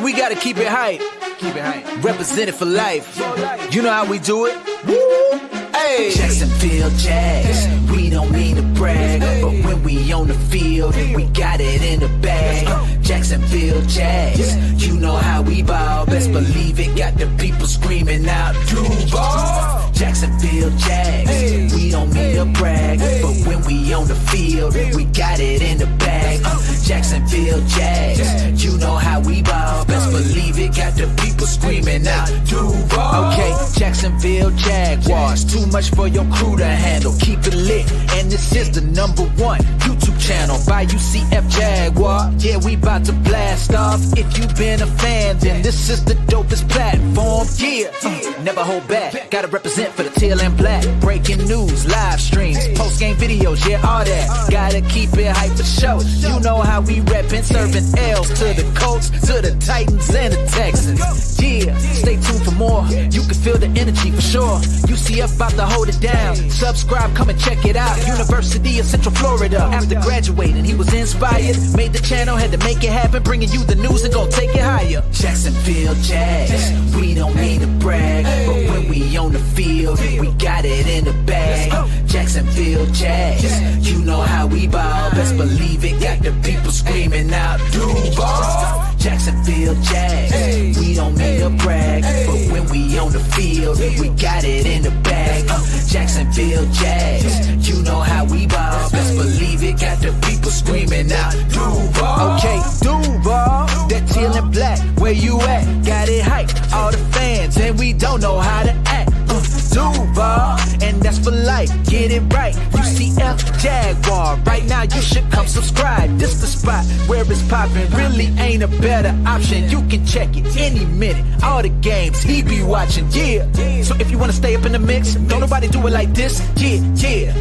we gotta keep it hype. Keep it hype. Represent it for life. You know how we do it. Woo! Hey. Jacksonville Jags. We don't mean to brag, but when we on the field, we got it in the bag. Jacksonville Jags. You know how we ball. Best believe it. Got the people screaming out, Duval. Jacksonville Jags. We don't mean to brag, but when we on the field, we got it in the bag. Jacksonville Jags. You know how we ball. Best believe it. Got the people screaming out, Duval. Okay, Jacksonville Jaguars. Too much for your crew to handle. Keep it lit, and this is the #1 YouTube channel by UCF Jaguar. Yeah, we about to blast off. If you've been a fan, then this is the dopest platform. Yeah, never hold back. Gotta represent for the teal and black. Breaking news, live streams, post game videos, yeah, all that. Gotta keep it hype for show. You know how we reppin', serving L's to the Colts, to the Titans and the Texans. Yeah, stay tuned for more. You can feel the energy for sure. UCF about to hold it down. Subscribe, come and check it out. University of Central Florida. After graduating, he was inspired. Made the channel, had to make it happen. Bringing you the news and gon' take it higher. Jacksonville Jags. We don't mean to brag, but when we on the field, we got it in the bag. Jacksonville Jags. You know how we ball. Best believe it. Got the people screaming out, Duval. Jacksonville Jags. We don't mean to brag, but when we on the field, we got it in the bag. Jacksonville Jags. You know how we ball. Best believe it. Got the people screaming out, Duval. Okay, Duval. That teal and black. Where you at? Got it hyped. All the fans, and we don't know how to act. Duval, and that's for life. Get it right. UCF Jaguar. Right now you should come subscribe. This the spot where it's poppin'. Really ain't a better option. You can check it any minute. All the games he be watching. Yeah. So if you wanna stay up in the mix, don't nobody do it like this. Yeah.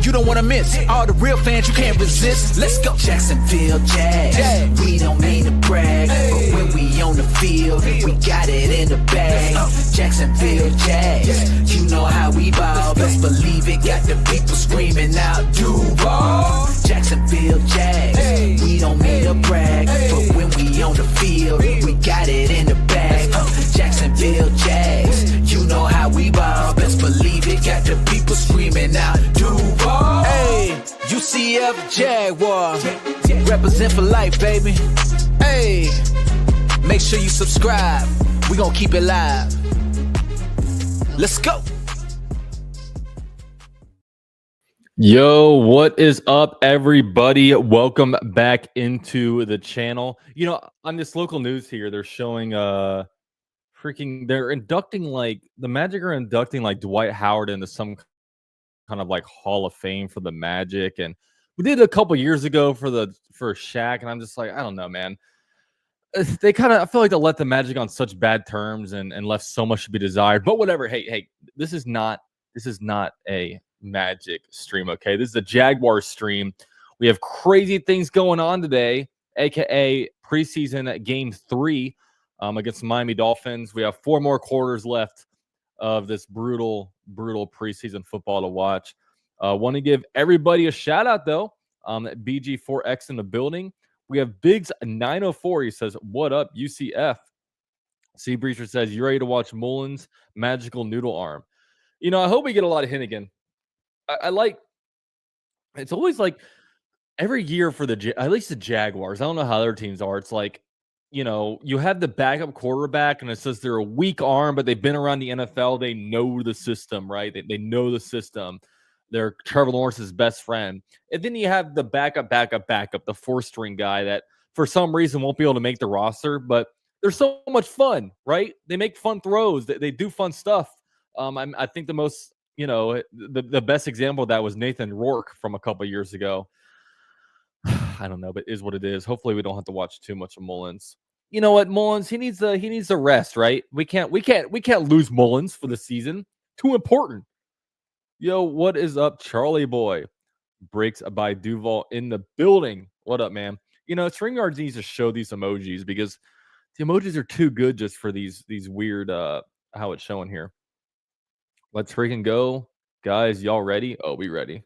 You don't wanna miss all the real fans. You can't resist. Let's go. Jacksonville Jags. We don't mean to brag, but when we on the field, we got it in the bag. Jacksonville Jags. You know how we ball. Best believe it. Got the people screaming out, Duval. Jacksonville Jags. We don't mean to brag, but when we on the field, we got it in the bag. Jacksonville Jags. You know how we ball. Best believe it. Got the people screaming out, Duval. Hey, UCF Jaguar. Represent for life, baby. Hey, make sure you subscribe. We gonna keep it live. Let's go. Yo, what is up, everybody? Welcome back into the channel. You know, on this local news here, they're showing they're inducting, like, the Magic are inducting like Dwight Howard into some kind of like Hall of Fame for the Magic, and we did it a couple years ago for Shaq, and I'm just like, I don't know, man. They kind of, I feel like they let the Magic on such bad terms and left so much to be desired. But whatever. Hey, this is not a Magic stream, okay? This is a Jaguars stream. We have crazy things going on today, aka preseason game 3 against the Miami Dolphins. We have 4 more quarters left of this brutal preseason football to watch. Want to give everybody a shout out though. BG4X in the building. We have Biggs 904. He says, "What up, UCF?" C Breacher says, "You ready to watch Mullins' magical noodle arm?" You know, I hope we get a lot of Hennigan. I like. It's always like every year for at least the Jaguars. I don't know how other teams are. It's like, you know, you have the backup quarterback, and it says they're a weak arm, but they've been around the NFL. They know the system, right? They know the system. They're Trevor Lawrence's best friend. And then you have the backup, the 4th-string guy that for some reason won't be able to make the roster, but they're so much fun, right? They make fun throws. They do fun stuff. I think the most, you know, the best example of that was Nathan Rourke from a couple of years ago. I don't know, but it is what it is. Hopefully we don't have to watch too much of Mullins. You know what, Mullins, he needs a rest, right? We can't lose Mullins for the season. Too important. Yo, what is up, Charlie boy? Breaks by Duval in the building. What up, man? You know, StreamYard needs to show these emojis because the emojis are too good just for these weird how it's showing here. Let's freaking go. Guys, y'all ready? Oh, we ready.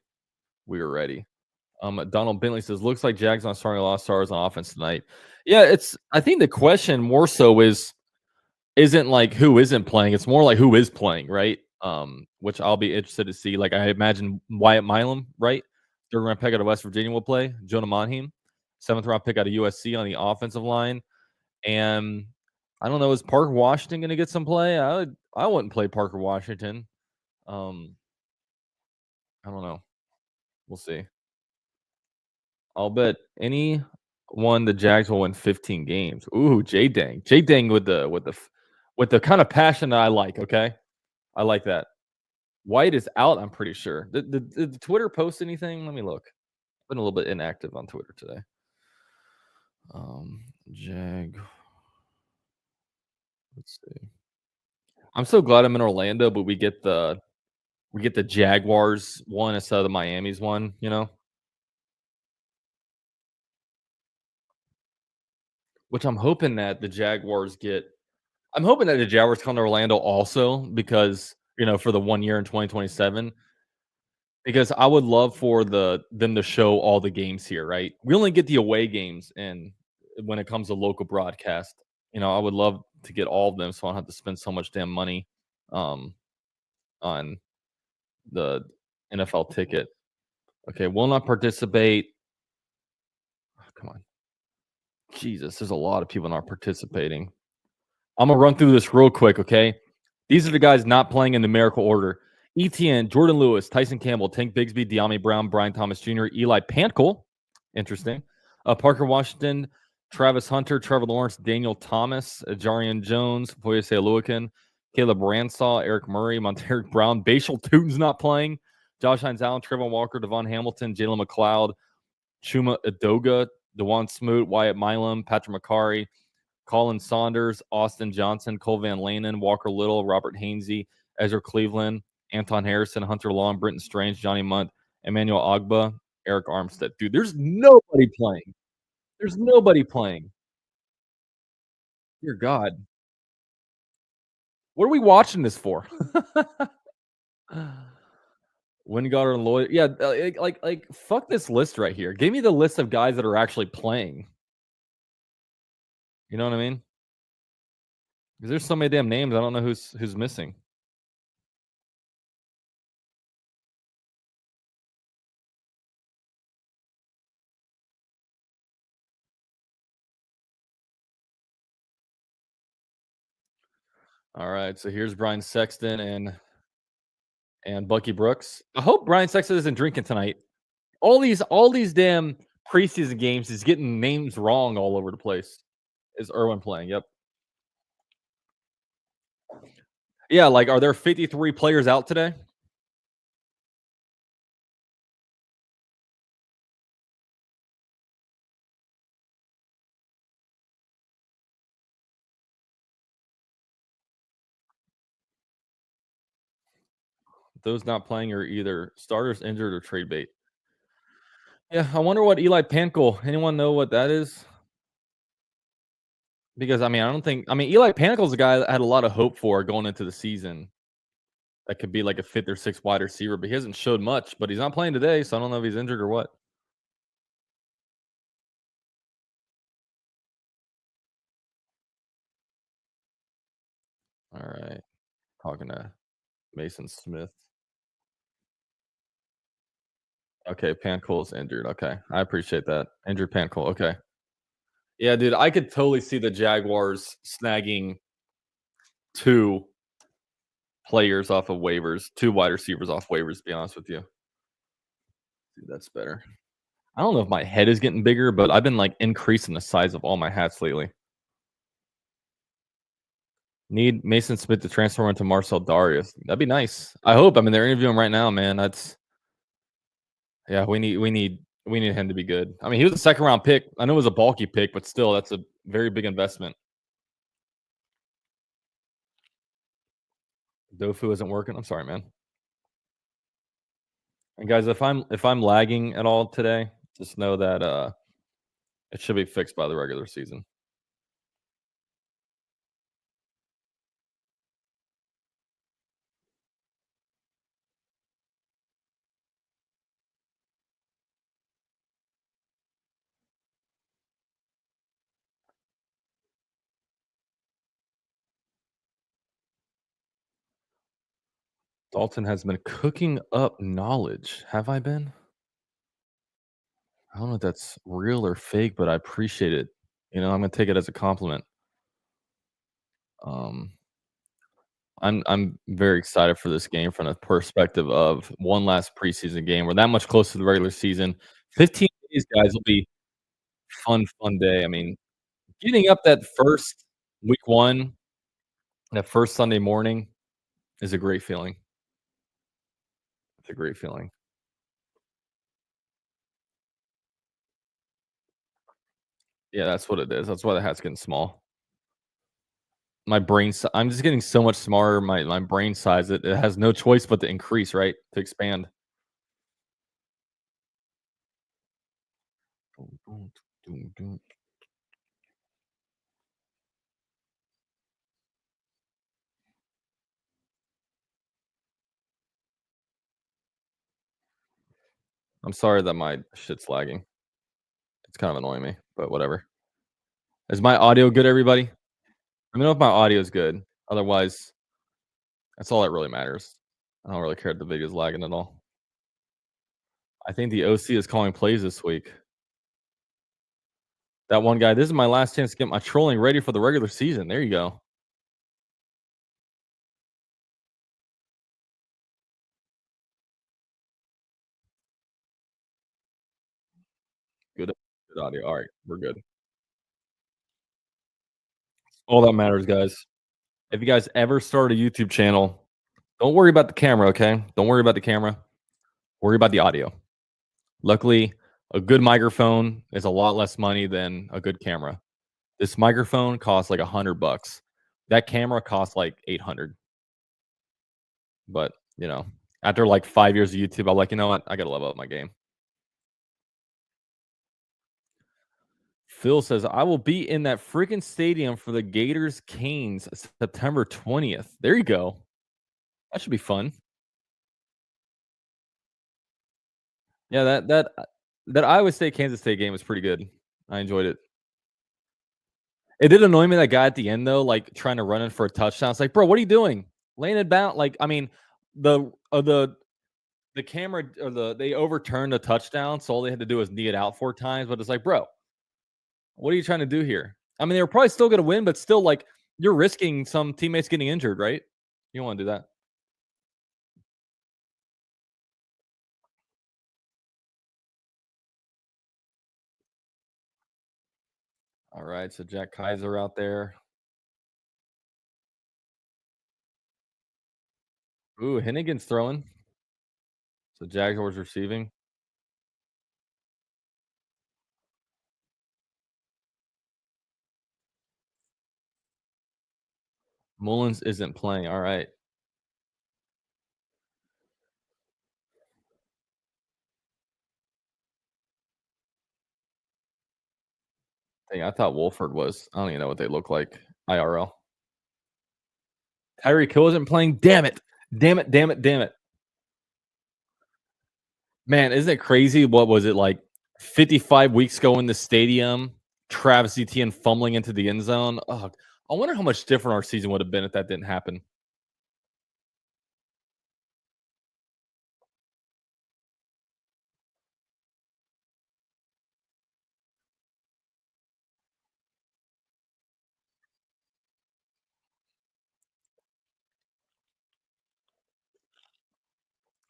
We are ready. Donald Bentley says, "Looks like Jags on starting a lot of stars on offense tonight." Yeah, it's. I think the question more so isn't like who isn't playing. It's more like who is playing, right? Which I'll be interested to see. Like I imagine Wyatt Milam, right? Third round pick out of West Virginia will play. Jonah Monheim, seventh round pick out of USC on the offensive line, and I don't know. Is Parker Washington going to get some play? I wouldn't play Parker Washington. Um, I don't know. We'll see. I'll bet anyone the Jags will win 15 games. Ooh, J Dang. J Dang with the kind of passion that I like, okay? I like that. White is out, I'm pretty sure. Did Twitter post anything? Let me look. Been a little bit inactive on Twitter today. Jag. Let's see. I'm so glad I'm in Orlando, but we get the Jaguars one instead of the Miami's one, you know? Which I'm hoping that the Jaguars get I'm hoping that the Jaguars come to Orlando also because, for the 1 year in 2027, because I would love for them to show all the games here, right? We only get the away games and when it comes to local broadcast. I would love to get all of them so I don't have to spend so much damn money um on the NFL ticket. Okay, will not participate. Oh, come on. Jesus, there's a lot of people not participating. I'm gonna run through this real quick, okay? These are the guys not playing in numerical order: ETN, Jordan Lewis, Tyson Campbell, Tank Bigsby, De'Ami Brown, Brian Thomas Jr., Eli Pantkel, interesting, Parker Washington, Travis Hunter, Trevor Lawrence, Daniel Thomas, Jarian Jones, Foyese Aluakin, Caleb Ransaw, Eric Murray, Monteric Brown, Bashal Tootin's not playing, Josh Hines Allen, Trevor Walker, Devon Hamilton, Jalen McLeod, Chuma Adoga, Dewan Smoot, Wyatt Milam, Patrick McCarry, Colin Saunders, Austin Johnson, Cole Van Lanen, Walker Little, Robert Hainsey, Ezra Cleveland, Anton Harrison, Hunter Long, Britton Strange, Johnny Munt, Emmanuel Ogba, Eric Armstead. Dude, there's nobody playing. There's nobody playing. Dear God. What are we watching this for? Wingard and Lloyd. Yeah, fuck this list right here. Give me the list of guys that are actually playing. You know what I mean? Because there's so many damn names. I don't know who's missing. All right, so here's Brian Sexton and Bucky Brooks. I hope Brian Sexton isn't drinking tonight. All these damn preseason games, he's getting names wrong all over the place. Is Irwin playing? Yep. Yeah, like are there 53 players out today? Those not playing are either starters injured or trade bait. Yeah, I wonder what Eli Pankel. Anyone know what that is? Because Eli Pankel's a guy that had a lot of hope for going into the season. That could be like a fifth or sixth wide receiver, but he hasn't showed much. But he's not playing today, so I don't know if he's injured or what. All right, talking to Mason Smith. Okay, Pankel's injured. Okay, I appreciate that. Injured Pankel. Okay. Yeah, dude, I could totally see the Jaguars snagging 2 players off of waivers, 2 wide receivers off waivers, to be honest with you. Dude, that's better. I don't know if my head is getting bigger, but I've been, like, increasing the size of all my hats lately. Need Mason Smith to transfer into Marcel Darius. That'd be nice. I hope. I mean, they're interviewing right now, man. Yeah, we need him to be good. I mean, he was a second round pick. I know it was a bulky pick, but still, that's a very big investment. Dofu isn't working. I'm sorry, man. And guys, if I'm lagging at all today, just know that it should be fixed by the regular season. Dalton has been cooking up knowledge. Have I been? I don't know if that's real or fake, but I appreciate it. I'm gonna take it as a compliment. Um, I'm very excited for this game from the perspective of one last preseason game. We're that much closer to the regular season. 15 days, guys, will be fun day. I mean, getting up that first week one, that first Sunday morning is a great feeling. It's a great feeling. Yeah, that's what it is. That's why the hat's getting small. I'm just getting so much smarter. My brain size, it has no choice but to increase, right? To expand. I'm sorry that my shit's lagging. It's kind of annoying me, but whatever. Is my audio good, everybody? Let me know if my audio is good. Otherwise, that's all that really matters. I don't really care if the video's lagging at all. I think the OC is calling plays this week. That one guy, this is my last chance to get my trolling ready for the regular season. There you go. Good audio. All right, we're good. All that matters, guys. If you guys ever start a YouTube channel, don't worry about the camera, okay? Don't worry about the camera. Worry about the audio. Luckily, a good microphone is a lot less money than a good camera. This microphone costs like $100. That camera costs like 800. But, after like 5 years of YouTube, I'm like, you know what? I got to level up my game. Phil says, I will be in that freaking stadium for the Gators Canes September 20th. There you go. That should be fun. Yeah, that Iowa State Kansas State game was pretty good. I enjoyed it. It did annoy me that guy at the end though, like trying to run in for a touchdown. It's like, bro, what are you doing? Laying it down. Like, I mean, the camera or they overturned the touchdown, so all they had to do was knee it out 4 times. But it's like, bro, what are you trying to do here? I mean, they were probably still gonna win, but still, like, you're risking some teammates getting injured, right? You don't want to do that. All right, so Jack Kaiser out there. Ooh, Hennigan's throwing. So Jaguars receiving. Mullins isn't playing. All right. Dang, I thought Wolford was. I don't even know what they look like IRL. Tyreek Hill isn't playing. Damn it. Damn it. Damn it. Damn it. Man, isn't it crazy? What was it like 55 weeks ago in the stadium? Travis Etienne fumbling into the end zone. Oh, I wonder how much different our season would have been if that didn't happen.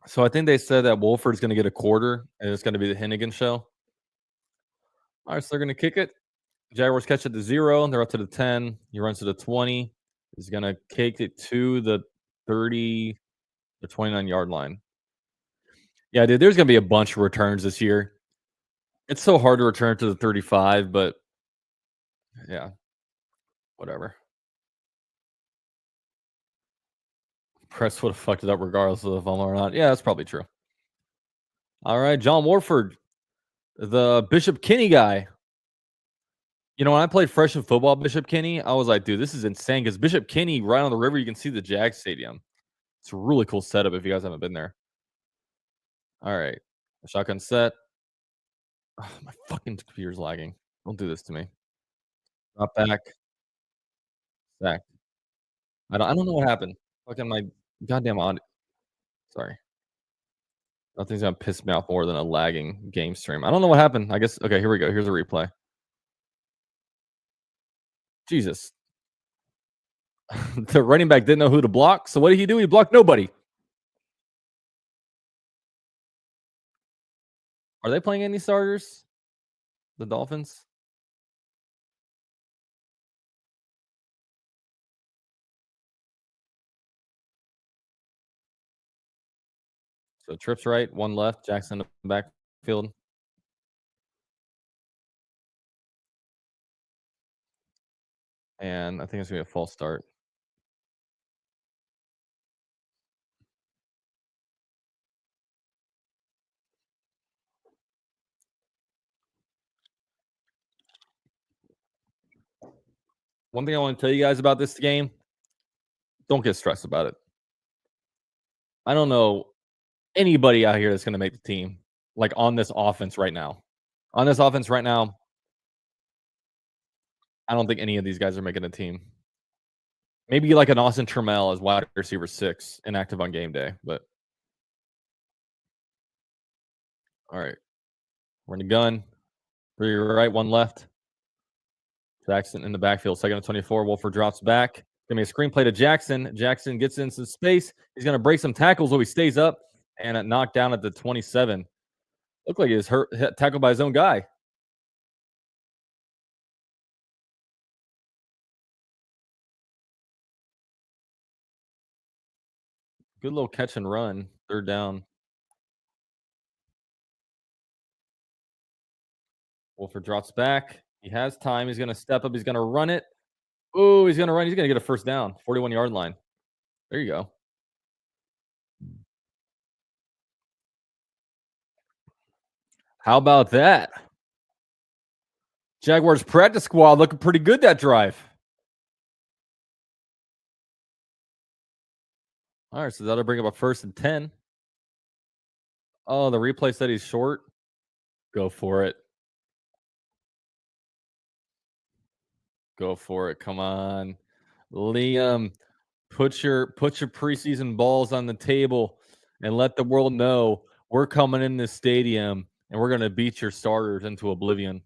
So I think they said that Wolford's going to get a quarter, and it's going to be the Hennigan show. All right, so they're going to kick it. Jaguars catch it to 0. They're up to the 10. He runs to the 20. He's going to kick it to the 30, the 29-yard line. Yeah, dude, there's going to be a bunch of returns this year. It's so hard to return to the 35, but yeah, whatever. Press would have fucked it up regardless of the fumble or not. Yeah, that's probably true. All right, John Warford, the Bishop Kinney guy. When I played freshman football, Bishop Kinney, I was like, dude, this is insane because Bishop Kinney, right on the river, you can see the Jag Stadium. It's a really cool setup if you guys haven't been there. All right, shotgun set. Oh, my fucking computer's lagging. Don't do this to me. Drop back. Sack. I don't know what happened. Fucking my goddamn audio. Sorry. Nothing's gonna piss me off more than a lagging game stream. I don't know what happened. I guess okay, here we go. Here's a replay. Jesus. The running back didn't know who to block. So what did he do? He blocked nobody. Are they playing any starters? The Dolphins? So trips right, one left, Jackson in the backfield. And I think it's gonna be a false start. One thing I want to tell you guys about this game, don't get stressed about it. I don't know anybody out here that's going to make the team, like on this offense right now. On this offense right now, I don't think any of these guys are making a team. Maybe like an Austin Trammell as wide receiver 6, inactive on game day. But all right, we're in the gun. 3 right, 1 left. Jackson in the backfield, 2nd and 24. Wolford drops back. Gonna be a screen play to Jackson. Jackson gets into space. He's gonna break some tackles while he stays up and knocked down at the 27. Looked like he was hit, tackled by his own guy. Good little catch and run. 3rd down. Wolford drops back. He has time. He's gonna step up. He's gonna run it. Oh, he's gonna run. He's gonna get a 1st down. 41-yard line. There you go. How about that? Jaguars practice squad looking pretty good that drive. All right, so that'll bring up a 1st and 10. Oh, the replay said he's short. Go for it. Go for it. Come on. Liam, put your preseason balls on the table and let the world know we're coming in this stadium and we're going to beat your starters into oblivion.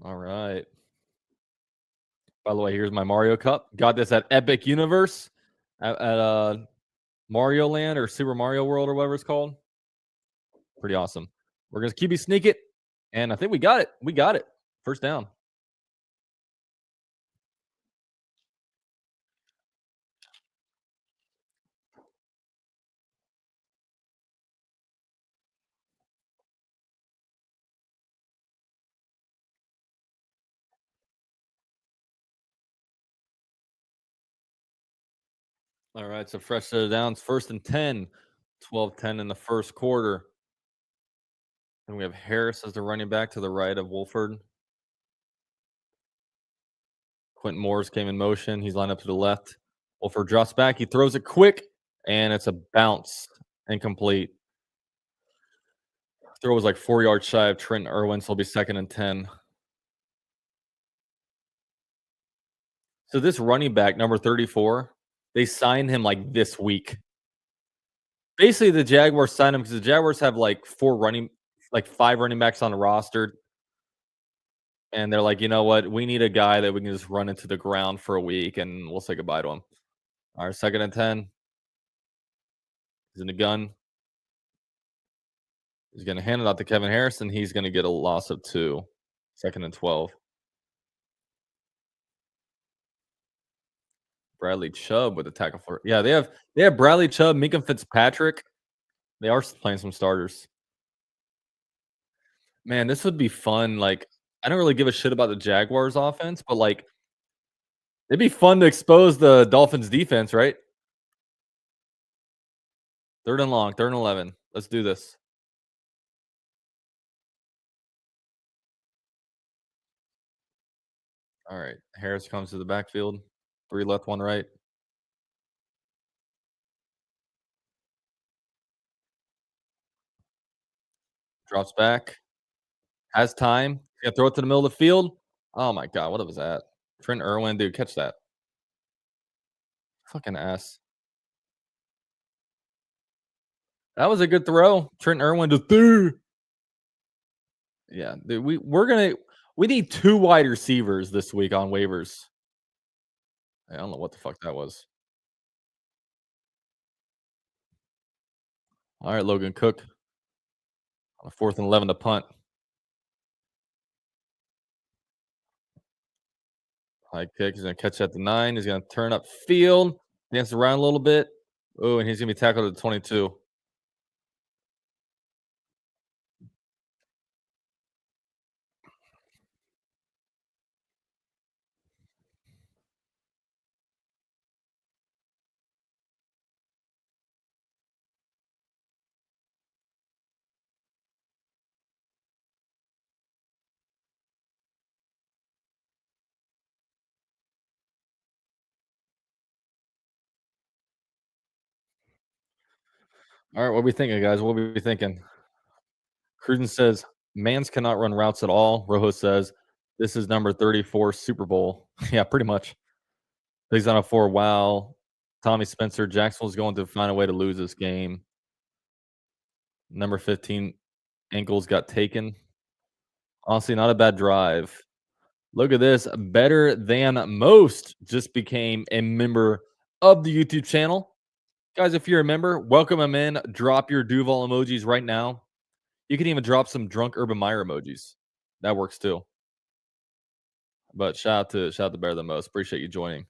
All right. By the way, here's my Mario Cup. Got this at Epic Universe at Mario Land or Super Mario World or whatever it's called. Pretty awesome. We're going to QB sneak it. And I think we got it. We got it. 1st down. All right, so fresh set of downs, 1st and 10, 12-10 in the 1st quarter. And we have Harris as the running back to the right of Wolford. Quentin Morris came in motion. He's lined up to the left. Wolford drops back. He throws it quick, and it's a bounce. Incomplete. Throw was like 4 yards shy of Trent Irwin, so it'll be 2nd and 10. So this running back, number 34, they signed him like this week. Basically, the Jaguars signed him because the Jaguars have like 5 running backs on the roster. And they're like, you know what? We need a guy that we can just run into the ground for a week and we'll say goodbye to him. All right, 2nd and 10. He's in the gun. He's going to hand it out to Kevin Harrison. He's going to get a loss of 2. 2nd and 12. Bradley Chubb with the tackle for. Yeah, they have Bradley Chubb, Minka Fitzpatrick. They are playing some starters. Man, this would be fun. Like, I don't really give a shit about the Jaguars offense, but like it'd be fun to expose the Dolphins defense, right? 3rd and long, 3rd and 11. Let's do this. All right. Harris comes to the backfield. 3 left, 1 right. Drops back. Has time. He's gonna throw it to the middle of the field. Oh my god, what was that? Trent Irwin, dude, catch that. Fucking ass. That was a good throw. Trent Irwin just threw. Yeah, dude, we need 2 wide receivers this week on waivers. I don't know what the fuck that was. All right, Logan Cook on a 4th and 11 to punt. High kick. He's gonna catch at the 9. He's gonna turn up field, dance around a little bit. Oh, and he's gonna be tackled at the 22. All right, what are we thinking, guys? What are we thinking? Cruden says, Mans cannot run routes at all. Rojo says, this is number 34 Super Bowl. Yeah, pretty much. He's on a 4. Wow. Tommy Spencer, Jacksonville's going to find a way to lose this game. Number 15, ankles got taken. Honestly, not a bad drive. Look at this. Better than most just became a member of the YouTube channel. Guys, if you're a member, welcome them in. Drop your Duval emojis right now. You can even drop some drunk Urban Meyer emojis. That works too. But shout out to Better Than Most. Appreciate you joining.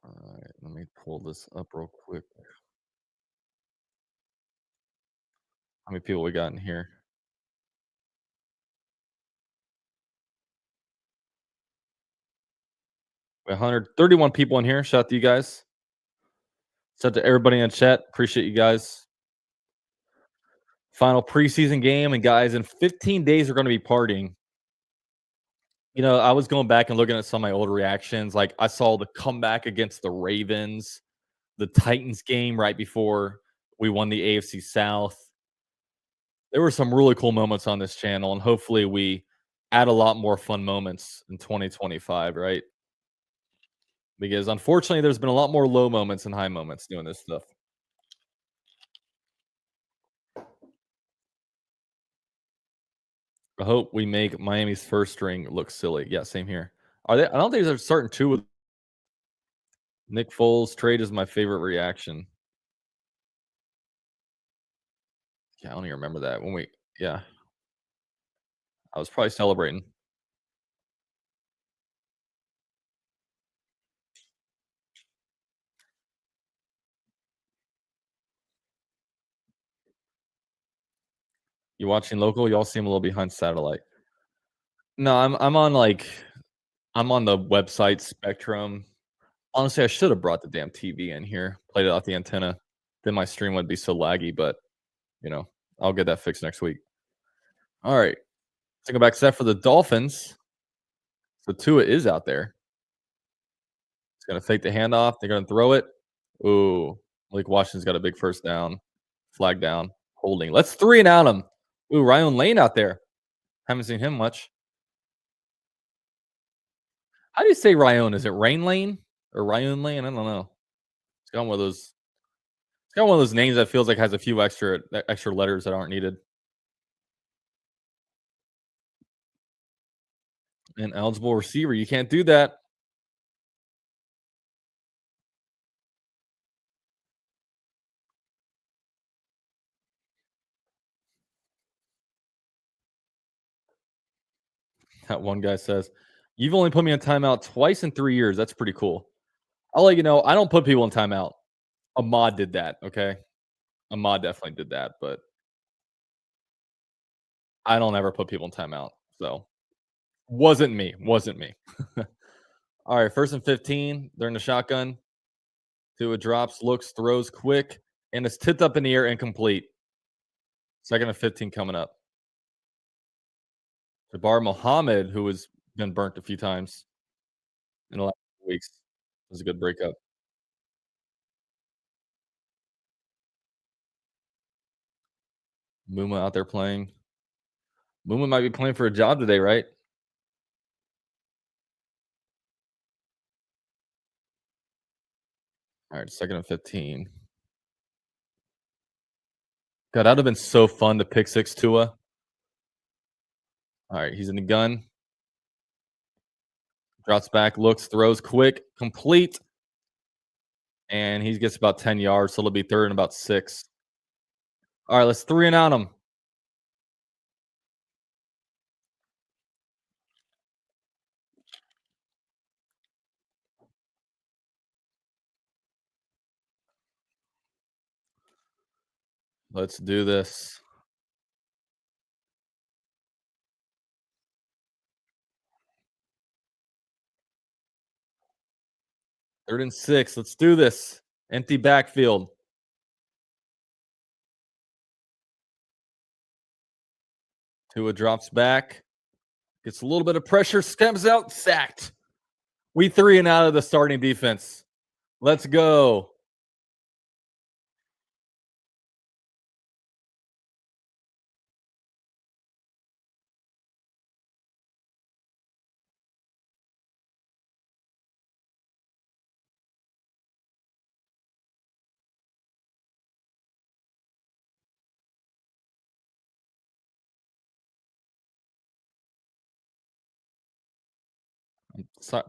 All right, let me pull this up real quick. How many people we got in here? We 131 people in here. Shout out to you guys. Shout out to everybody in chat. Appreciate you guys. Final preseason game, and guys, in 15 days we're going to be partying. You know, I was going back and looking at some of my old reactions. Like I saw the comeback against the Ravens, the Titans game right before we won the AFC South. There were some really cool moments on this channel, and hopefully we add a lot more fun moments in 2025, right? Because unfortunately, there's been a lot more low moments and high moments doing this stuff. I hope we make Miami's first string look silly. Yeah, same here. Are they? I don't think they're starting 2 with Nick Foles. Trade is my favorite reaction. Yeah, I don't even remember that when we. Yeah, I was probably celebrating. You watching local? Y'all seem a little behind satellite. No, I'm on like I'm on the website Spectrum. Honestly, I should have brought the damn TV in here, played it off the antenna. Then my stream would be so laggy, but you know, I'll get that fixed next week. All right. Let's go back set for the Dolphins. So Tua is out there. He's gonna fake the handoff. They're gonna throw it. Ooh, Malik Washington's got a big first down. Flag down. Holding. Let's 3 and out him. Ooh, Ryan Lane out there. Haven't seen him much. How do you say Ryan? Is it Rain Lane or Ryan Lane? I don't know. It's got one of those. It's got one of those names that feels like has a few extra letters that aren't needed. An eligible receiver. You can't do that. That one guy says, "You've only put me in timeout twice in 3 years. That's pretty cool." I'll let you know. I don't put people in timeout. Ahmad did that. Okay, Ahmad definitely did that, but I don't ever put people in timeout. So wasn't me. Wasn't me. All right, 1st and 15. They're in the shotgun. Tua drops, looks, throws quick, and it's tipped up in the air, incomplete. 2nd and 15 coming up. Jabbar Muhammad, who has been burnt a few times in the last weeks, was a good breakup. Muma out there playing. Moon might be playing for a job today, right? All right, 2nd and 15. God, that'd have been so fun to pick six Tua. All right, he's in the gun. Drops back, looks, throws quick, complete, and he gets about 10 yards, so it'll be 3rd and about 6. All right, let's 3 and out him. Let's do this. 3rd and 6. Let's do this. Empty backfield. Tua drops back, gets a little bit of pressure, stems out, sacked. We 3 and out of the starting defense. Let's go.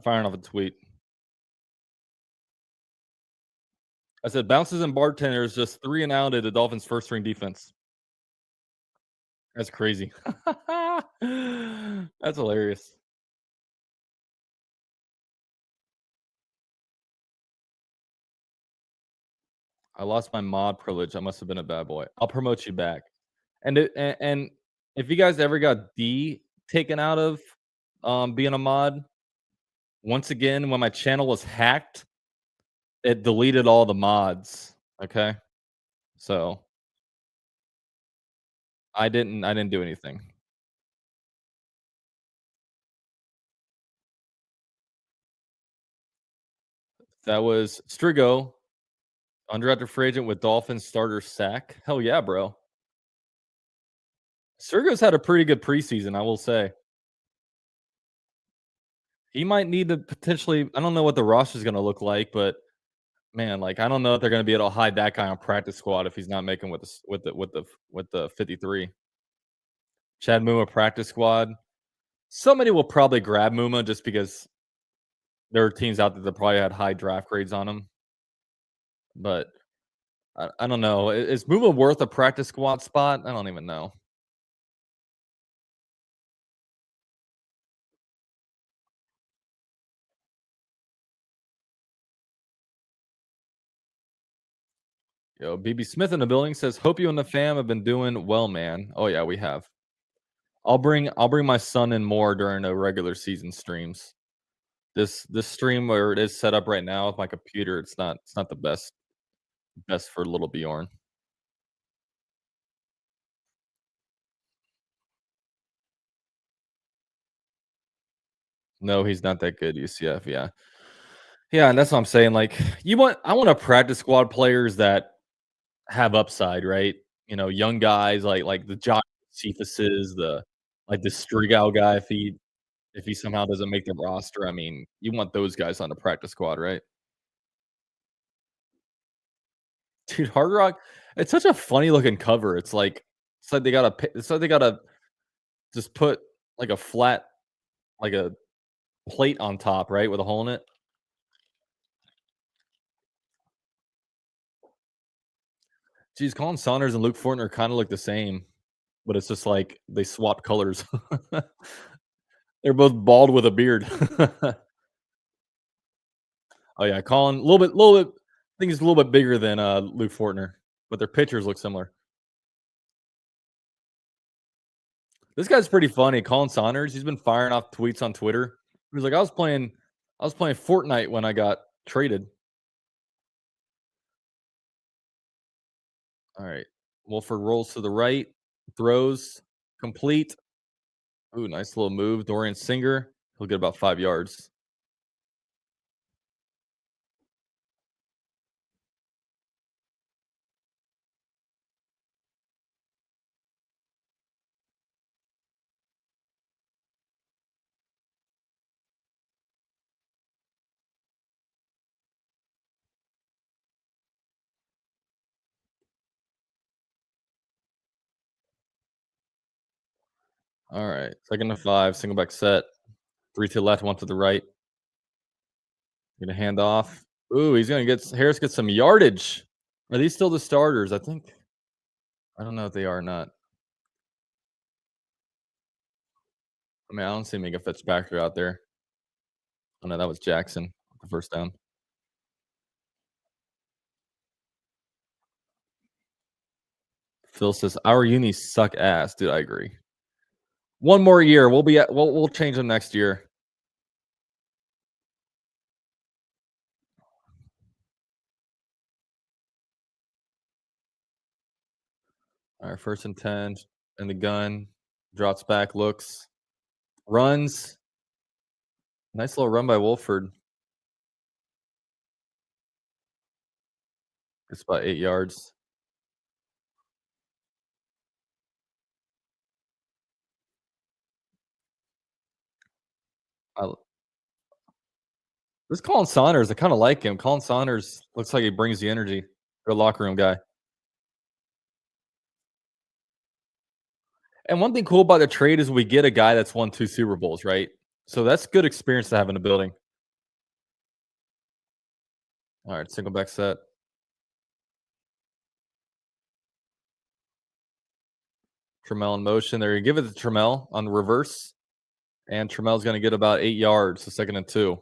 Firing off a tweet. I said bounces and bartenders just 3 and out of the Dolphins' first string defense. That's crazy. That's hilarious. I lost my mod privilege. I must have been a bad boy. I'll promote you back. And if you guys ever got D taken out of being a mod, once again, when my channel was hacked, it deleted all the mods. Okay. So I didn't do anything. That was Strigo, undrafted free agent with Dolphins starter sack. Hell yeah, bro. Strigo's had a pretty good preseason, I will say. He might need to potentially. I don't know what the roster is going to look like, but man, like I don't know if they're going to be able to hide that guy on practice squad if he's not making with the 53. Chad Muma practice squad. Somebody will probably grab Muma just because there are teams out there that probably had high draft grades on him. But I don't know. Is Muma worth a practice squad spot? I don't even know. Yo, BB Smith in the building says, "Hope you and the fam have been doing well, man." Oh yeah, we have. I'll bring my son in more during the regular season streams. This stream where it is set up right now with my computer, it's not the best for little Bjorn. No, he's not that good, UCF, yeah. Yeah, and that's what I'm saying, like, I want to practice squad players that have upside, right? You know, young guys like the Josh Cephas's, the Strigal guy if he somehow doesn't make the roster. I mean, you want those guys on the practice squad, right? Dude, Hard Rock, it's such a funny looking cover. It's like they gotta just put like a flat, like a plate on top, right, with a hole in it. Geez, Colin Saunders and Luke Fortner kind of look the same, but it's just like they swapped colors. They're both bald with a beard. Oh yeah, Colin, a little bit. I think he's a little bit bigger than Luke Fortner, but their pictures look similar. This guy's pretty funny. Colin Saunders, he's been firing off tweets on Twitter. He was like, I was playing Fortnite when I got traded. All right. Wolford rolls to the right, throws, complete. Ooh, nice little move. Dorian Singer. He'll get about 5 yards. All right. 2nd and 5, single back set. 3 to the left, 1 to the right. Gonna hand off. Ooh, he's gonna get Harris gets some yardage. Are these still the starters? I think. I don't know if they are or not. I mean, I don't see Mega Fitzpatrick out there. Oh no, that was Jackson. The first down. Phil says our unis suck ass, dude. I agree. One more year, we'll change them next year. All right, 1st and 10, and the gun drops back, looks, runs. Nice little run by Wolford. It's about 8 yards. I, this Colin Saunders, I kind of like him. Colin Saunders looks like he brings the energy. Good locker room guy. And one thing cool about the trade is we get a guy that's won 2 Super Bowls, right? So that's good experience to have in the building. All right, single back set. Trammell in motion. There you give it to Trammell on the reverse. And Trammell's going to get about 8 yards, so 2nd and 2.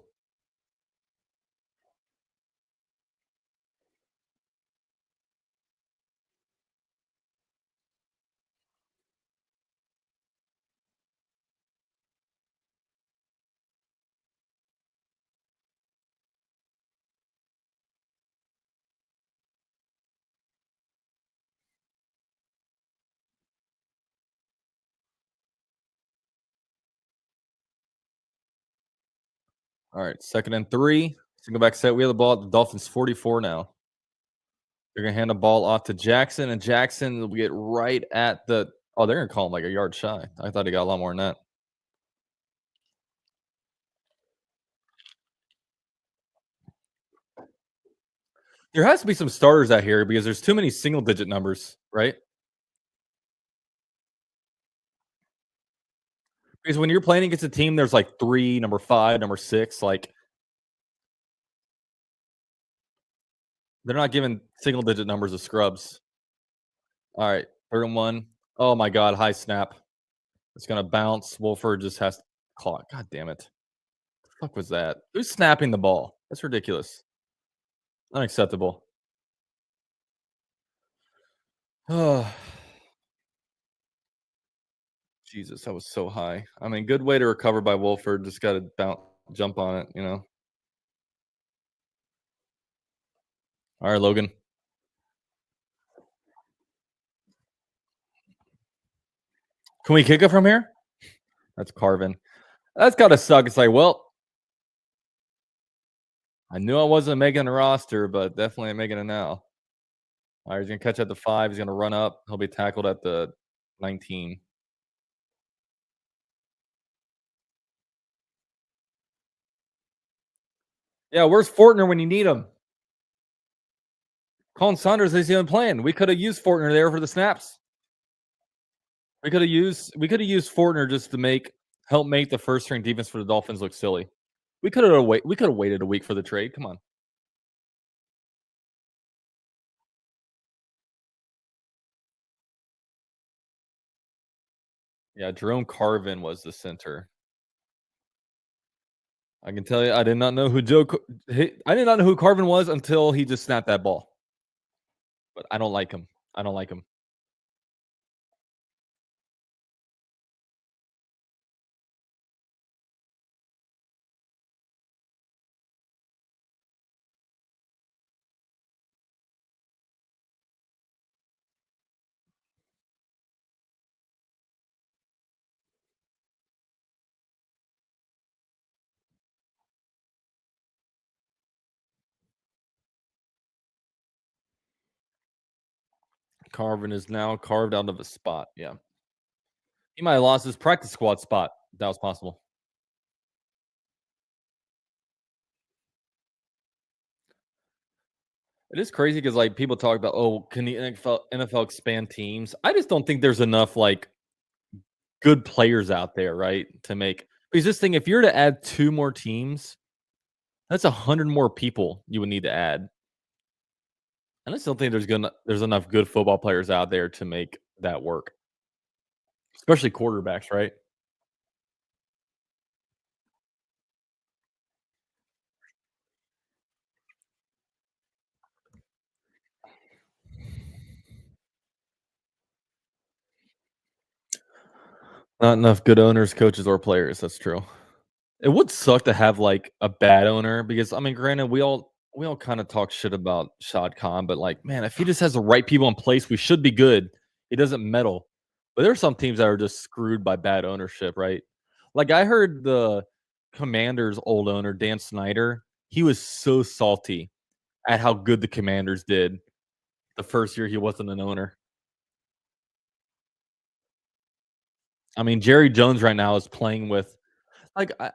All right, 2nd and 3. Single back set. We have the ball at the Dolphins 44 now. They're going to hand the ball off to Jackson, and Jackson will get right at the. Oh, they're going to call him like a yard shy. I thought he got a lot more than that. There has to be some starters out here because there's too many single digit numbers, right? Because when you're playing against a team, there's like 3, number 5, number 6. Like, they're not giving single digit numbers of scrubs. All right, 3rd and 1. Oh my God, high snap. It's going to bounce. Wolford just has to claw it. God damn it. The fuck was that? Who's snapping the ball? That's ridiculous. Unacceptable. Oh, Jesus, that was so high. I mean, good way to recover by Wolford. Just got to jump on it, you know. All right, Logan. Can we kick it from here? That's Carvin. That's got to suck. It's like, well, I knew I wasn't making a roster, but definitely making it now. All right, he's going to catch at the 5. He's going to run up. He'll be tackled at the 19. Yeah, where's Fortner when you need him? Colin Saunders is even playing. We could have used Fortner there for the snaps. We could have used Fortner just to help make the first string defense for the Dolphins look silly. We could have waited a week for the trade. Come on. Yeah, Jerome Carvin was the center. I can tell you, I did not know who Carvin was until he just snapped that ball. But I don't like him. Carvin is now carved out of a spot. Yeah. He might have lost his practice squad spot. That was possible. It is crazy because like people talk about, oh, can the NFL expand teams? I just don't think there's enough like good players out there, right? To make because this thing, if you're to add 2 more teams, that's 100 more people you would need to add. And I still think there's enough good football players out there to make that work, especially quarterbacks, right? Not enough good owners, coaches, or players. That's true. It would suck to have like a bad owner because I mean, granted, we all kind of talk shit about Shad Khan, but like, man, if he just has the right people in place, we should be good. He doesn't meddle. But there are some teams that are just screwed by bad ownership, right? Like I heard the Commanders' old owner, Dan Snyder, he was so salty at how good the Commanders did the first year he wasn't an owner. I mean, Jerry Jones right now is playing with like I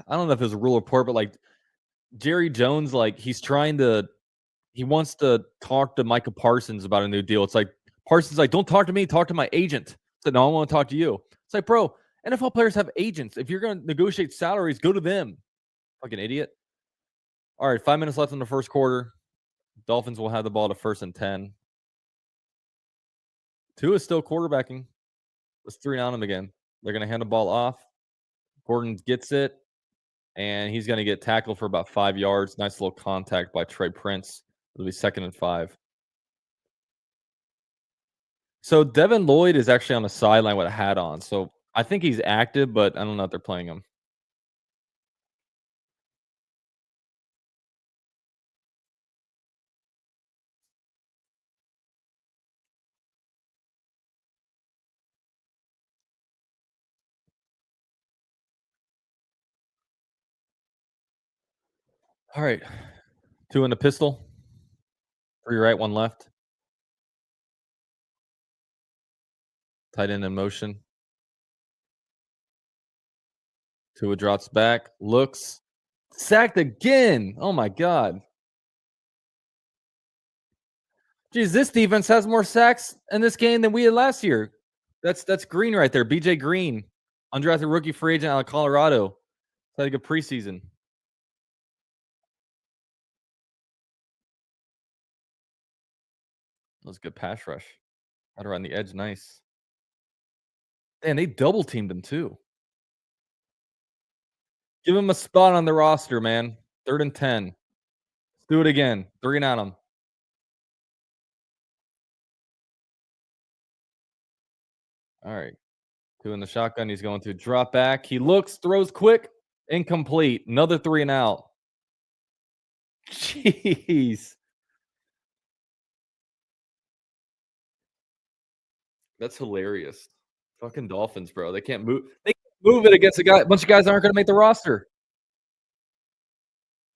don't know if it's a rule report, but like Jerry Jones, like he wants to talk to Micah Parsons about a new deal. It's like Parsons like, don't talk to me, talk to my agent. So no, I want to talk to you. It's like, bro, NFL players have agents. If you're gonna negotiate salaries, go to them. Fucking idiot. All right, 5 minutes left in the first quarter. Dolphins will have the ball to 1st and 10. Two is still quarterbacking. Let's 3 on him again. They're gonna hand the ball off. Gordon gets it, and he's gonna get tackled for about 5 yards. Nice little contact by Trey Prince. It'll be 2nd and 5. So Devin Lloyd is actually on the sideline with a hat on. So I think he's active, but I don't know if they're playing him. All right. 2 in the pistol. 3 right, 1 left. Tight end in motion. Tua drops back. Looks. Sacked again. Oh my God. Geez, this defense has more sacks in this game than we had last year. That's Green right there. BJ Green. Undrafted rookie free agent out of Colorado. Had a good preseason. That was a good pass rush. Had her on the edge. Nice. And they double teamed him too. Give him a spot on the roster, man. 3rd and 10. Let's do it again. 3 on him. All right. 2 in the shotgun. He's going to drop back. He looks, throws quick, incomplete. Another 3 and out. Jeez. That's hilarious. Fucking Dolphins, bro. They can't move. They can't move it against a bunch of guys that aren't going to make the roster.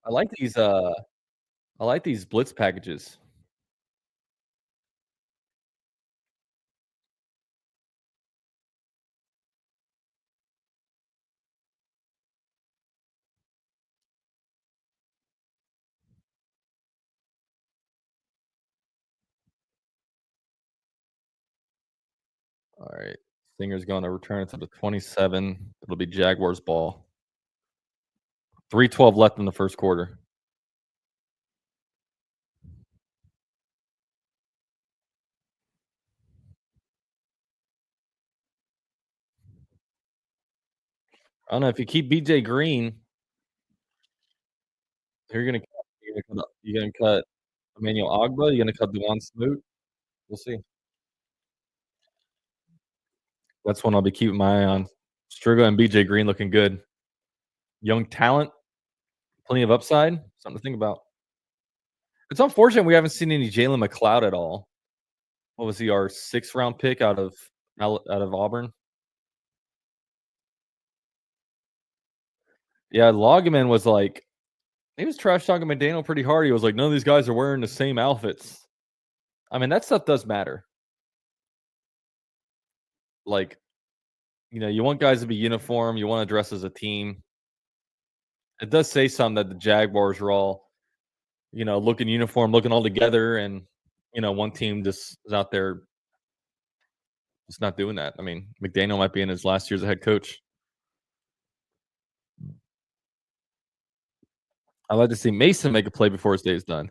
I like these. I like these blitz packages. All right. Singer's going to return it to the 27. It'll be Jaguars ball. 3:12 left in the first quarter. I don't know if you keep BJ Green, you're gonna cut Emmanuel Ogba. You're gonna cut Devon Smoot. We'll see. That's one I'll be keeping my eye on. Strigo and BJ Green looking good. Young talent, plenty of upside. Something to think about. It's unfortunate we haven't seen any Jalen McLeod at all. What was he? Our 6th-round pick out of Auburn. Yeah, Loggeman was like, he was trash talking McDaniel pretty hard. He was like, none of these guys are wearing the same outfits. I mean, that stuff does matter. Like, you want guys to be uniform. You want to dress as a team. It does say something that the Jaguars are all, looking uniform, looking all together, and one team just is out there Just not doing that. I mean, McDaniel might be in his last year as a head coach. I'd like to see Mason make a play before his day is done.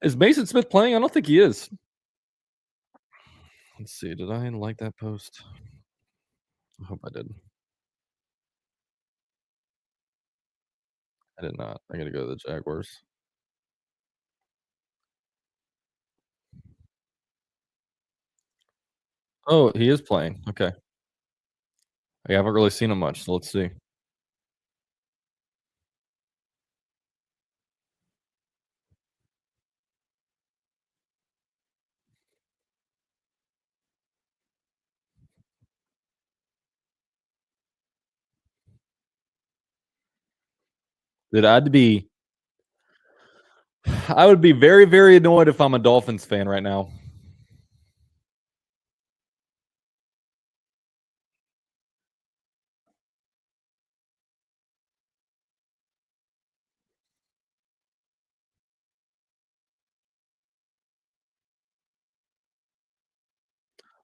Is Mason Smith playing? I don't think he is. Let's see. Did I like that post? I hope I did. I did not. I got to go to the Jaguars. Oh, he is playing. Okay. I haven't really seen him much, so let's see. Did I'd be I would be very, very annoyed if I'm a Dolphins fan right now.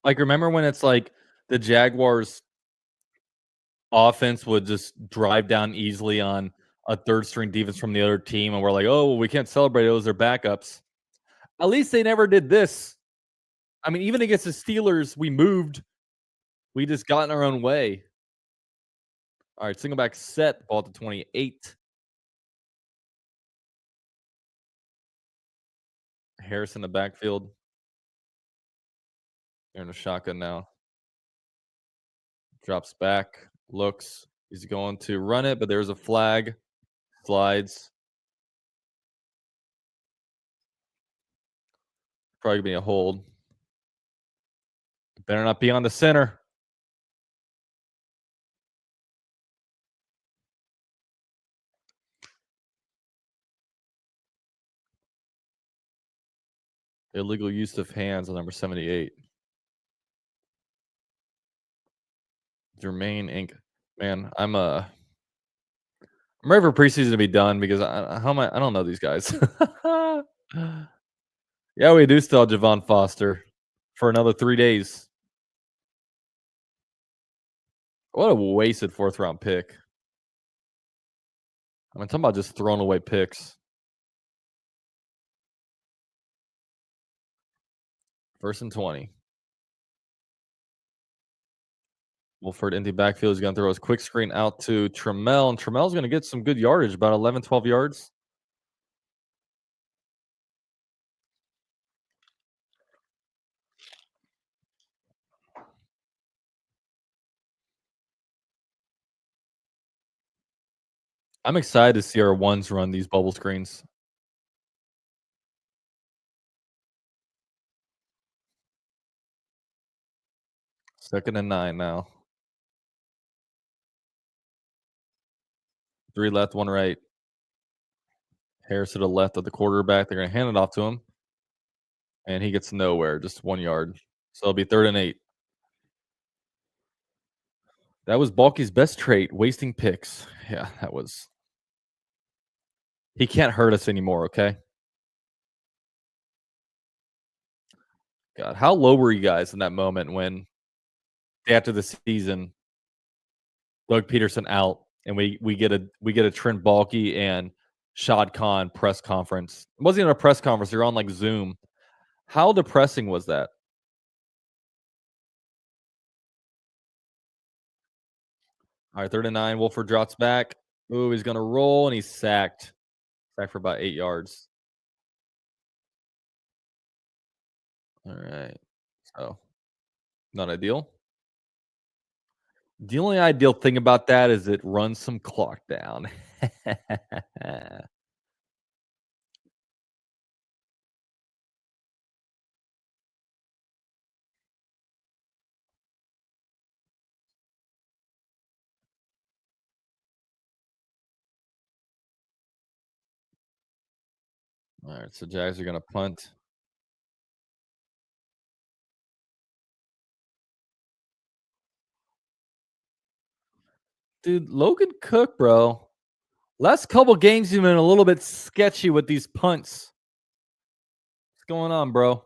Like, remember when it's like the Jaguars offense would just drive down easily on a third string defense from the other team, and we're like, "Oh, well, we can't celebrate those; they're backups." At least they never did this. I mean, even against the Steelers, we moved. We just got in our own way. All right, single back set, ball to 28. Harris in the backfield. They're in a shotgun now. Drops back, looks. He's going to run it, but there's a flag. Slides. Probably gonna be a hold. Better not be on the center. Illegal use of hands on number 78. Jermaine Inc. Man, I'm ready for preseason to be done because how am I don't know these guys. Yeah, we do still have Javon Foster for another 3 days. What a wasted 4th round pick. I mean, talking about just throwing away picks. First and 20. Wolford empty backfield. He's going to throw his quick screen out to Trammell, and Trammell's going to get some good yardage, about 11, 12 yards. I'm excited to see our ones run these bubble screens. Second and 9 now. 3 left, 1 right. Harris to the left of the quarterback. They're going to hand it off to him. And he gets nowhere, just 1 yard. So it'll be 3rd and 8. That was Balky's best trait, wasting picks. Yeah, that was. He can't hurt us anymore, okay? God, how low were you guys in that moment when after the season, Doug Peterson out, and we get a Trent Baalke and Shad Khan press conference? It wasn't even a press conference; you're on like Zoom. How depressing was that? All right, 3rd and 9. Wolford drops back. Ooh, he's gonna roll, and he's sacked. Sacked for about 8 yards. All right, so not ideal. The only ideal thing about that is it runs some clock down. All right, so Jags are gonna punt. Dude, Logan Cook, bro. Last couple games, you've been a little bit sketchy with these punts. What's going on, bro?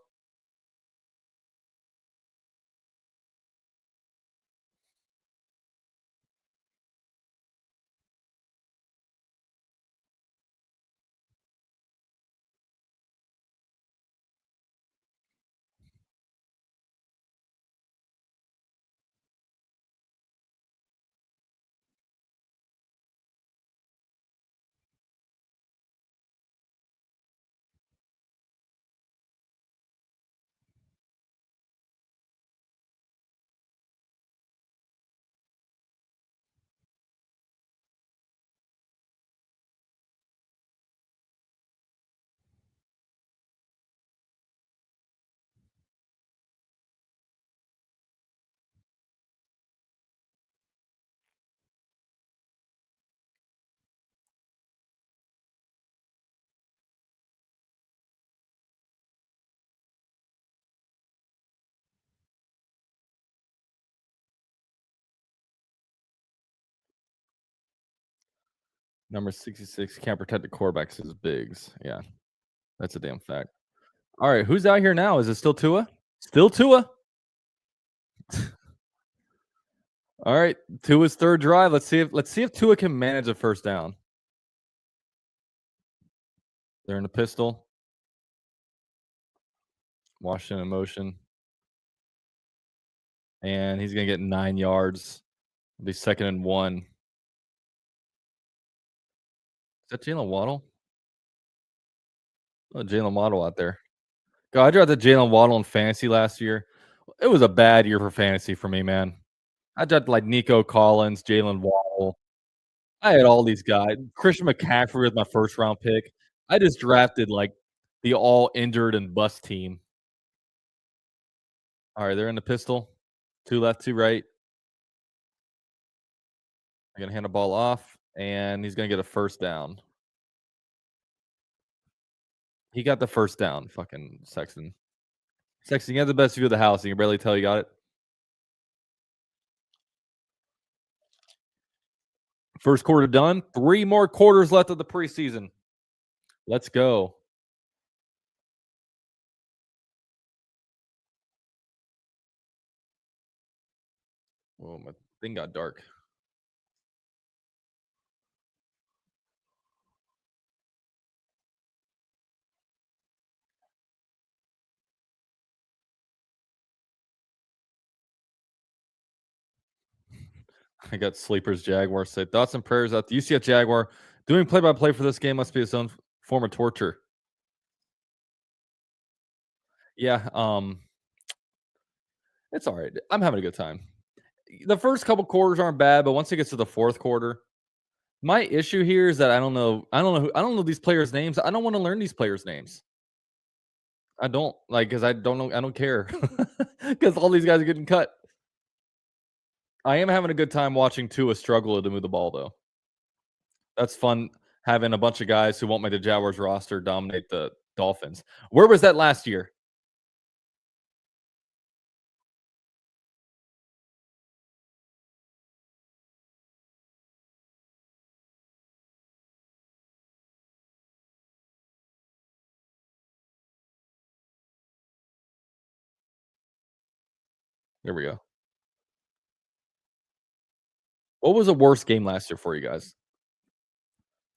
Number 66 can't protect the quarterbacks as bigs. Yeah, that's a damn fact. All right, who's out here now? Is it still Tua? Still Tua? All right, Tua's third drive. Let's see if Tua can manage a first down. They're in the pistol. Washington in motion. And he's gonna get 9 yards. It'll be 2nd and 1. Is that Jalen Waddle? Oh, Jalen Waddle out there. God, I drafted Jalen Waddle in fantasy last year. It was a bad year for fantasy for me, man. I drafted like Nico Collins, Jalen Waddle. I had all these guys. Christian McCaffrey was my first round pick. I just drafted like the all injured and bust team. All right, they're in the pistol. 2 left, 2 right. They're gonna hand the ball off, and he's gonna get a first down. He got the first down, fucking Sexton. Sexton, you have the best view of the house. You can barely tell you got it. First quarter done. 3 more quarters left of the preseason. Let's go. Oh, my thing got dark. I got sleepers. Jaguars say thoughts and prayers out the UCF Jaguar. Doing play-by-play for this game must be its own form of torture. Yeah, it's all right. I'm having a good time. The first couple quarters aren't bad, but once it gets to the fourth quarter, my issue here is that I don't know these players' names. I don't want to learn these players' names. I don't like because I don't know. I don't care because all these guys are getting cut. I am having a good time watching Tua struggle to move the ball, though. That's fun having a bunch of guys who won't make the Jaguars roster dominate the Dolphins. Where was that last year? There we go. What was the worst game last year for you guys?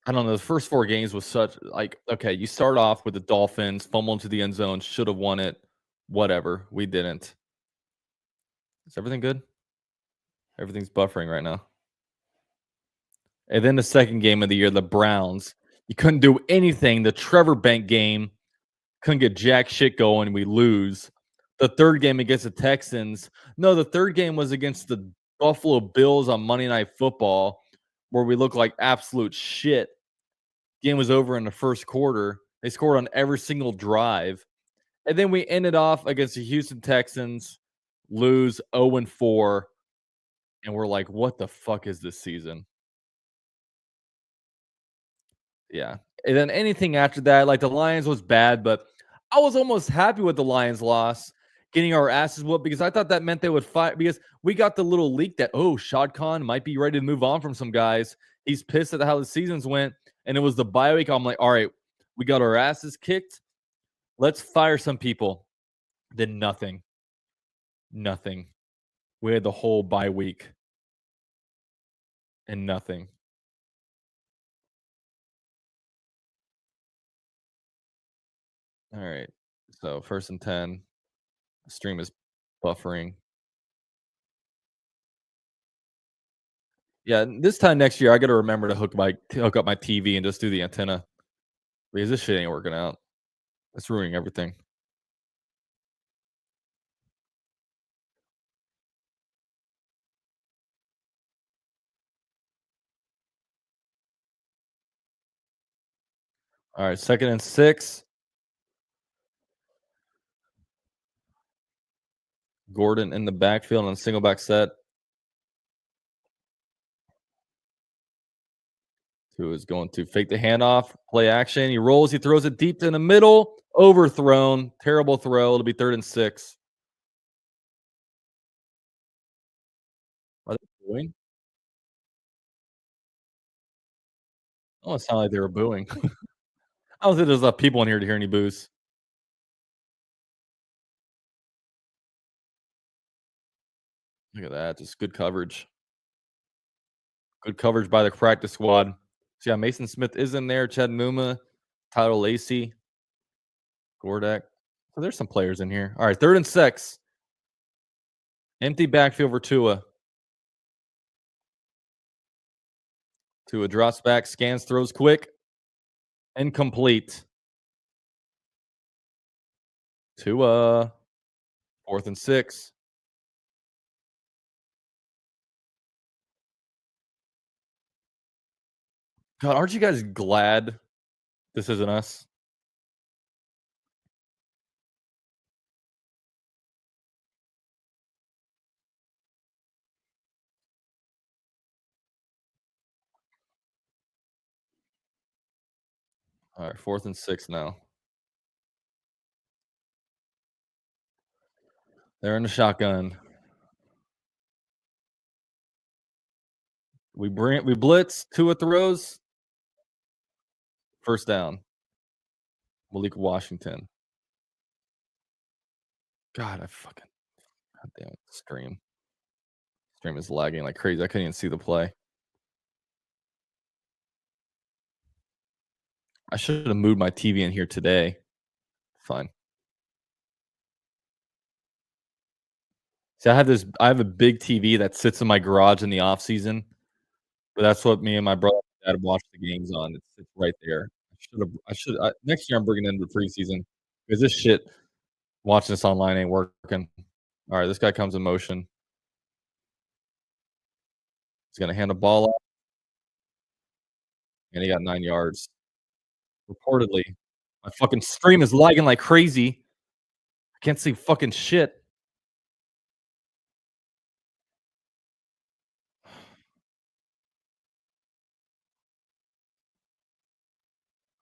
I don't know. The first 4 games was such like okay. You start off with the Dolphins, fumble into the end zone, should have won it. Whatever, we didn't. Is everything good? Everything's buffering right now. And then the second game of the year, the Browns. You couldn't do anything. The Trevor Bank game couldn't get jack shit going. We lose. The third game against the Texans. No, the third game was against the Buffalo Bills on Monday Night Football, where we looked like absolute shit. Game was over in the first quarter. They scored on every single drive. And then we ended off against the Houston Texans, lose 0-4. And we're like, what the fuck is this season? Yeah. And then anything after that, like the Lions was bad, but I was almost happy with the Lions loss, getting our asses whooped because I thought that meant they would fight because we got the little leak that, oh, Shad Khan might be ready to move on from some guys. He's pissed at how the seasons went. And it was the bye week. I'm like, all right, we got our asses kicked. Let's fire some people. Then nothing. Nothing. We had the whole bye week and nothing. All right. So 1st and 10. The stream is buffering. Yeah, this time next year, I got to remember to hook up my TV and just do the antenna because this shit ain't working out. It's ruining everything. All right, 2nd and 6. Gordon in the backfield on a single back set. Who is going to fake the handoff, play action. He rolls, he throws it deep in the middle, overthrown. Terrible throw. It'll be 3rd and 6. What are they doing? Almost sounded like they were booing. I don't think there's enough people in here to hear any boos. Look at that, just good coverage. Good coverage by the practice squad. So, yeah, Mason Smith is in there, Chad Muma, Tyler Lacey, Gordak. So there's some players in here. All right, 3rd and 6. Empty backfield for Tua. Tua drops back, scans, throws quick. Incomplete. Tua. 4th and 6. God, aren't you guys glad this isn't us? All right, 4th and 6 now. They're in the shotgun. We blitz, Tua throws, 1st down. Malik Washington. God, God damn it, stream. Stream is lagging like crazy. I couldn't even see the play. I should have moved my TV in here today. Fine. See, I have a big TV that sits in my garage in the off season, but that's what me and my brother and dad watch the games on. It sits right there. Next year I'm bringing it into preseason because this shit watching this online ain't working. All right, this guy comes in motion. He's gonna hand the ball off, and he got 9 yards. Reportedly, my fucking stream is lagging like crazy. I can't see fucking shit.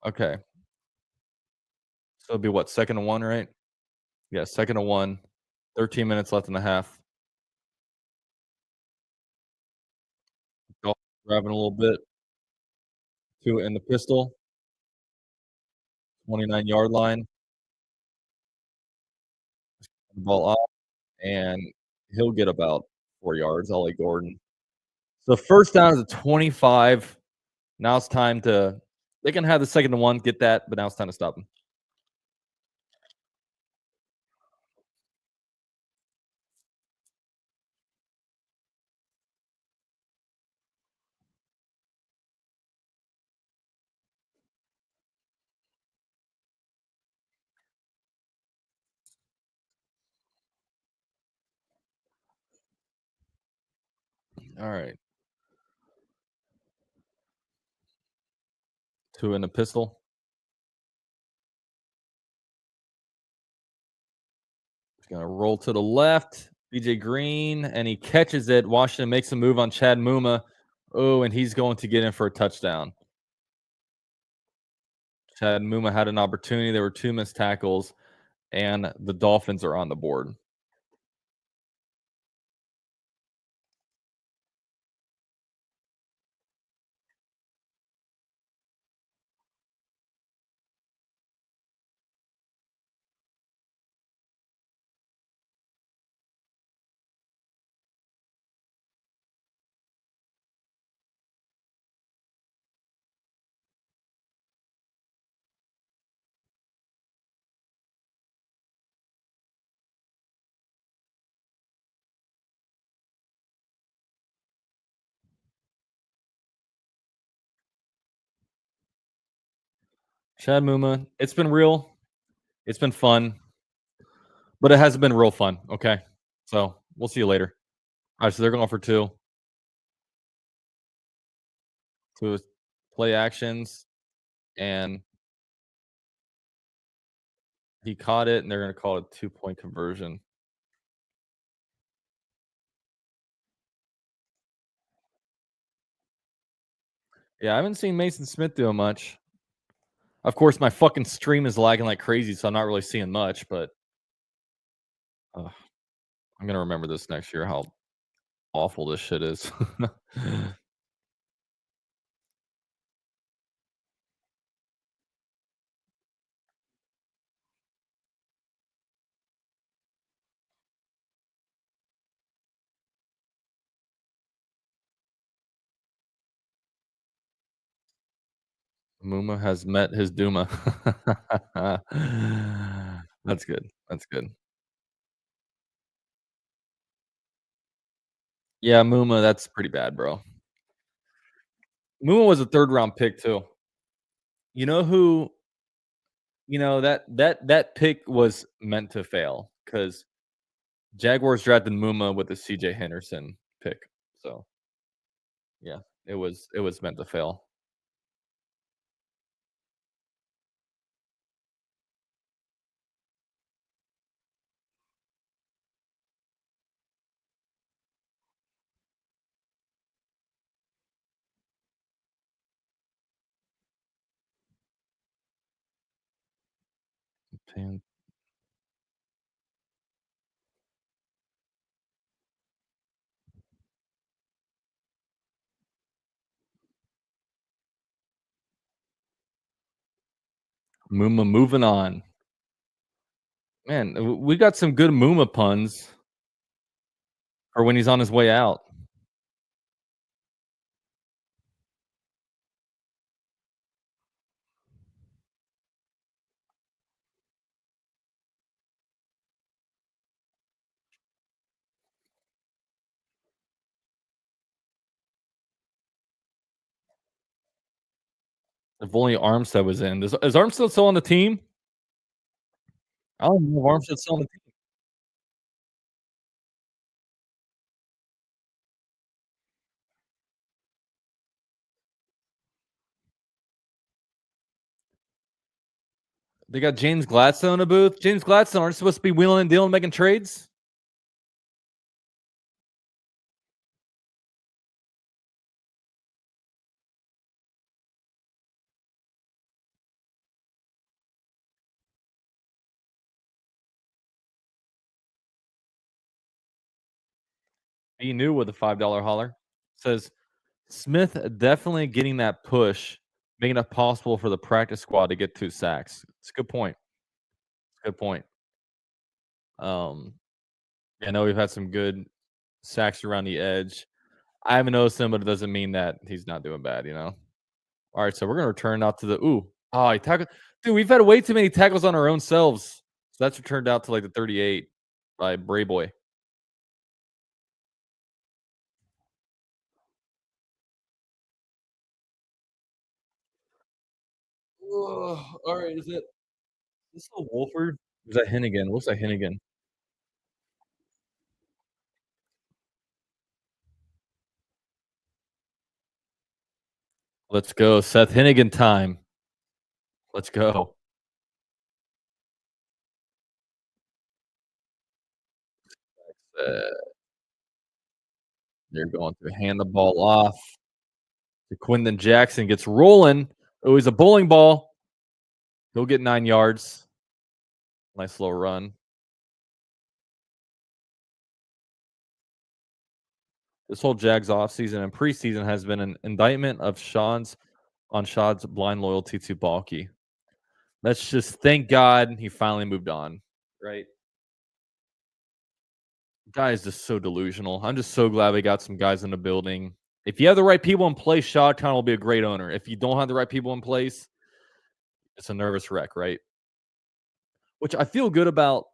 Okay, so it'll be what, 2nd and 1, right? Yeah, 2nd and 1. 13 minutes left in the half. Golf driving a little bit. 2 in the pistol. 29-yard line. The ball off, and he'll get about 4 yards. Ollie Gordon. So 1st down is a 25. Now it's time to. They can have the 2nd and 1, get that, but now it's time to stop them. All right. 2 in the pistol. He's gonna roll to the left. BJ Green, and he catches it. Washington makes a move on Chad Muma. Oh, and he's going to get in for a touchdown. Chad Muma had an opportunity. There were 2 missed tackles, and the Dolphins are on the board. Chad Muma, it's been real. It's been fun, but it hasn't been real fun. Okay. So we'll see you later. All right. So they're going for 2. 2 play actions, and he caught it, and they're going to call it 2-point conversion. Yeah. I haven't seen Mason Smith doing much. Of course, my fucking stream is lagging like crazy, so I'm not really seeing much, but I'm going to remember this next year how awful this shit is. Muma has met his Duma. That's good. That's good. Yeah, Muma, that's pretty bad, bro. Muma was a 3rd round pick too. You know who that pick was meant to fail because Jaguars drafted Muma with the CJ Henderson pick. So, yeah, it was meant to fail. Pan Muma moving on. Man, we got some good Muma puns for when he's on his way out. If only Armstead was in. Is Armstead still on the team? I don't know if Armstead's still on the team. They got James Gladstone in the booth. James Gladstone aren't supposed to be wheeling and dealing, making trades. He knew with a $5 holler. Says Smith definitely getting that push, making it possible for the practice squad to get 2 sacks. It's a good point. Good point. Um, I know we've had some good sacks around the edge. I haven't noticed him, but it doesn't mean that he's not doing bad, you know? All right, so we're gonna return out to the he tackled. Dude, we've had way too many tackles on our own selves. So that's returned out to like the 38 by Bray Boy. All right, is this a Wolford? Is that Hennigan? Looks like Hennigan. Let's go. Seth Hennigan time. Let's go. Uh, they're going to hand the ball off to Quinton Jackson. Gets rolling. Oh, he's a bowling ball. He'll get 9 yards. Nice little run. This whole Jags offseason and preseason has been an indictment of Sean's blind loyalty to Balky. Let's just thank God he finally moved on, right? Guy is just so delusional. I'm just so glad we got some guys in the building. If you have the right people in place, Shad Khan will be a great owner. If you don't have the right people in place, it's a nervous wreck, right? Which I feel good about.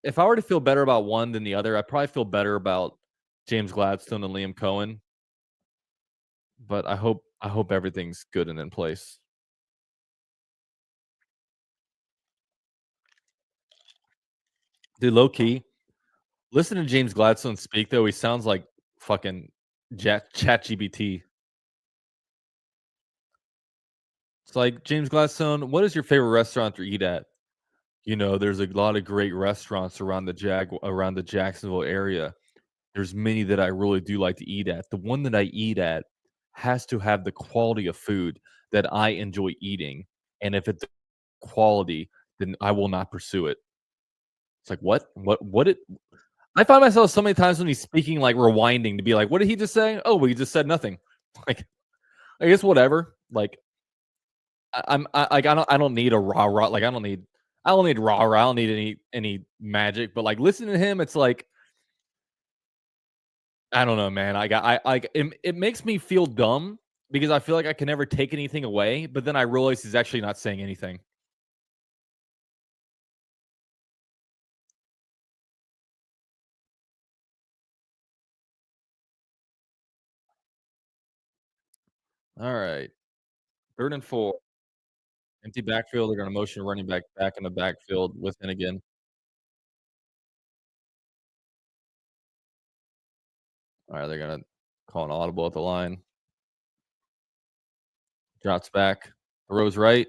If I were to feel better about one than the other, I probably feel better about James Gladstone and Liam Cohen. But I hope everything's good and in place. Dude, low key, listen to James Gladstone speak though. He sounds like fucking ChatGPT. It's like James Gladstone. What is your favorite restaurant to eat at? There's a lot of great restaurants around the Jacksonville area. There's many that I really do like to eat at. The one that I eat at has to have the quality of food that I enjoy eating. And if it's quality, then I will not pursue it. It's like what? What it I find myself so many times when he's speaking like rewinding to be like, what did he just say? Oh, well, he just said nothing. Like, I guess whatever. Like I don't need a rah rah. Like I don't need rah rah. I don't need any magic. But like listening to him, it's like I don't know, man. It makes me feel dumb because I feel like I can never take anything away, but then I realize he's actually not saying anything. All right. 3rd and 4. Empty backfield. They're gonna motion running back in the backfield with Finnegan. All right, they're gonna call an audible at the line. Drops back. Throws right.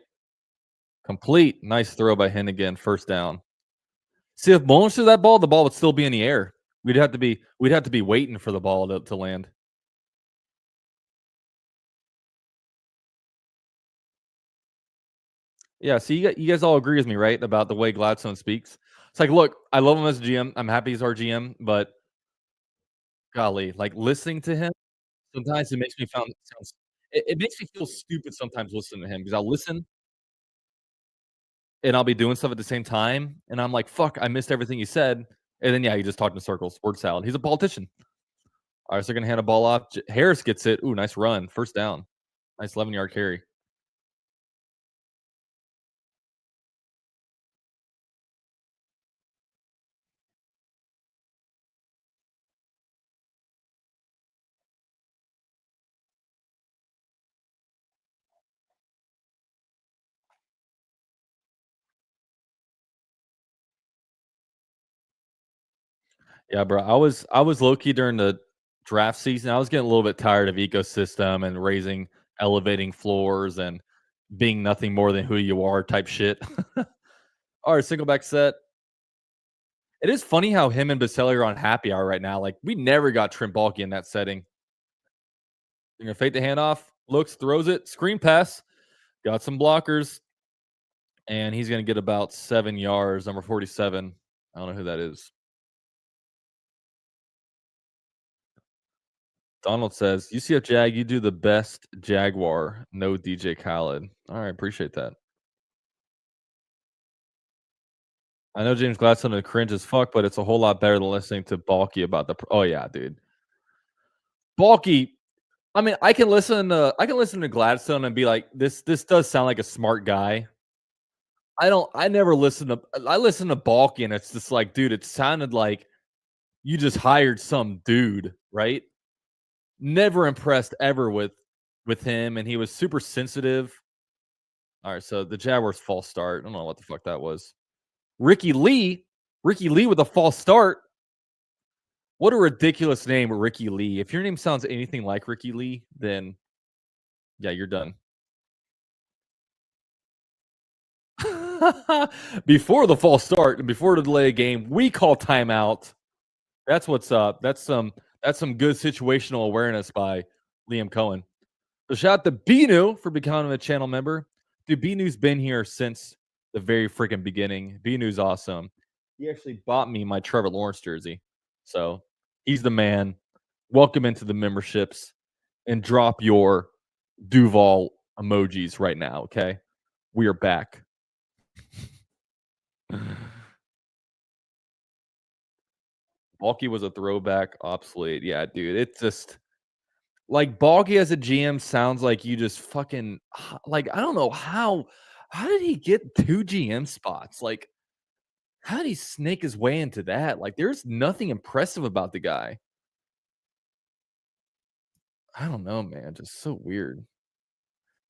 Complete. Nice throw by Hennigan. First down. See, if Mullins threw that ball, the ball would still be in the air. We'd have to be waiting for the ball to land. Yeah, so you guys all agree with me, right, about the way Gladstone speaks? It's like, look, I love him as a GM. I'm happy he's our GM, but golly, like listening to him sometimes it makes me sounds it makes me feel stupid sometimes listening to him because I'll listen and I'll be doing stuff at the same time, and I'm like, "Fuck, I missed everything he said." And then, yeah, he just talked in circles, word salad. He's a politician. All right, so they're gonna hand a ball off. Harris gets it. Ooh, nice run. First down. Nice 11-yard carry. Yeah, bro. I was low key during the draft season. I was getting a little bit tired of ecosystem and raising elevating floors and being nothing more than who you are type shit. All right, single back set. It is funny how him and Baselli are on happy hour right now. Like we never got Trent Baalke in that setting. You're gonna fake the handoff, looks, throws it, screen pass, got some blockers, and he's gonna get about 7 yards. Number 47. I don't know who that is. Donald says, UCF Jag, you do the best Jaguar. No DJ Khaled. All right, appreciate that. I know James Gladstone is cringe as fuck, but it's a whole lot better than listening to Balky about the. Oh yeah, dude. Balky. I mean, I can listen to Gladstone and be like, this does sound like a smart guy. I never listen to. I listen to Balky and it's just like, dude, it sounded like you just hired some dude, right? Never impressed ever with him, and he was super sensitive. All right, so the Jaguars false start. I don't know what the fuck that was. Ricky Lee. Ricky Lee with a false start. What a ridiculous name, Ricky Lee. If your name sounds anything like Ricky Lee, then yeah, you're done. Before the false start and before the delay of game, we call timeout. That's what's up. That's some good situational awareness by Liam Cohen. So shout out to Binu for becoming a channel member. Dude, Binu's been here since the very freaking beginning. Binu's awesome. He actually bought me my Trevor Lawrence jersey. So he's the man. Welcome into the memberships and drop your Duval emojis right now, okay? We are back. Balky was a throwback, obsolete. Yeah, dude. It's just like Balky as a GM sounds like you just fucking like I don't know how did he get 2 GM spots? Like how did he snake his way into that? Like there's nothing impressive about the guy. I don't know, man. Just so weird.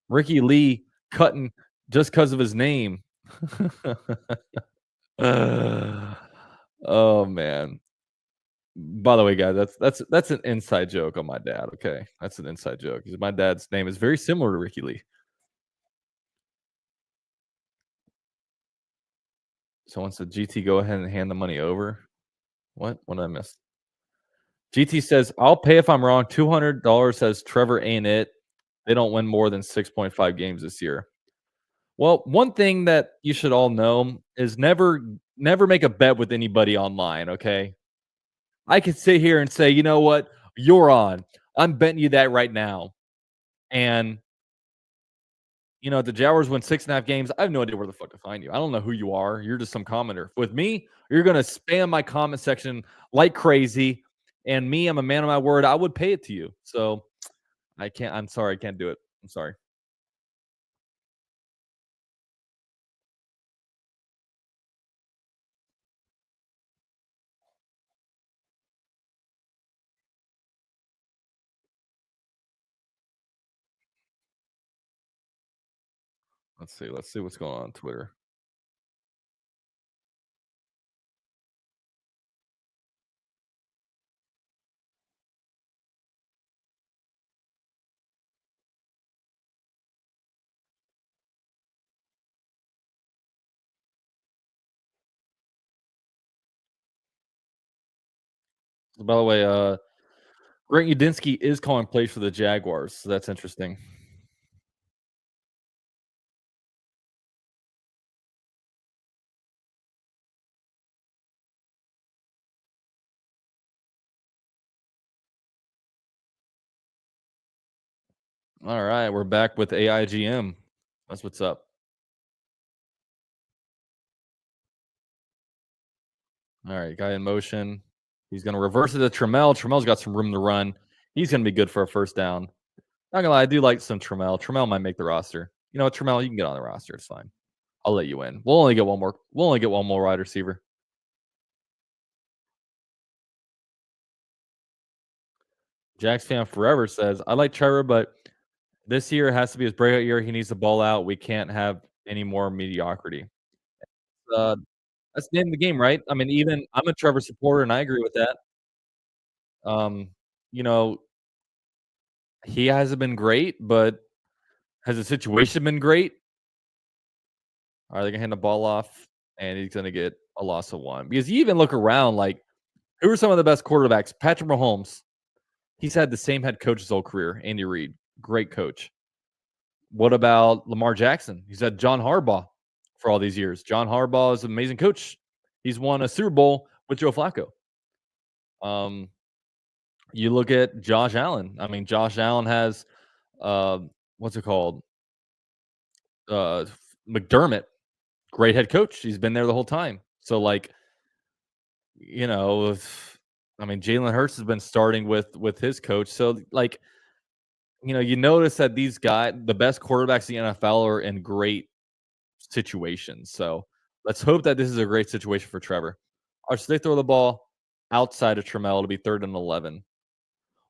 Ricky Lee cutting just because of his name. Oh man. By the way, guys, that's an inside joke on my dad. Okay, that's an inside joke. 'Cause my dad's name is very similar to Ricky Lee. Someone said, "GT, go ahead and hand the money over." What? What did I miss? GT says, "I'll pay if I'm wrong." $200 says Trevor ain't it. They don't win more than 6.5 games this year. Well, one thing that you should all know is never make a bet with anybody online. Okay, I could sit here and say, you know what, you're on. I'm betting you that right now, and the Jaguars win 6.5 games. I have no idea where the fuck to find you. I don't know who you are. You're just some commenter. With me, you're gonna spam my comment section like crazy. And me, I'm a man of my word. I would pay it to you. So I can't. I'm sorry. I can't do it. I'm sorry. Let's see. Let's see what's going on Twitter. By the way, Grant Udinski is calling plays for the Jaguars, so that's interesting. All right, we're back with AIGM. That's what's up. All right, guy in motion. He's going to reverse it to Trammell. Trammell's got some room to run. He's going to be good for a first down. Not gonna lie, I do like some Trammell. Trammell might make the roster. You know what, Trammell, you can get on the roster. It's fine. I'll let you in. We'll only get one more. We'll only get one more wide receiver. Jax fan forever says, I like Trevor, but this year has to be his breakout year. He needs the ball out. We can't have any more mediocrity. Uh, that's the name of the game, right? I mean, even I'm a Trevor supporter, and I agree with that. Um, you know, he hasn't been great, but has the situation been great? Are they gonna hand the ball off, and he's gonna get a loss of one? Because you even look around, like who are some of the best quarterbacks? Patrick Mahomes. He's had the same head coach his whole career. Andy Reid, great coach. What about Lamar Jackson? He's had John Harbaugh for all these years. John Harbaugh is an amazing coach. He's won a Super Bowl with Joe Flacco. Um, you look at Josh Allen. I mean, Josh Allen has uh, what's it called? Uh, McDermott, great head coach. He's been there the whole time. So, like, you know, I mean, Jalen Hurts has been starting with his coach. So, like, you know, you notice that these guys, the best quarterbacks in the NFL, are in great situations. So let's hope that this is a great situation for Trevor. Or should they throw the ball outside of Trammell? It'll be 3rd and 11.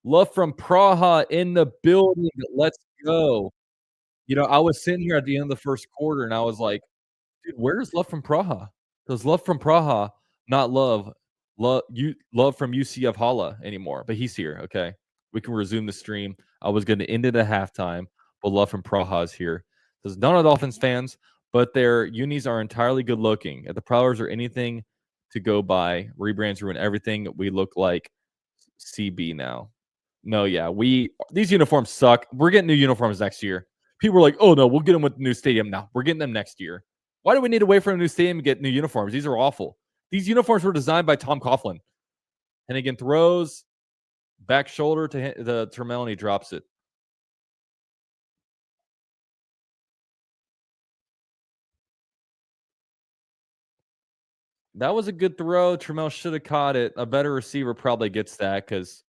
Love from Praha in the building. Let's go. You know, I was sitting here at the end of the first quarter and I was like, dude, where's love from Praha? Does love from Praha not love from UCF Hala anymore? But he's here. Okay. We can resume the stream. I was going to end it at halftime, but love from Praha is here. There's none of the Dolphins fans, but their unis are entirely good looking. If the Prowlers are anything to go by, rebrands ruin everything. We look like CB now. No, yeah, these uniforms suck. We're getting new uniforms next year. People are like, oh no, we'll get them with the new stadium. No, we're getting them next year. Why do we need to wait for a new stadium to get new uniforms? These are awful. These uniforms were designed by Tom Coughlin. And again, throws back shoulder to the Trammell, and he drops it. That was a good throw. Trammell should have caught it. A better receiver probably gets that because,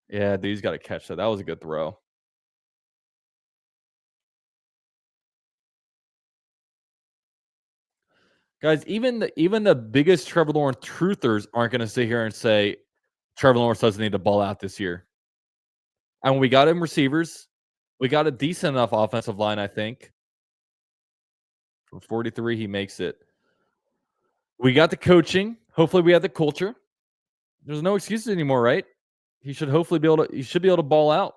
yeah, dude, he's got to catch that. That was a good throw. Guys, even the biggest Trevor Lawrence truthers aren't going to sit here and say Trevor Lawrence doesn't need to ball out this year. And we got him receivers. We got a decent enough offensive line, I think. From 43, he makes it. We got the coaching. Hopefully, we have the culture. There's no excuses anymore, right? He should hopefully be able to. He should be able to ball out.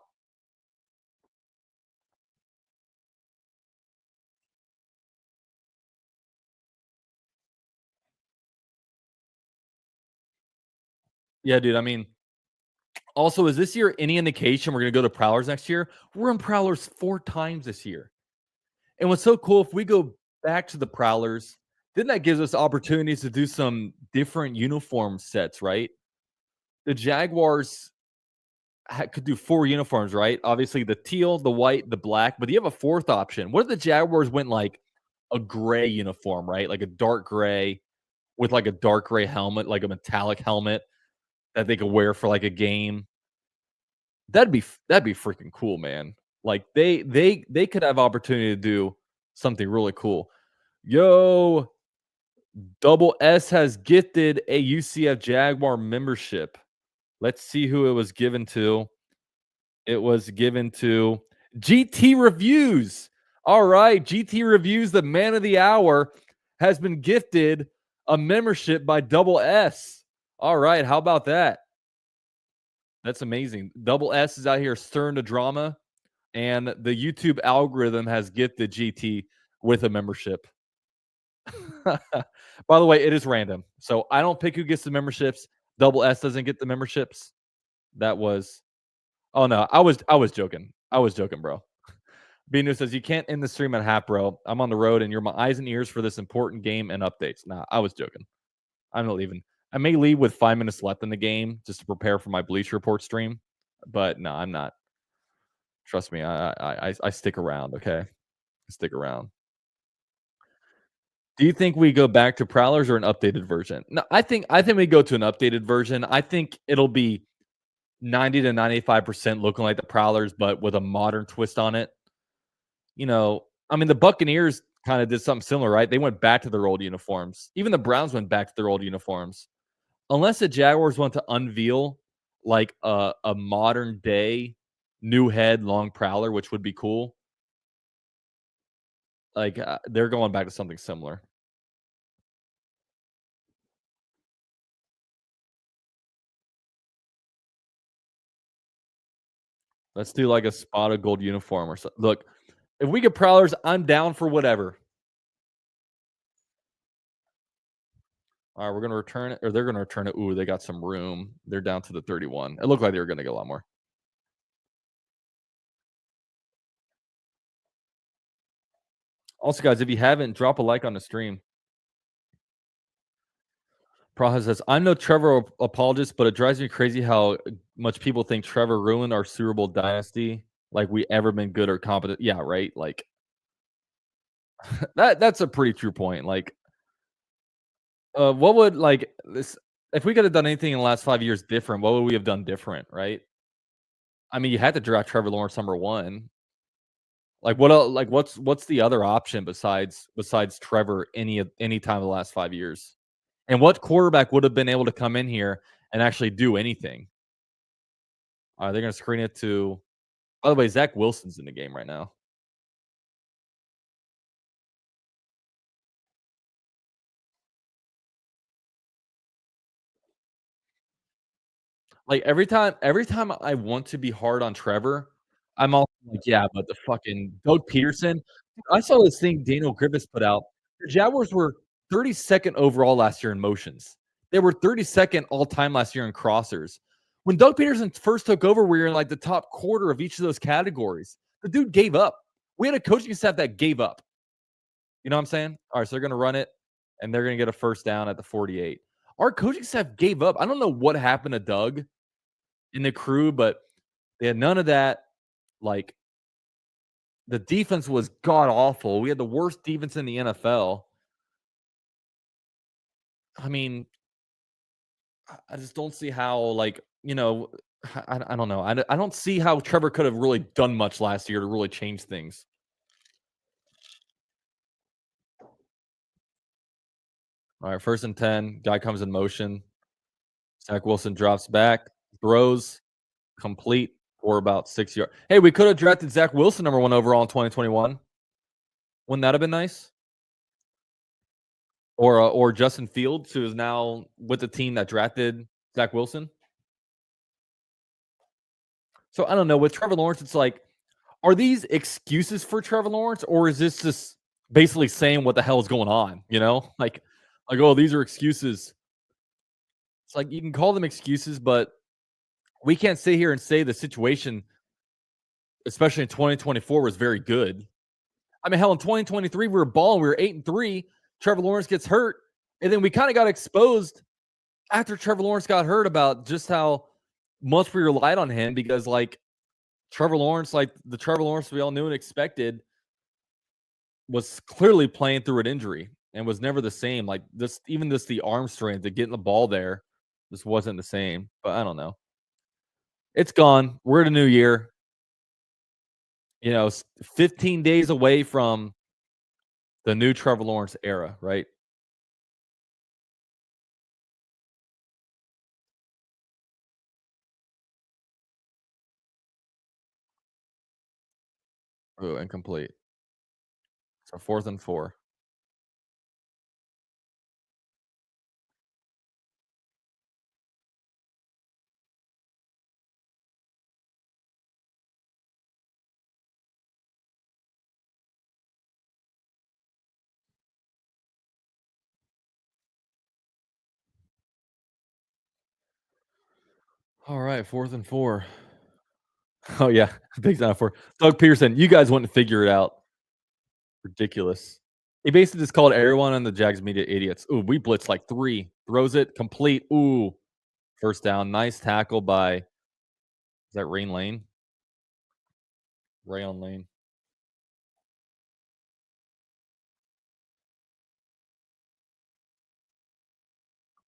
Yeah, dude. I mean, also, is this year any indication we're going to go to Prowlers next year? We're in Prowlers 4 times this year. And what's so cool, if we go back to the Prowlers, then that gives us opportunities to do some different uniform sets, right? The Jaguars could do 4 uniforms, right? Obviously, the teal, the white, the black, but you have a 4th option. What if the Jaguars went like a gray uniform, right? Like a dark gray with like a dark gray helmet, like a metallic helmet that they could wear for like a game. that'd be freaking cool, man. Like they could have opportunity to do something really cool. Yo, Double S has gifted a UCF Jaguar membership. Let's see who it was given to. It was given to GT Reviews. All right, GT Reviews, the man of the hour, has been gifted a membership by Double S. All right, how about that? That's amazing. Double S is out here stirring the drama, and the YouTube algorithm has gifted GT with a membership. By the way, it is random. So I don't pick who gets the memberships. Double S doesn't get the memberships. That was Oh no, I was joking. I was joking, bro. B News says you can't end the stream at half, bro. I'm on the road and you're my eyes and ears for this important game and updates. Nah, I was joking. I'm not leaving. I may leave with 5 minutes left in the game just to prepare for my Bleach Report stream, but no, I'm not. Trust me, I stick around. Okay, I stick around. Do you think we go back to Prowlers or an updated version? No, I think we go to an updated version. I think it'll be 90 to 95% looking like the Prowlers, but with a modern twist on it. I mean, the Buccaneers kind of did something similar, right? They went back to their old uniforms. Even the Browns went back to their old uniforms. Unless the Jaguars want to unveil like a modern day new head long Prowler, which would be cool. Like they're going back to something similar. Let's do like a spot of gold uniform or something. Look, if we get Prowlers, I'm down for whatever. All right, we're going to return it, or they're going to return it. Ooh, they got some room. They're down to the 31. It looked like they were going to get a lot more. Also, guys, if you haven't, drop a like on the stream. Praha says, I'm no Trevor apologist, but it drives me crazy how much people think Trevor ruined our Super Bowl dynasty. Like we ever been good or competent. Yeah, right. Like that's a pretty true point. Like, what would like this if we could have done anything in the last 5 years different, what would we have done different, right? I mean, you had to draft Trevor Lawrence #1. Like what like what's the other option besides Trevor any time in the last 5 years? And what quarterback would have been able to come in here and actually do anything? They're going to screen it to. By the way, Zach Wilson's in the game right now. Like every time I want to be hard on Trevor, I'm also like, yeah, but the fucking Doug Peterson. I saw this thing Daniel Griffiths put out. The Jaguars were 32nd overall last year in motions. They were 32nd all time last year in crossers. When Doug Peterson first took over, we were in like the top quarter of each of those categories. The dude gave up. We had a coaching staff that gave up. You know what I'm saying? All right, so they're going to run it, and they're going to get a first down at the 48. Our coaching staff gave up. I don't know what happened to Doug in the crew, but they had none of that. Like, the defense was god awful. We had the worst defense in the NFL. I mean, I just don't see how, like, I don't know. I don't see how Trevor could have really done much last year to really change things. All right, 1st and 10. Guy comes in motion. Zach Wilson drops back, throws, complete for about 6 yards. Hey, we could have drafted Zach Wilson #1 overall in 2021. Wouldn't that have been nice? Or Justin Fields, who is now with the team that drafted Zach Wilson. So I don't know. With Trevor Lawrence, it's like, are these excuses for Trevor Lawrence, or is this just basically saying what the hell is going on? Like, oh, these are excuses. It's like you can call them excuses, but we can't sit here and say the situation, especially in 2024, was very good. I mean, hell, in 2023, we were balling. We were 8-3. Trevor Lawrence gets hurt. And then we kind of got exposed after Trevor Lawrence got hurt about just how much we relied on him because, like, Trevor Lawrence, like the Trevor Lawrence we all knew and expected, was clearly playing through an injury and was never the same. Like, the arm strength to getting the ball there just wasn't the same. But I don't know. It's gone. We're in a new year. 15 days away from the new Trevor Lawrence era, right? Ooh, incomplete. So 4th and 4. All right, 4th and 4. Oh yeah, big time for Doug Pearson. You guys wouldn't figure it out. Ridiculous. He basically just called everyone on the Jags media idiots. Ooh, we blitzed like 3. Throws it complete. Ooh, first down. Nice tackle by is that Rain Lane? Rayon Lane.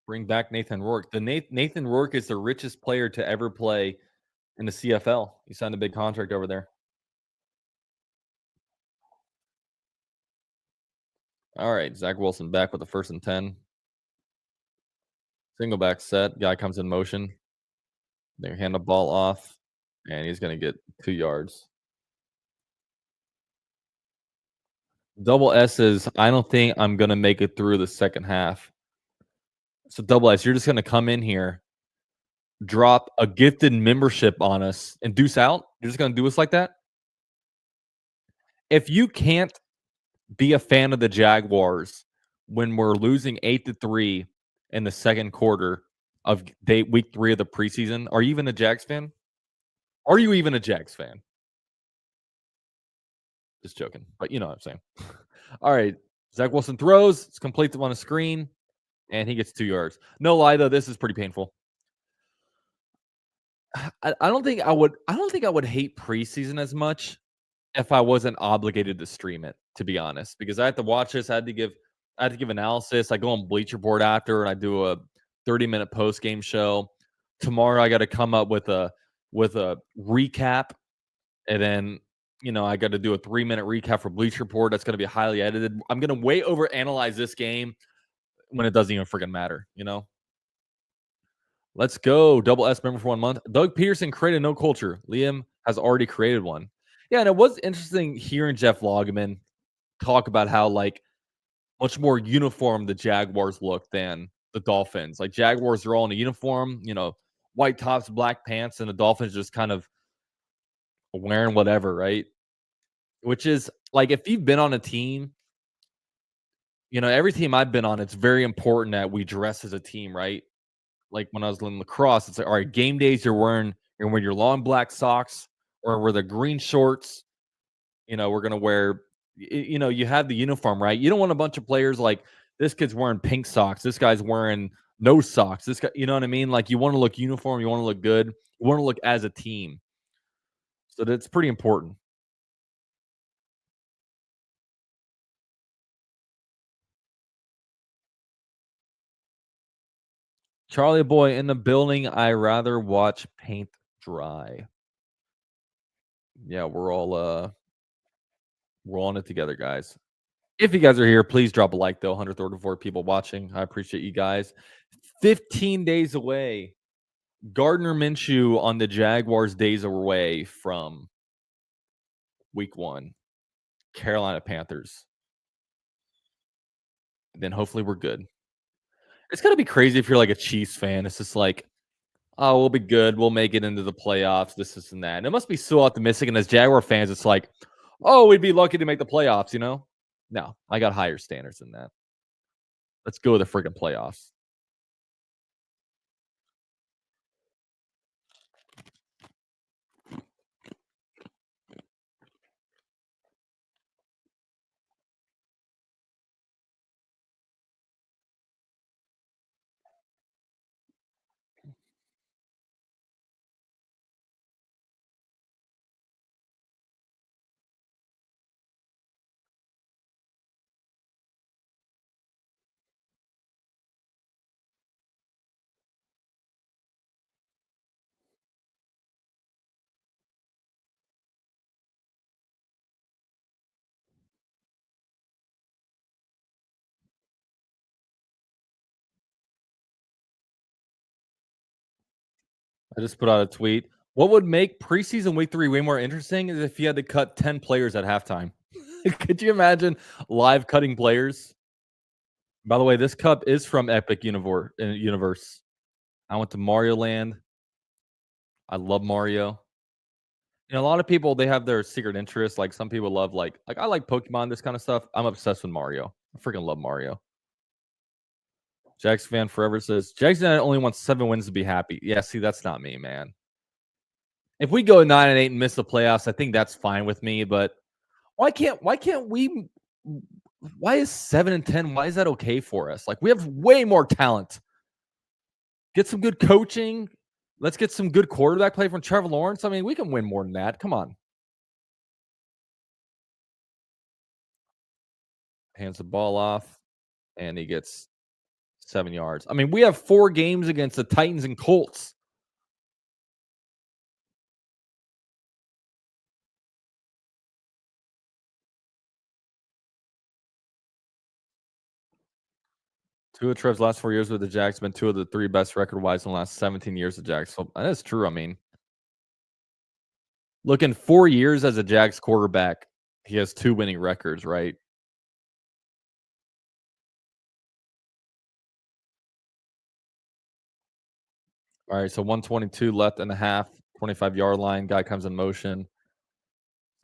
Bring back Nathan Rourke. The Nathan Rourke is the richest player to ever play in the CFL. He signed a big contract over there. All right, Zach Wilson back with the 1st and 10. Single back set. Guy comes in motion. They hand the ball off, and he's going to get 2 yards. Double S is, I don't think I'm going to make it through the second half. So double S, you're just going to come in here, drop a gifted membership on us, and deuce out? You're just going to do us like that? If you can't be a fan of the Jaguars when we're losing 8-3 in the second quarter of week 3 of the preseason, are you even a Jags fan? Are you even a Jags fan? Just joking, but you know what I'm saying. All right, Zach Wilson throws. It's complete on a screen, and he gets 2 yards. No lie, though, this is pretty painful. I don't think I would. I don't think I would hate preseason as much if I wasn't obligated to stream it. To be honest, because I had to watch this. I had to give analysis. I go on Bleacher Board after, and I do a 30-minute post game show. Tomorrow, I got to come up with a recap, and then I got to do a 3-minute recap for Bleacher Report. That's going to be highly edited. I'm going to way over analyze this game when it doesn't even freaking matter. Let's go. Double S member for 1 month. Doug Peterson created no culture. Liam has already created one. Yeah, and it was interesting hearing Jeff Loggeman talk about how much more uniform the Jaguars look than the Dolphins. Like Jaguars are all in a uniform, white tops, black pants, and the Dolphins just kind of wearing whatever, right? Which is like if you've been on a team, every team I've been on, it's very important that we dress as a team, right? Like when I was in lacrosse, it's like, all right, game days you're wearing your long black socks or wear the green shorts. We're gonna wear you have the uniform, right? You don't want a bunch of players like this kid's wearing pink socks, this guy's wearing no socks. This guy, you know what I mean? Like you want to look uniform, you want to look good, you want to look as a team. So that's pretty important. Charlie boy in the building. I rather watch paint dry. Yeah, we're all in it together, guys. If you guys are here, please drop a like though. 134 people watching. I appreciate you guys. 15 days away. Gardner Minshew on the Jaguars days away from week 1. Carolina Panthers. Then hopefully we're good. It's gotta be crazy if you're like a Chiefs fan. It's just like, oh, we'll be good. We'll make it into the playoffs. This and that. And it must be so optimistic. And as Jaguar fans, it's like, oh, we'd be lucky to make the playoffs. No, I got higher standards than that. Let's go with the freaking playoffs. I just put out a tweet. What would make preseason week 3 way more interesting is if you had to cut 10 players at halftime. Could you imagine live cutting players? By the way, this cup is from Epic Universe. I went to Mario Land. I love Mario. A lot of people, they have their secret interests. Like some people love like I like Pokemon, this kind of stuff. I'm obsessed with Mario. I freaking love Mario. Jags fan forever says Jags only wants 7 wins to be happy. Yeah, see, that's not me, man. If we go 9-8 and miss the playoffs, I think that's fine with me. But why can't we? Why is 7-10? Why is that okay for us? Like we have way more talent. Get some good coaching. Let's get some good quarterback play from Trevor Lawrence. I mean, we can win more than that. Come on. Hands the ball off, and he gets 7 yards. I mean, we have 4 games against the Titans and Colts. Two of Trev's last 4 years with the Jags have been 2 of the 3 best record-wise in the last 17 years of Jags. So that's true. I mean, look, in 4 years as a Jags quarterback, he has 2 winning records, right? All right, so 122 left and a half, 25-yard line. Guy comes in motion.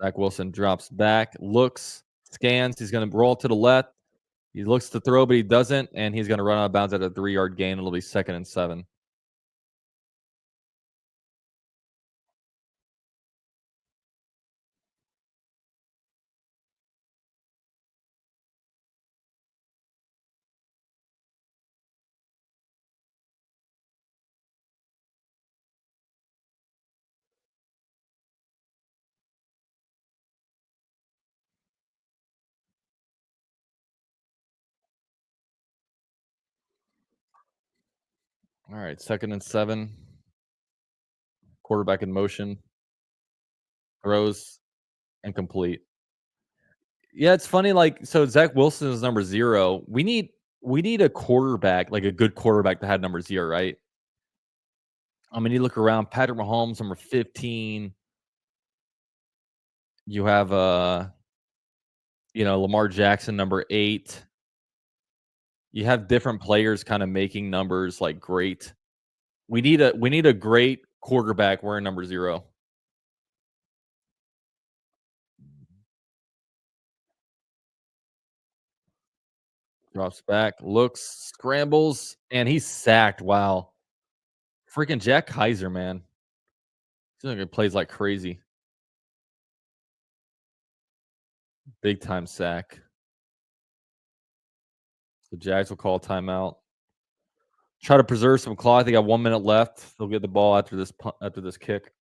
Zach Wilson drops back, looks, scans. He's going to roll to the left. He looks to throw, but he doesn't, and he's going to run out of bounds at a 3-yard gain. It'll be 2nd and 7. All right, 2nd and 7. Quarterback in motion, throws, incomplete. Yeah, it's funny. Like, so Zach Wilson is number 0. We need a quarterback, like a good quarterback that had number 0, right? I mean, you look around, Patrick Mahomes, number 15. You have Lamar Jackson, number 8. You have different players kind of making numbers like great. We need a great quarterback wearing number 0. Drops back, looks, scrambles, and he's sacked. Wow. Freaking Jack Kaiser, man. He's like he plays like crazy. Big time sack. The Jags will call timeout. Try to preserve some clock. They got 1 minute left. They'll get the ball after this kick.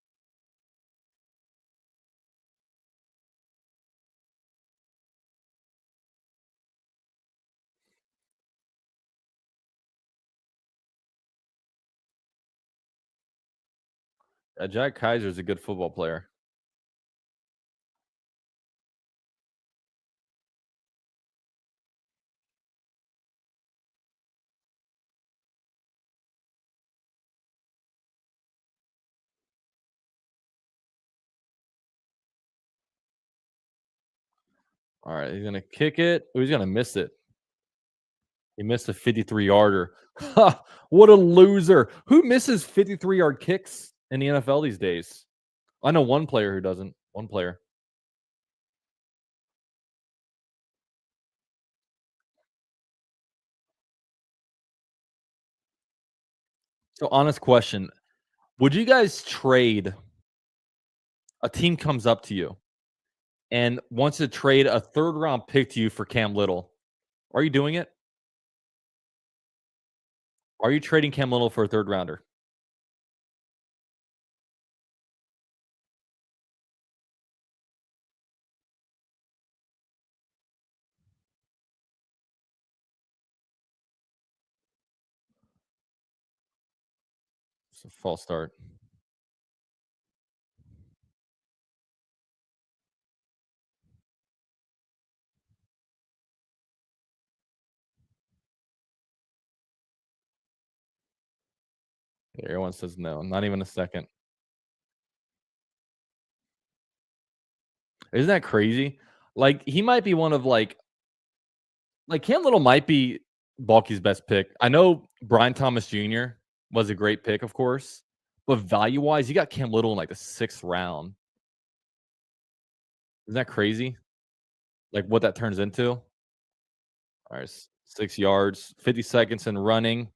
Jack Kaiser is a good football player. All right, he's gonna kick it. Oh, he's gonna miss it. He missed a 53-yarder. What a loser! Who misses 53-yard kicks in the NFL these days? I know one player who doesn't. One player. So, honest question: would you guys trade? A team comes up to you and wants to trade a 3rd-round pick to you for Cam Little. Are you doing it? Are you trading Cam Little for a 3rd rounder? It's a false start. Everyone says no. Not even a second. Isn't that crazy? Like, he might be one of, Cam Little might be Balky's best pick. I know Brian Thomas Jr. was a great pick, of course, but value-wise, you got Cam Little in, like, the 6th round. Isn't that crazy? Like, what that turns into? Alright, 6 yards, 50 seconds and running.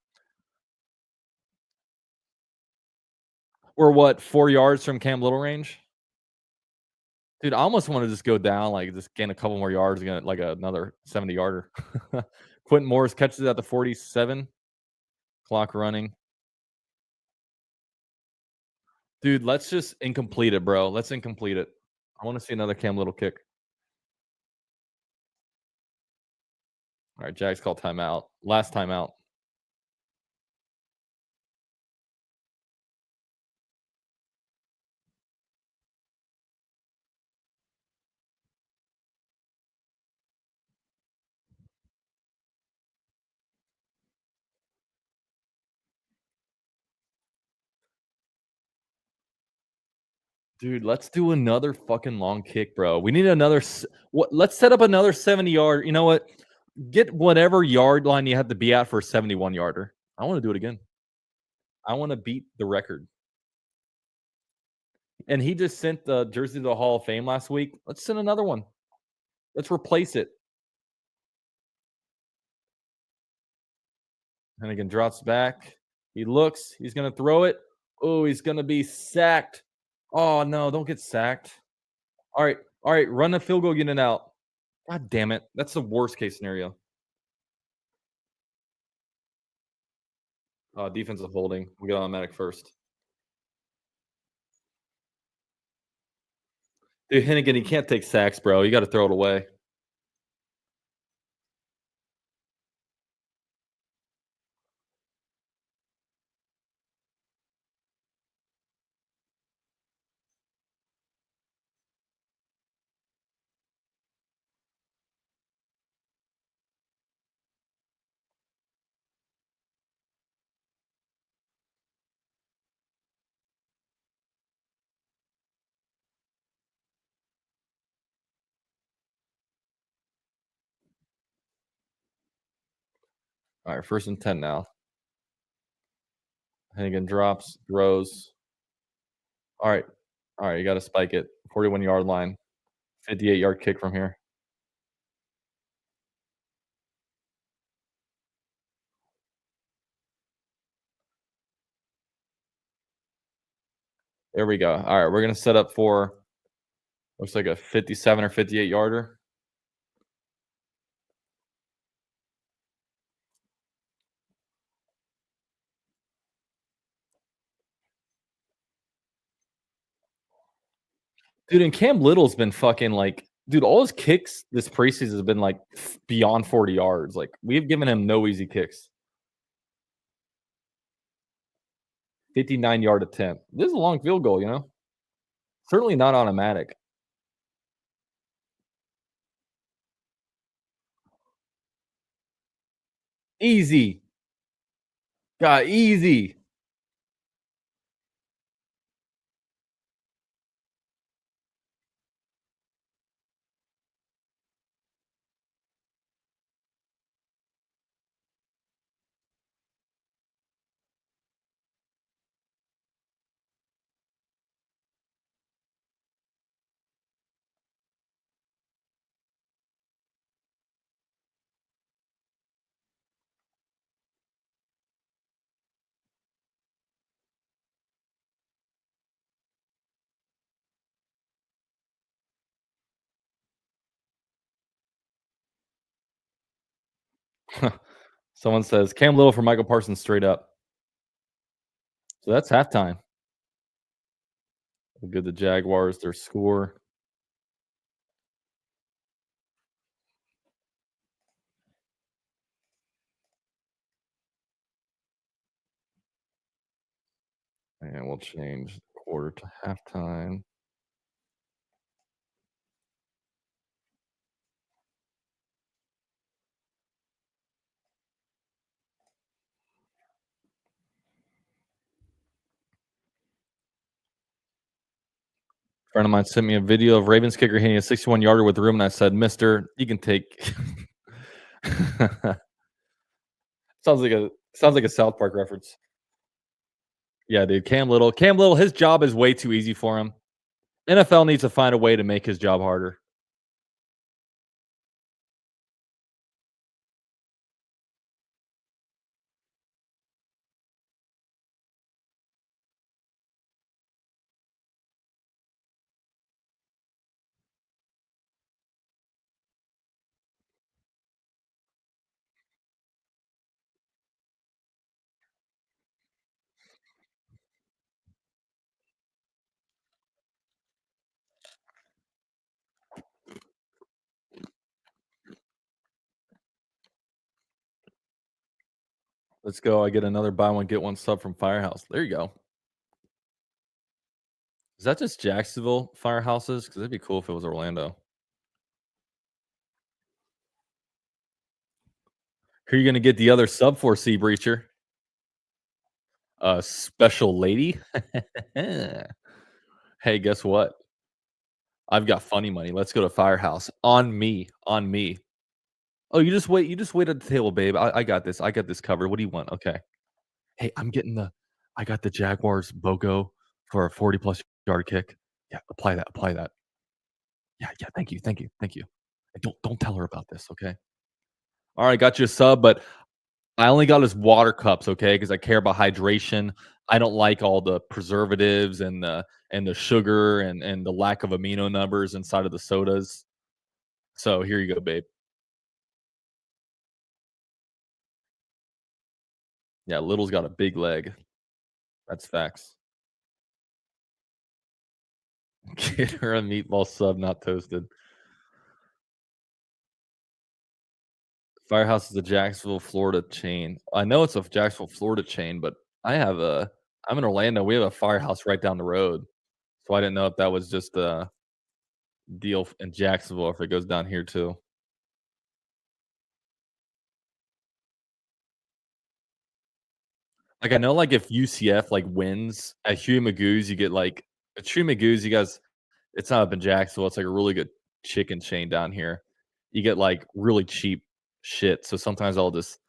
We're what, 4 yards from Cam Little range? Dude, I almost wanna just go down, like, just gain a couple more yards, get, like, another 70-yarder. Quentin Morris catches at the 47. Clock running. Dude, let's just incomplete it, bro. Let's incomplete it. I wanna see another Cam Little kick. Alright, Jags call timeout. Last timeout. Dude, let's do another fucking long kick, bro. We need another let's set up another 70-yard. You know what? Get whatever yard line you have to be at for a 71-yarder. I wanna do it again. I wanna beat the record. And he just sent the jersey to the Hall of Fame last week. Let's send another one. Let's replace it. Hennigan drops back. He looks. He's going to throw it. Oh, he's going to be sacked. Oh, no. Don't get sacked. All right. All right. Run the field goal unit out. God damn it. That's the worst case scenario. Defensive holding. We got automatic first. Dude, Hennigan, he can't take sacks, bro. You got to throw it away. All right. First and 10 now. Hennigan drops, throws. All right. All right. You got to spike it. 41-yard line. 58-yard kick from here. There we go. All right. We're going to set up for, looks like a 57 or 58-yarder. Dude, and Cam Little's been fucking dude, all his kicks this preseason has been beyond 40 yards. Like, we've given him no easy kicks. 59-yard attempt. This is a long field goal, you know? Certainly not automatic. Easy. God, easy. Someone says Cam Little for Michael Parsons straight up. So that's halftime. We'll give the Jaguars their score. And we'll change quarter to halftime. Friend of mine sent me a video of Ravens kicker hitting a 61-yarder with room, and I said, "Mister, you can take." Sounds like a South Park reference. Yeah, dude. Cam Little, his job is way too easy for him. NFL needs to find a way to make his job harder. Let's go. I get another buy one get one sub from Firehouse. There you go. Is that just Jacksonville Firehouses? Because it'd be cool if it was Orlando. Who are you gonna get the other sub for, Sea Breacher? Special lady. Hey, guess what? I've got funny money. Let's go to Firehouse. On me. On me. Oh, you just wait. You just wait at the table, babe. I got this. I got this covered. What do you want? Okay. Hey, I got the Jaguars BOGO for a 40+ yard kick. Yeah, apply that. Apply that. Yeah, yeah. Thank you. Thank you. Thank you. And don't tell her about this, okay? All right, got you a sub, but I only got his water cups, okay? Because I care about hydration. I don't like all the preservatives and the sugar and the lack of amino numbers inside of the sodas. So here you go, babe. Yeah, Little's got a big leg. That's facts. Get her a meatball sub, not toasted. Firehouse is a Jacksonville, Florida chain. I know it's a Jacksonville, Florida chain, but I'm in Orlando. We have a Firehouse right down the road. So I didn't know if that was just a deal in Jacksonville or if it goes down here too. Like I know like if UCF like wins at Huey Magoo's, you get like at Huey Magoo's, you guys it's not up in Jacksonville, it's like a really good chicken chain down here. You get like really cheap shit. So sometimes I'll just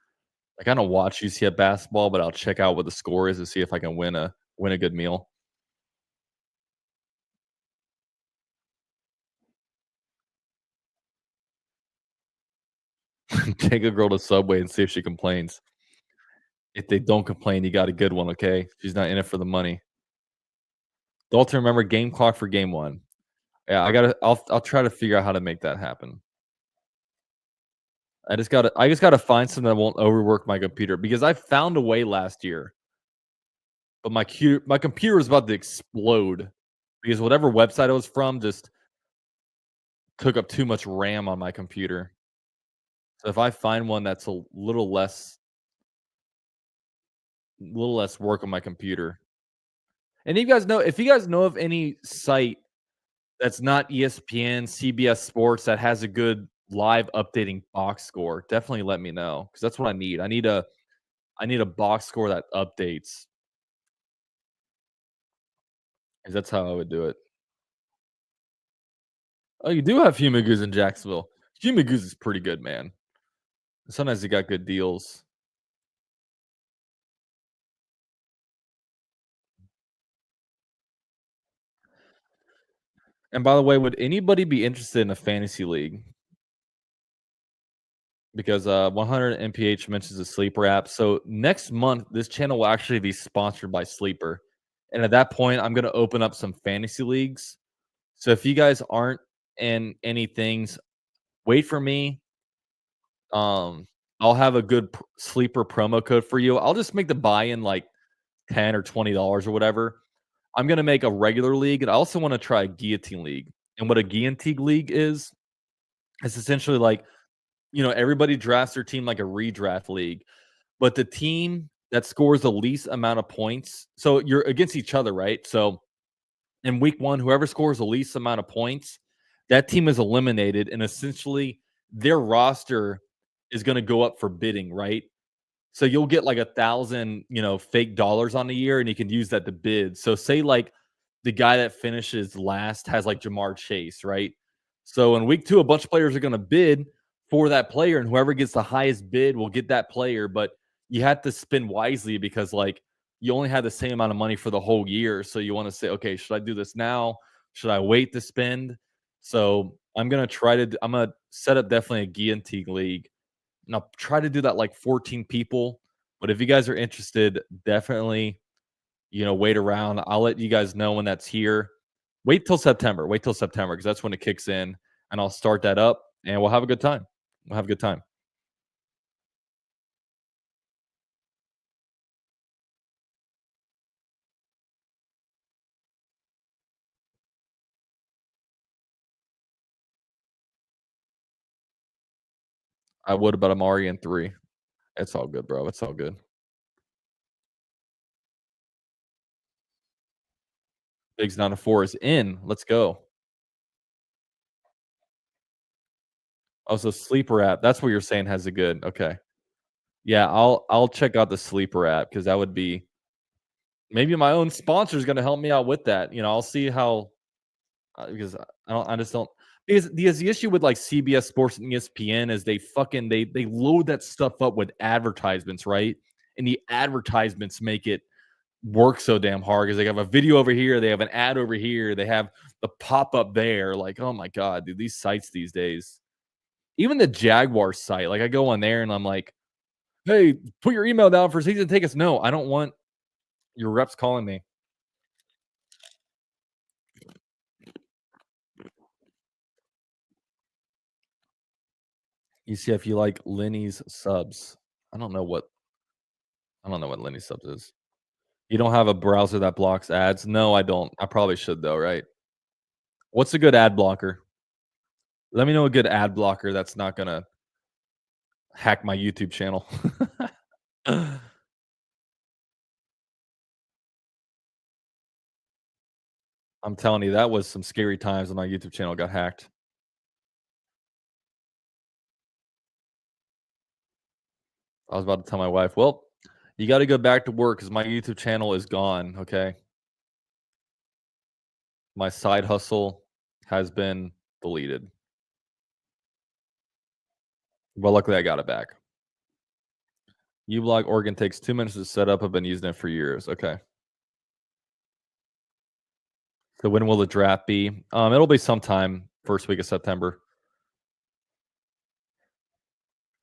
like I don't watch UCF basketball, but I'll check out what the score is to see if I can win a good meal. Take a girl to Subway and see if she complains. If they don't complain, you got a good one, okay? She's not in it for the money. Dalton, remember game clock for game one. Yeah, I'll try to figure out how to make that happen. I just gotta find something that won't overwork my computer because I found a way last year, but my computer was about to explode because whatever website it was from just took up too much RAM on my computer. So if I find one that's a little less work on my computer. And if you guys know of any site that's not ESPN, CBS Sports that has a good live updating box score, definitely let me know because that's what I need. I need a box score that updates. 'Cause that's how I would do it. Oh, you do have Huma Goose in Jacksonville. Huma Goose is pretty good, man. Sometimes you got good deals. And by the way, would anybody be interested in a fantasy league? Because 100 MPH mentions a sleeper app. So next month, this channel will actually be sponsored by Sleeper. And at that point, I'm going to open up some fantasy leagues. So if you guys aren't in any things, wait for me. I'll have a good Sleeper promo code for you. I'll just make the buy-in like 10 or $20 or whatever. I'm going to make a regular league. And I also want to try a guillotine league. And what a guillotine league is, it's essentially like, everybody drafts their team like a redraft league, but the team that scores the least amount of points, so you're against each other, right? So in week one, whoever scores the least amount of points, that team is eliminated, and essentially their roster is going to go up for bidding, right? So you'll get like 1,000, fake dollars on the year, and you can use that to bid. So say like the guy that finishes last has like Jamar Chase, right? So in week 2, a bunch of players are going to bid for that player, and whoever gets the highest bid will get that player. But you have to spend wisely because like you only have the same amount of money for the whole year. So you want to say, okay, should I do this now? Should I wait to spend? So I'm gonna set up definitely a guillotine league, and I'll try to do that like 14 people. But if you guys are interested, definitely wait around. I'll let you guys know when that's here. Wait till September. Wait till September because that's when it kicks in, and I'll start that up, and we'll have a good time. We'll have a good time. I would, but I'm already in 3. It's all good, bro. It's all good. Big's 9 to 4 is in. Let's go. Oh, so Sleeper app. That's what you're saying has a good. Okay. Yeah, I'll check out the Sleeper app because that would be maybe my own sponsor is gonna help me out with that. I'll see how because I just don't because the issue with like CBS Sports and ESPN is they load that stuff up with advertisements, right? And the advertisements make it work so damn hard because they have a video over here, they have an ad over here, they have the pop up there. Like, oh my god, dude, these sites these days. Even the Jaguars site, like I go on there and I'm like, hey, put your email down for season tickets. No, I don't want your reps calling me. You see if you like Lenny's subs. I don't know what Lenny's subs is. You don't have a browser that blocks ads? No, I don't. I probably should though, right? What's a good ad blocker? Let me know a good ad blocker that's not gonna hack my YouTube channel. I'm telling you, that was some scary times when my YouTube channel got hacked. I was about to tell my wife, well, you got to go back to work because my YouTube channel is gone. Okay. My side hustle has been deleted. But luckily, I got it back. uBlog Oregon takes 2 minutes to set up. I've been using it for years. Okay. So when will the draft be? It'll be sometime first week of September.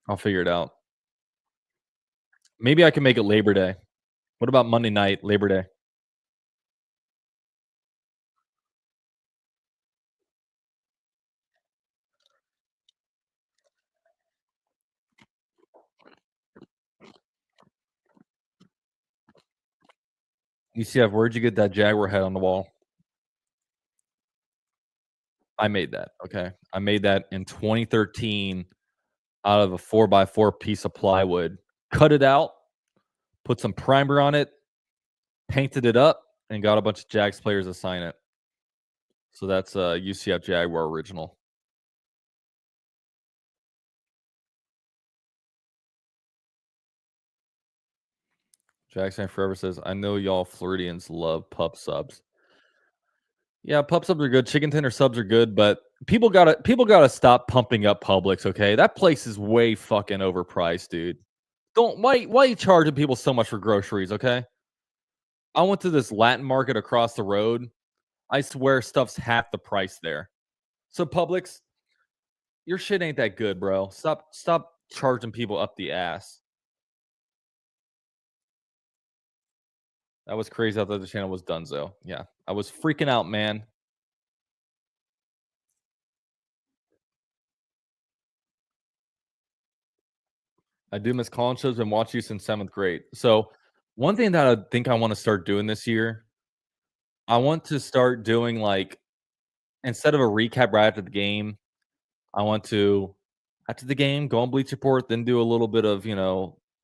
I'll figure it out. Maybe I can make it Labor Day. What about Monday night, Labor Day? UCF, where'd you get that Jaguar head on the wall? I made that. Okay. I made that in 2013 out of a 4x4 piece of plywood. Cut it out, put some primer on it, painted it up, and got a bunch of Jags players to sign it. So that's a UCF Jaguar original. Jackson Forever says, I know y'all Floridians love pup subs. Yeah, pup subs are good. Chicken tender subs are good, but people gotta stop pumping up Publix, okay? That place is way fucking overpriced, dude. Don't why are you charging people so much for groceries, okay? I went to this Latin market across the road. I swear stuff's half the price there. So Publix, your shit ain't that good, bro. Stop charging people up the ass. That was crazy. I thought the channel was donezo. Yeah, I was freaking out, man. I do miss call shows. Been watching you since 7th grade. So one thing that I think I want to start doing this year, I want to start doing like instead of a recap right after the game, I want to after the game go on Bleach Report, then do a little bit of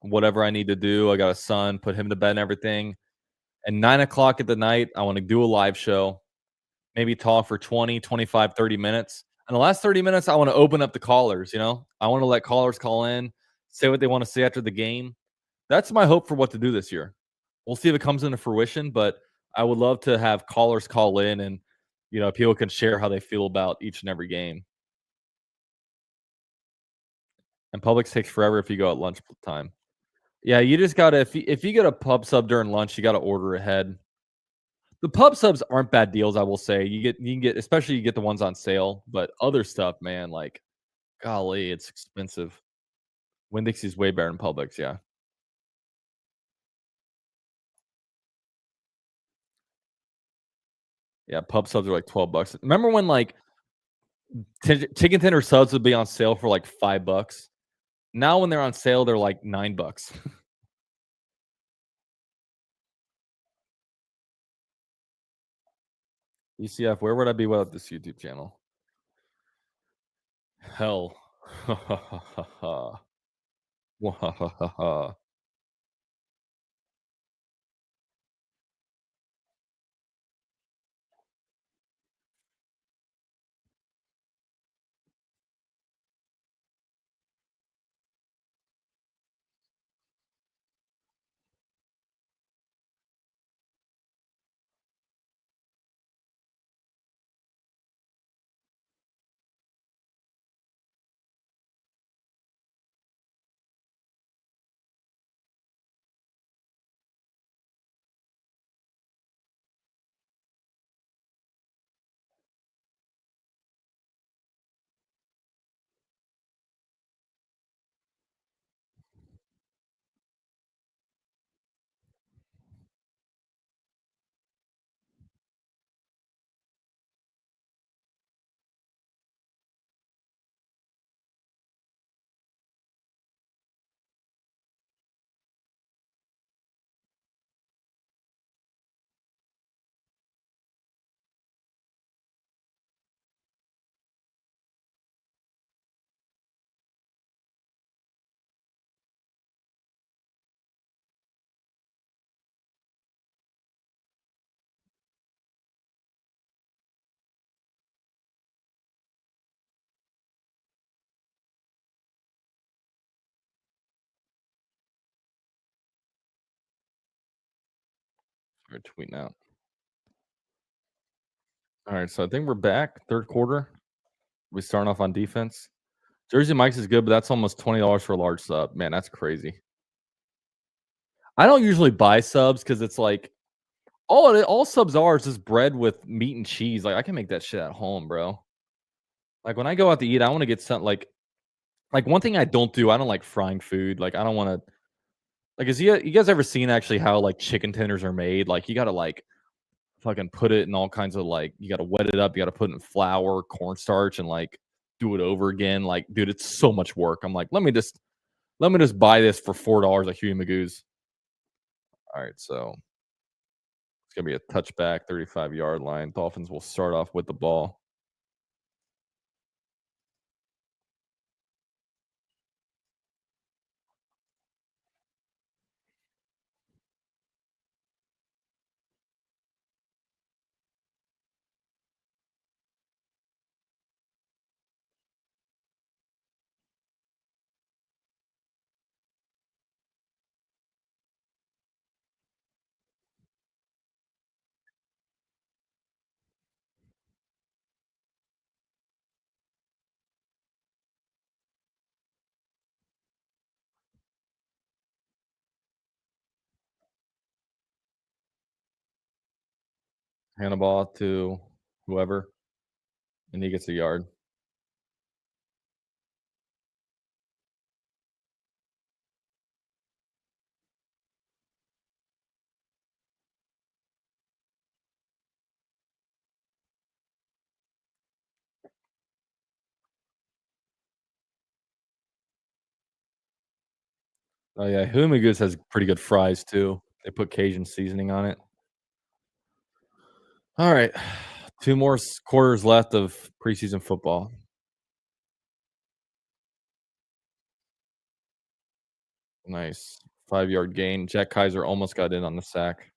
whatever I need to do. I got a son, put him to bed and everything. And 9 o'clock at the night, I want to do a live show, maybe talk for 20, 25, 30 minutes. And the last 30 minutes, I want to open up the callers. I want to let callers call in, say what they want to say after the game. That's my hope for what to do this year. We'll see if it comes into fruition, but I would love to have callers call in and, people can share how they feel about each and every game. And Publix takes forever if you go at lunchtime. Yeah, you just gotta if you get a pub sub during lunch, you gotta order ahead. The pub subs aren't bad deals, I will say. You can get especially you get the ones on sale, but other stuff, man, like, golly, it's expensive. Winn-Dixie's way better than Publix, yeah. Yeah, pub subs are like 12 bucks. Remember when, like, chicken tender subs would be on sale for, like, 5 bucks? Now when they're on sale, they're like 9 bucks. UCF, where would I be without this YouTube channel? Hell. Wahahaha. Start tweeting out. Alright, so I think we're back, 3rd quarter. We starting off on defense. Jersey Mike's is good, but that's almost $20 for a large sub. Man, that's crazy. I don't usually buy subs because it's like all subs are is just bread with meat and cheese. Like, I can make that shit at home, bro. Like, when I go out to eat, I wanna get something like, one thing I don't do, I don't like frying food. Like, I don't wanna like, is you guys ever seen actually how, like, chicken tenders are made? Like, you gotta, like, fucking put it in all kinds of, like you gotta wet it up, you gotta put it in flour, cornstarch, and, like, do it over again. Like, dude, it's so much work. I'm like, let me just buy this for $4 at Huey Magoo's. Alright, so it's gonna be a touchback, 35-yard line. Dolphins will start off with the ball. Hand the ball to whoever, and he gets a yard. Oh, yeah, Huey Magoo's has pretty good fries too. They put Cajun seasoning on it. Alright, 2 more quarters left of preseason football. Nice. 5-yard gain. Jack Kaiser almost got in on the sack.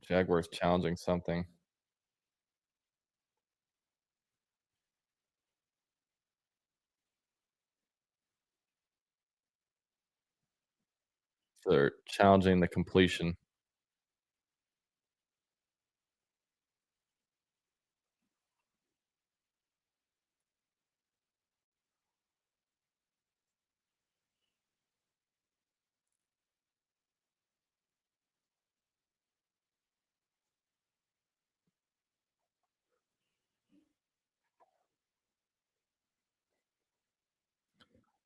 Jaguars challenging something. They're challenging the completion.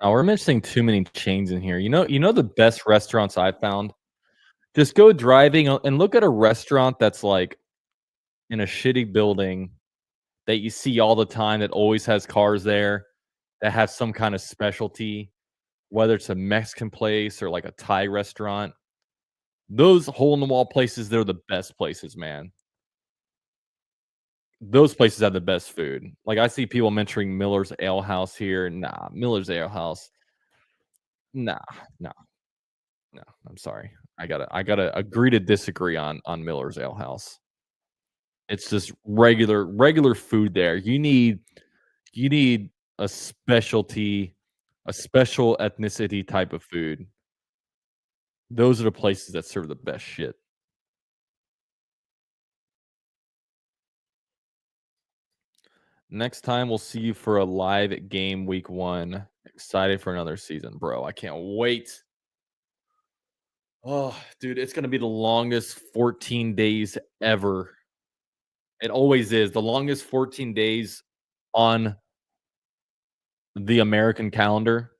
Oh, we're missing too many chains in here. You know the best restaurants I found? Just go driving and look at a restaurant that's, like, in a shitty building that you see all the time that always has cars there, that has some kind of specialty, whether it's a Mexican place or, like, a Thai restaurant. Those hole in the wall places, they're the best places, man. Those places have the best food. Like, I see people mentioning Miller's Ale House here. Nah, Miller's Ale House. Nah, no, no. I'm sorry. I gotta agree to disagree on Miller's Ale House. It's just regular food there. You need a specialty, a special ethnicity type of food. Those are the places that serve the best shit. Next time, we'll see you for a live game week 1. Excited for another season, bro. I can't wait. Oh, dude, it's gonna be the longest 14 days ever. It always is. The longest 14 days on the American calendar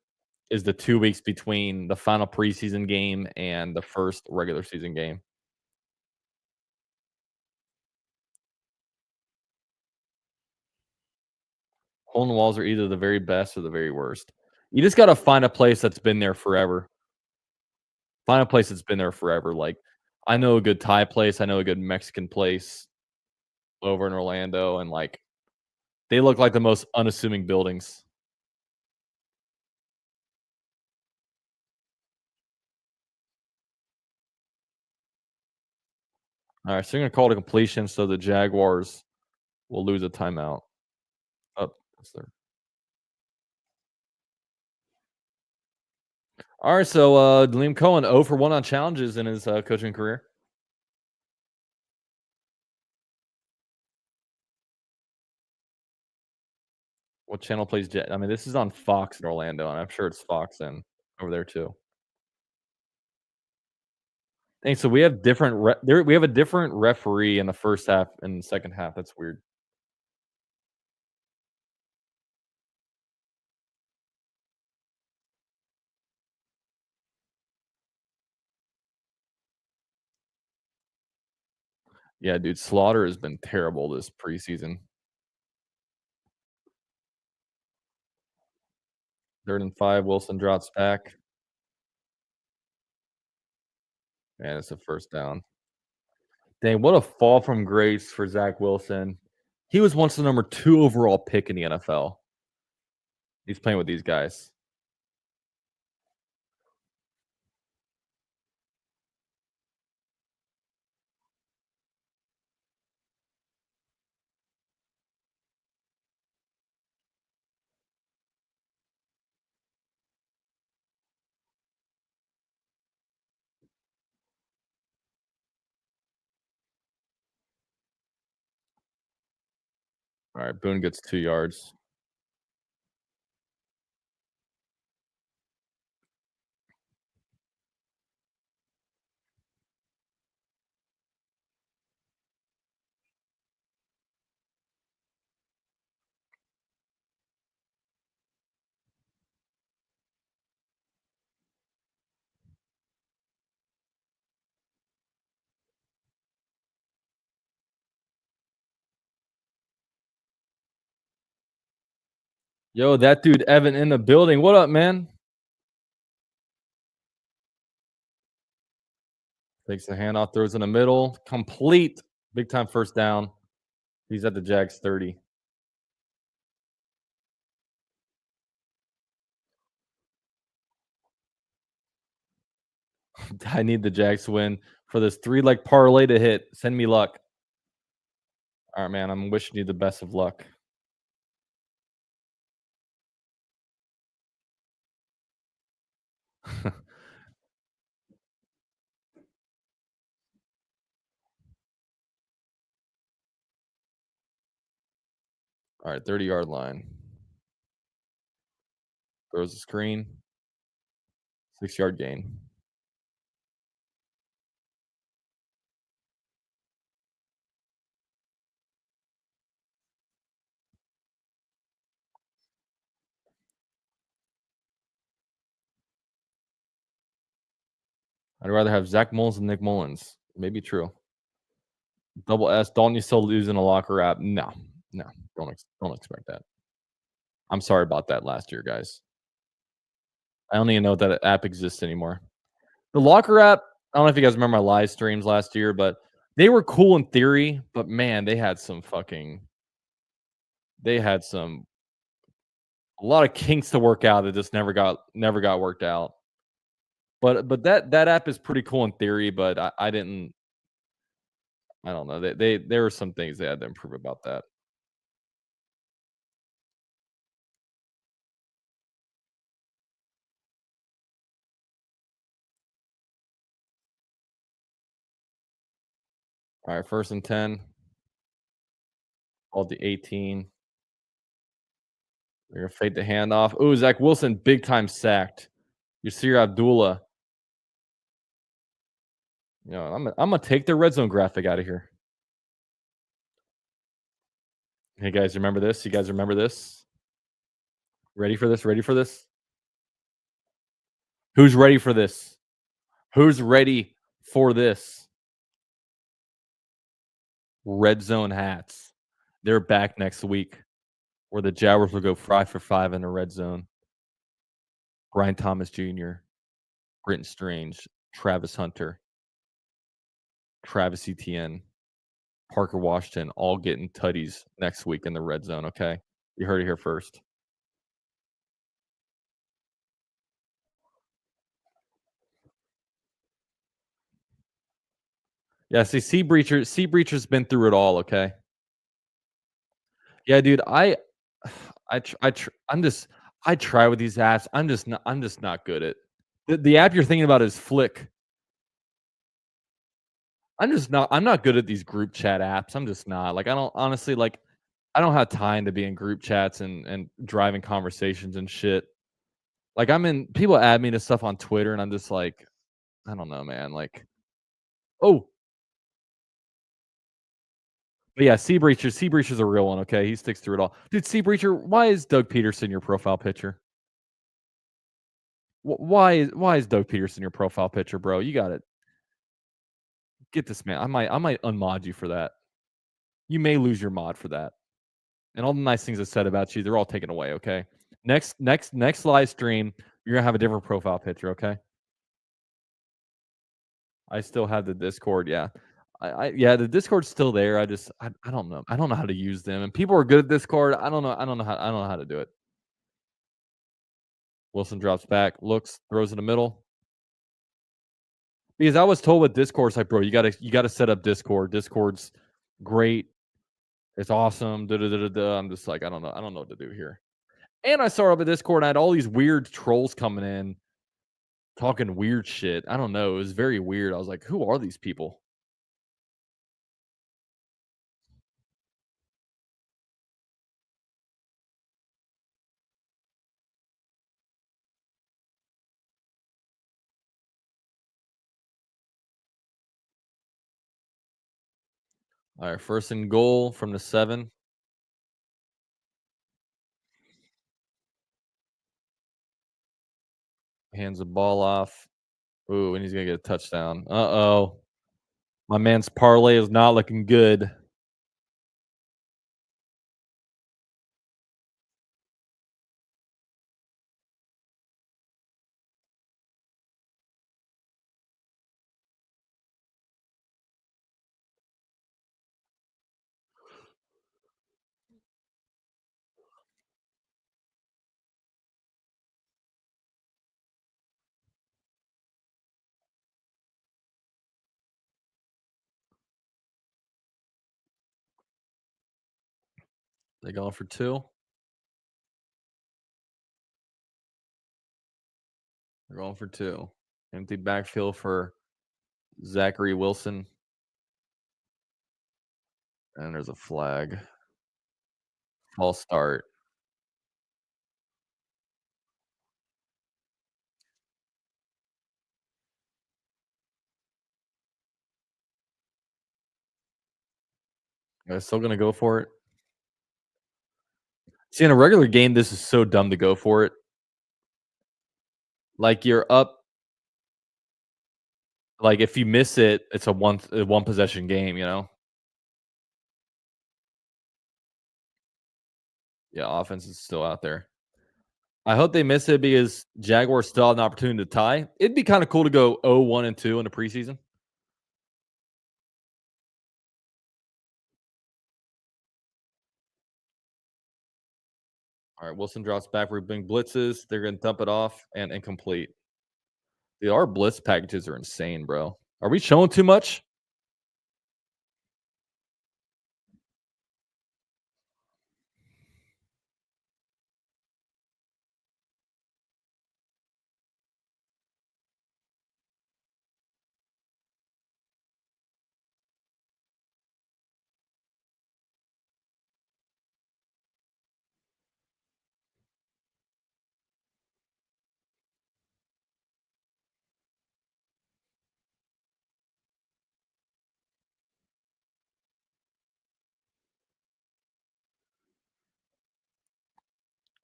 is the 2 weeks between the final preseason game and the first regular season game. Hole in the walls are either the very best or the very worst. You just gotta find a place that's been there forever. Find a place that's been there forever. Like, I know a good Thai place, I know a good Mexican place over in Orlando, and, like, they look like the most unassuming buildings. Alright, so you're gonna call it a completion, so the Jaguars will lose a timeout. Oh, that's there. Alright, so, Liam Cohen 0 for 1 on challenges in his, coaching career. What channel plays Jet? I mean, this is on Fox in Orlando, and I'm sure it's Fox in over there too. Dang, so we have different we have a different referee in the first half and the second half. That's weird. Yeah, dude, Slaughter has been terrible this preseason. 3rd and 5, Wilson drops back, and it's a first down. Dang, what a fall from grace for Zach Wilson. He was once the number 2 overall pick in the NFL. He's playing with these guys. All right, Boone gets 2 yards. Yo, that dude Evan in the building. What up, man? Takes the handoff, throws in the middle. Complete. Big time first down. He's at the Jags 30. I need the Jags to win for this 3-leg parlay to hit. Send me luck. All right, man. I'm wishing you the best of luck. All right, 30-yard line. Throws the screen. 6-yard gain. I'd rather have Zach Mullins than Nick Mullins. Maybe true. Double S. Don't you still lose in a locker app? No, no. Don't expect that. I'm sorry about that last year, guys. I don't even know if that app exists anymore. The locker app. I don't know if you guys remember my live streams last year, but they were cool in theory. But man, they had some fucking. They had some a lot of kinks to work out that just never got worked out. But that app is pretty cool in theory, but I didn't. I don't know. They there were some things they had to improve about that. All right, 1st and 10. Called the 18. They're gonna fake the handoff. Oh, Zach Wilson, big time sacked. Yasir Abdullah. I'm gonna take the red zone graphic out of here. Hey guys, remember this? You guys remember this? Ready for this? Ready for this? Who's ready for this? Who's ready for this? Red zone hats. They're back next week, where the Jaguars will go 5 for 5 in the red zone. Brian Thomas Jr., Britton Strange, Travis Hunter, Travis Etienne, Parker Washington, all getting tutties next week in the red zone. Okay, you heard it here first. Yeah, see, Sea Breacher's been through it all. Okay, yeah, dude, I try with these apps. I'm just not good at the app you're thinking about is Flick. I'm not good at these group chat apps. I'm just not. Like I don't honestly like I don't have time to be in group chats and driving conversations and shit. Like I'm in people add me to stuff on Twitter and I'm just like, I don't know, man. Like, oh, but yeah, Sea Breacher's a real one, okay? He sticks through it all. Dude, Sea Breacher, why is Doug Peterson your profile picture? Why is Doug Peterson your profile picture, bro? You got it. Get this man. I might unmod you for that. You may lose your mod for that. And all the nice things I said about you, they're all taken away, okay? Next live stream, you're gonna have a different profile picture, okay? I still have the Discord, yeah. Yeah, the Discord's still there. I don't know. I don't know how to use them. And people are good at Discord. I don't know how to do it. Wilson drops back, looks, throws in the middle. Because I was told with Discord, it's like, bro, you gotta set up Discord. Discord's great. It's awesome. Da, da, da, da, da. I'm just like, I don't know. I don't know what to do here. And I saw up at Discord, and I had all these weird trolls coming in, talking weird shit. I don't know. It was very weird. I was like, who are these people? All right, 1st and goal from the 7. Hands the ball off. Ooh, and he's gonna get a touchdown. Uh-oh. My man's parlay is not looking good. They going for 2. They're going for 2. Empty backfield for Zachary Wilson. And there's a flag. False start. They're still gonna go for it. See, in a regular game, this is so dumb to go for it. Like, you're up like, if you miss it, it's a one possession game, you know? Yeah, offense is still out there. I hope they miss it because Jaguars still have an opportunity to tie. It'd be kinda cool to go 0-1-2 in the preseason. Alright, Wilson drops back, we're being blitzes. They're gonna dump it off and incomplete. Our blitz packages are insane, bro. Are we showing too much?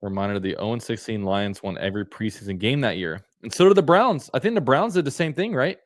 Reminder, the 0-16 Lions won every preseason game that year. And so did the Browns. I think the Browns did the same thing, right?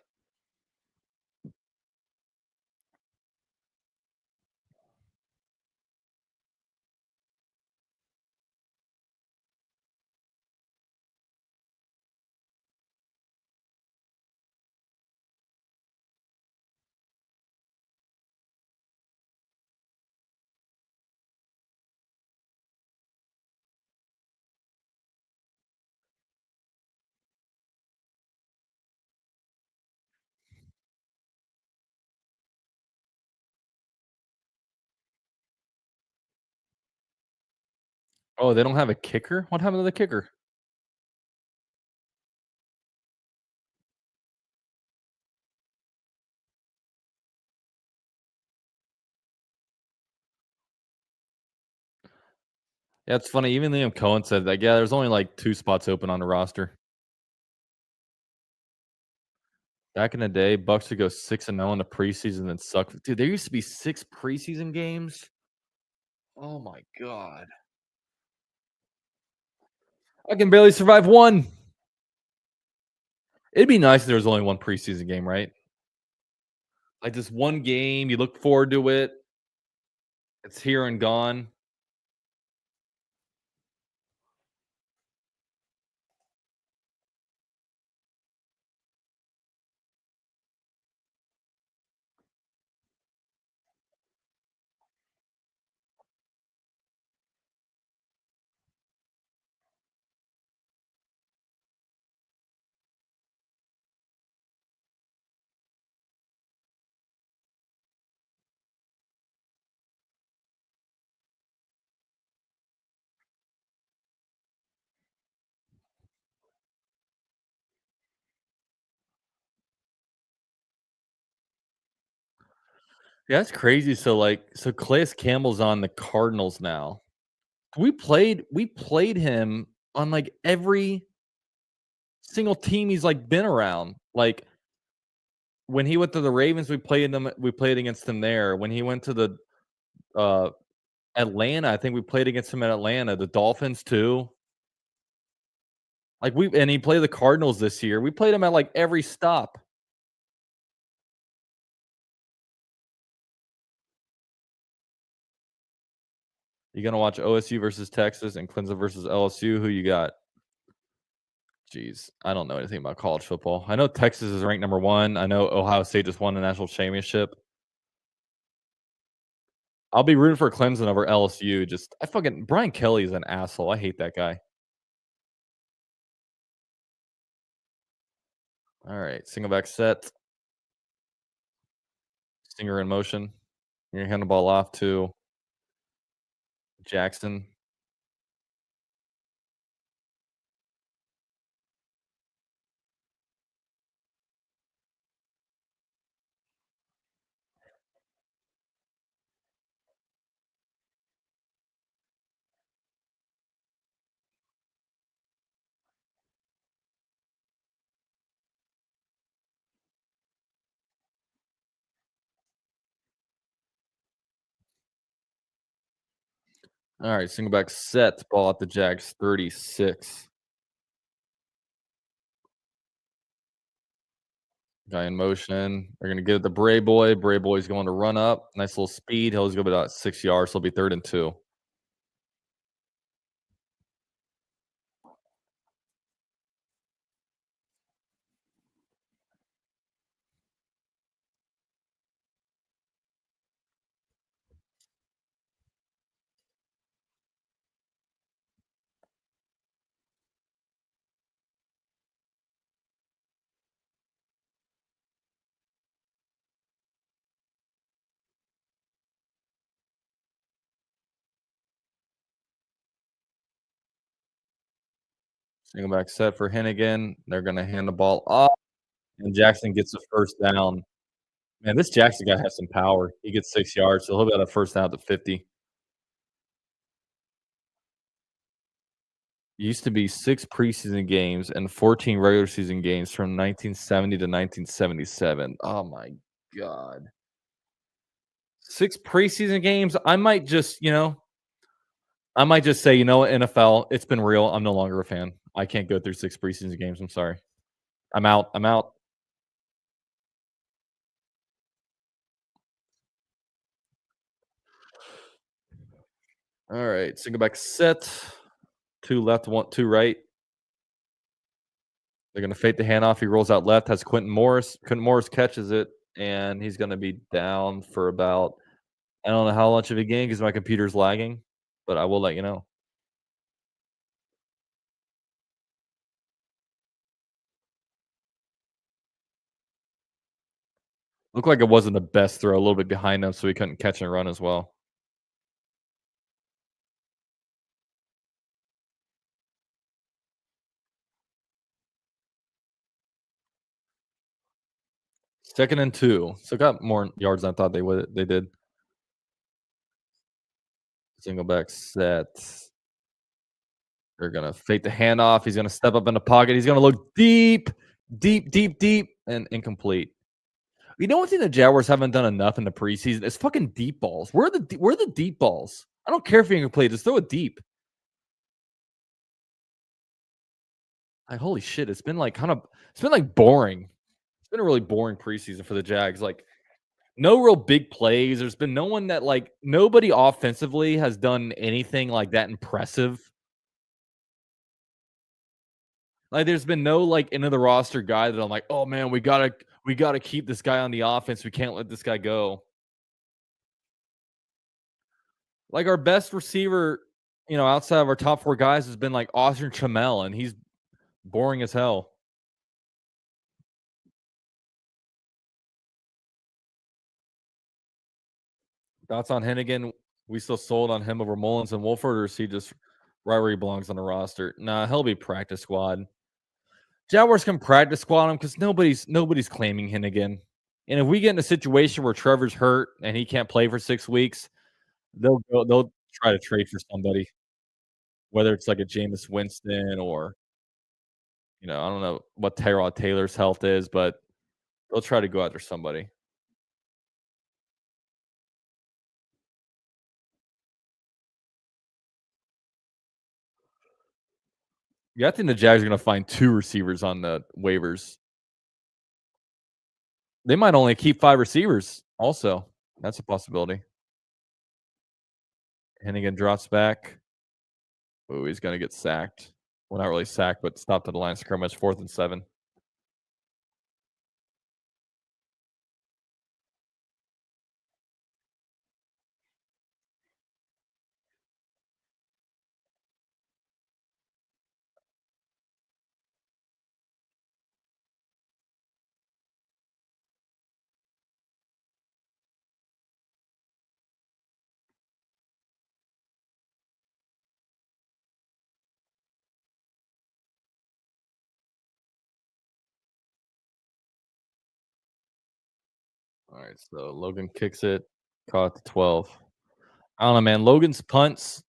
Oh, they don't have a kicker? What happened to the kicker? Yeah, it's funny. Even Liam Cohen said that, yeah, there's only like 2 spots open on the roster. Back in the day, Bucks would go 6-0 in the preseason and suck. Dude, there used to be 6 preseason games. Oh my god. I can barely survive 1. It'd be nice if there was only 1 preseason game, right? Like this one game, you look forward to it. It's here and gone. Yeah, that's crazy. So Calais Campbell's on the Cardinals now. We played him on like every single team he's like been around. Like when he went to the Ravens, we played against him there. When he went to the uh Atlanta, I think we played against him at Atlanta, the Dolphins too. And he played the Cardinals this year. We played him at like every stop. You gonna watch OSU versus Texas and Clemson versus LSU? Who you got? Jeez, I don't know anything about college football. I know Texas is ranked number 1. I know Ohio State just won the national championship. I'll be rooting for Clemson over LSU. Just I fucking Brian Kelly is an asshole. I hate that guy. All right, single back set, stinger in motion. You're gonna hand the ball off to Jackson. All right, single back set, ball at the Jags 36. Guy in motion. They're gonna give it to Bray Boy. Bray Boy's going to run up. Nice little speed. He'll just go about 6 yards. So it'll be 3rd and 2. Single back set for Hennigan. They're gonna hand the ball off, and Jackson gets the first down. Man, this Jackson guy has some power. He gets 6 yards, so he'll be able to first down at the 50. Used to be 6 preseason games and 14 regular season games from 1970 to 1977. Oh my god. 6 preseason games. I might just say, you know what, NFL, it's been real. I'm no longer a fan. I can't go through 6 preseason games. I'm sorry. I'm out. I'm out. All right. Single back set. 2 left, 2 right. They're gonna fake the handoff. He rolls out left, has Quentin Morris. Quentin Morris catches it, and he's gonna be down for about I don't know how much of a game because my computer's lagging, but I will let you know. Looked like it wasn't the best throw, a little bit behind him, so he couldn't catch and run as well. 2nd and 2. So got more yards than I thought they did. Single back set. They're gonna fake the handoff. He's gonna step up in the pocket. He's gonna look deep, deep, deep, deep, and incomplete. You know one thing the Jaguars haven't done enough in the preseason is fucking deep balls. Where are the deep balls? I don't care if you're incomplete. Just throw it deep. Like holy shit, it's been like boring. It's been a really boring preseason for the Jags. Like no real big plays. There's been no one that like nobody offensively has done anything like that impressive. Like there's been no like end of the roster guy that I'm like, oh man, we gotta keep this guy on the offense. We can't let this guy go. Like our best receiver, outside of our top 4 guys has been like Austin Chamel, and he's boring as hell. Thoughts on Hennigan? We still sold on him over Mullins and Wolford, or is he just right where he belongs on the roster? Nah, he'll be practice squad. Jaguars can practice squad him because nobody's claiming Hennigan. And if we get in a situation where Trevor's hurt and he can't play for 6 weeks, they'll try to trade for somebody, whether it's like a Jameis Winston or I don't know what Tyrod Taylor's health is, but they'll try to go after somebody. Yeah, I think the Jags are gonna find 2 receivers on the waivers. They might only keep 5 receivers also. That's a possibility. Hennigan drops back. Ooh, he's gonna get sacked. Well, not really sacked, but stopped at the line of scrimmage, 4th and 7. All right, so Logan kicks it, caught the 12. I don't know, man. Logan's punts,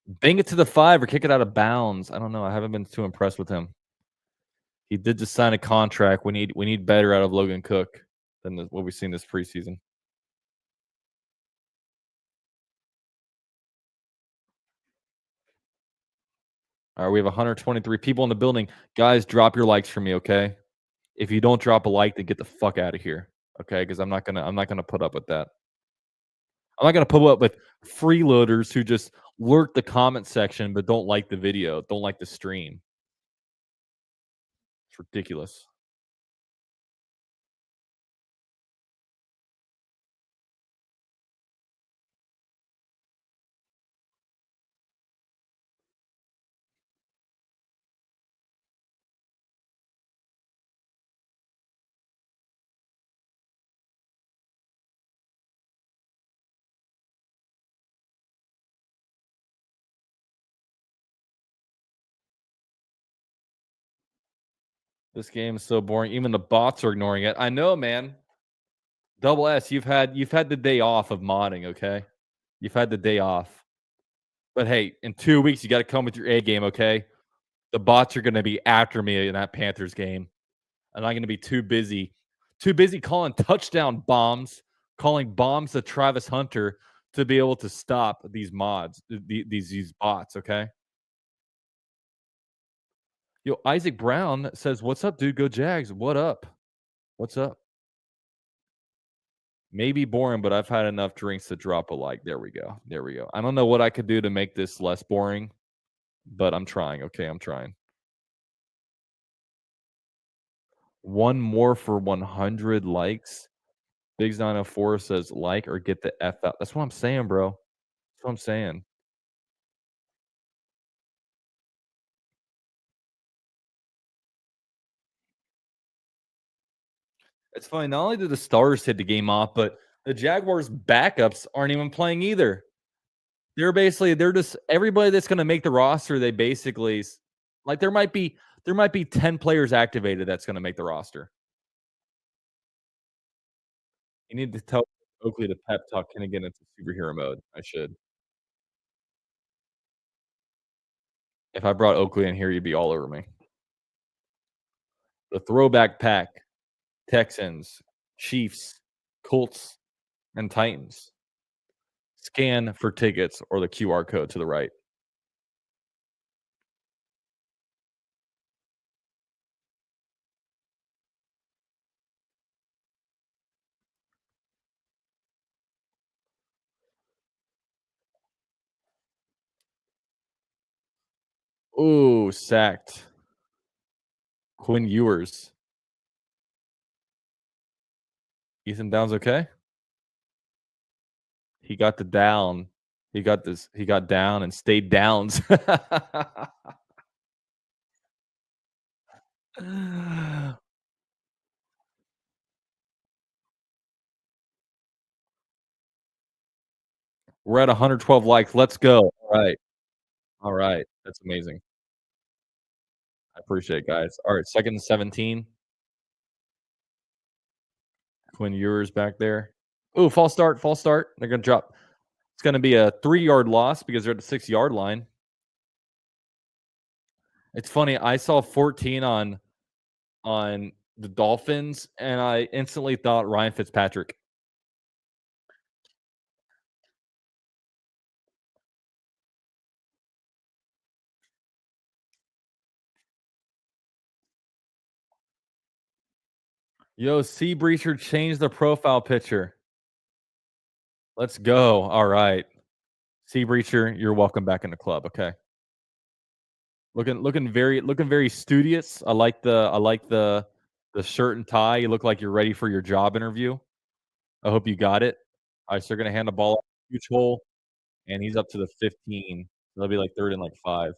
bang it to the 5 or kick it out of bounds. I don't know. I haven't been too impressed with him. He did just sign a contract. We need better out of Logan Cook than what we've seen this preseason. All right, we have 123 people in the building. Guys, drop your likes for me, okay? If you don't drop a like, then get the fuck out of here, okay? Because I'm not gonna put up with that. I'm not gonna put up with freeloaders who just lurk the comment section but don't like the video, don't like the stream. It's ridiculous. This game is so boring. Even the bots are ignoring it. I know, man. Double S, you've had the day off of modding, okay? You've had the day off. But hey, in 2 weeks, you got to come with your A game, okay? The bots are going to be after me in that Panthers game, and I'm going to be too busy calling touchdown bombs, calling bombs to Travis Hunter to be able to stop these mods, these bots, okay? Yo, Isaac Brown says, "What's up, dude? Go Jags. What up? What's up?" Maybe boring, but I've had enough drinks to drop a like. There we go. There we go. I don't know what I could do to make this less boring, but I'm trying. Okay, I'm trying. One more for 100 likes. Biggs 904 says like or get the F out. That's what I'm saying, bro. That's what I'm saying. It's funny. Not only did the stars hit the game off, but the Jaguars backups aren't even playing either. They're just everybody that's going to make the roster. They basically like there might be 10 players activated that's going to make the roster. You need to tell Oakley to pep talk Kenny get into superhero mode. I should. If I brought Oakley in here, you'd be all over me. The throwback pack, Texans, Chiefs, Colts, and Titans. Scan for tickets or the QR code to the right. Ooh, sacked. Quinn Ewers. Ethan Downs okay? He got the down. He got down and stayed downs. We're at 112 likes. Let's go. All right. All right. That's amazing. I appreciate it, guys. All right, 2nd and 17. Quinn Ewers back there. Ooh, false start, false start. They're gonna drop. It's gonna be a 3-yard loss because they're at the 6-yard line. It's funny. I saw 14 on the Dolphins, and I instantly thought Ryan Fitzpatrick. Yo, Sea Breacher changed the profile picture. Let's go. All right. Sea Breacher, you're welcome back in the club. Okay. Looking very studious. I like the shirt and tie. You look like you're ready for your job interview. I hope you got it. All right, so they're gonna hand the ball huge hole, and he's up to the 15. It'll be like 3rd and like 5.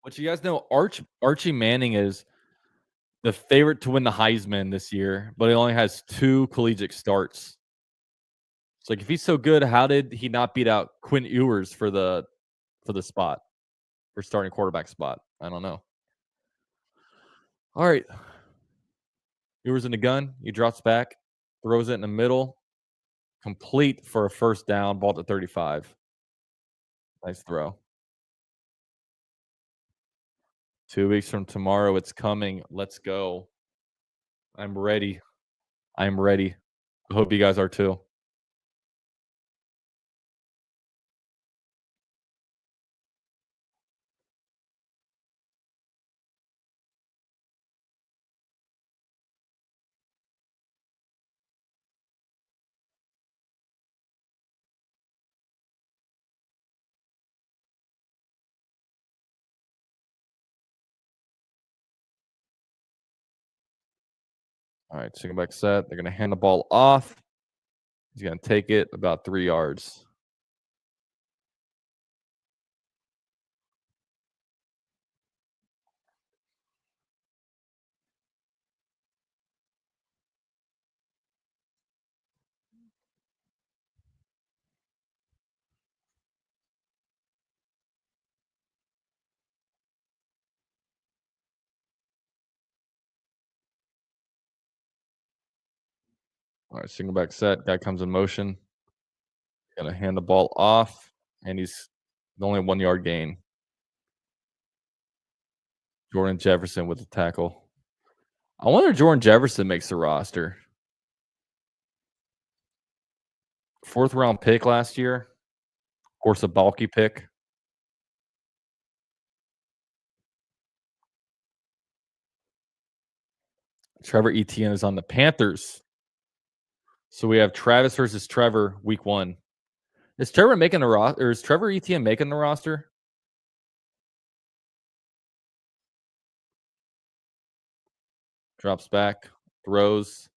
But you guys know Archie Manning is the favorite to win the Heisman this year, but he only has 2 collegiate starts. It's like if he's so good, how did he not beat out Quinn Ewers for the spot for starting quarterback spot? I don't know. All right, Ewers in the gun. He drops back, throws it in the middle, complete for a first down. Ball to 35. Nice throw. 2 weeks from tomorrow, it's coming. Let's go. I'm ready. I'm ready. I hope you guys are too. All right, second back set. They're going to hand the ball off. He's going to take it about 3 yards. All right, single back set. Guy comes in motion. Going to hand the ball off, and he's only 1 yard gain. Jordan Jefferson with the tackle. I wonder if Jordan Jefferson makes the roster. 4th round pick last year. Of course, a bulky pick. Trevor Etienne is on the Panthers. So we have Travis versus Trevor week 1. Is Trevor making the roster, or is Trevor Etienne making the roster? Drops back, throws,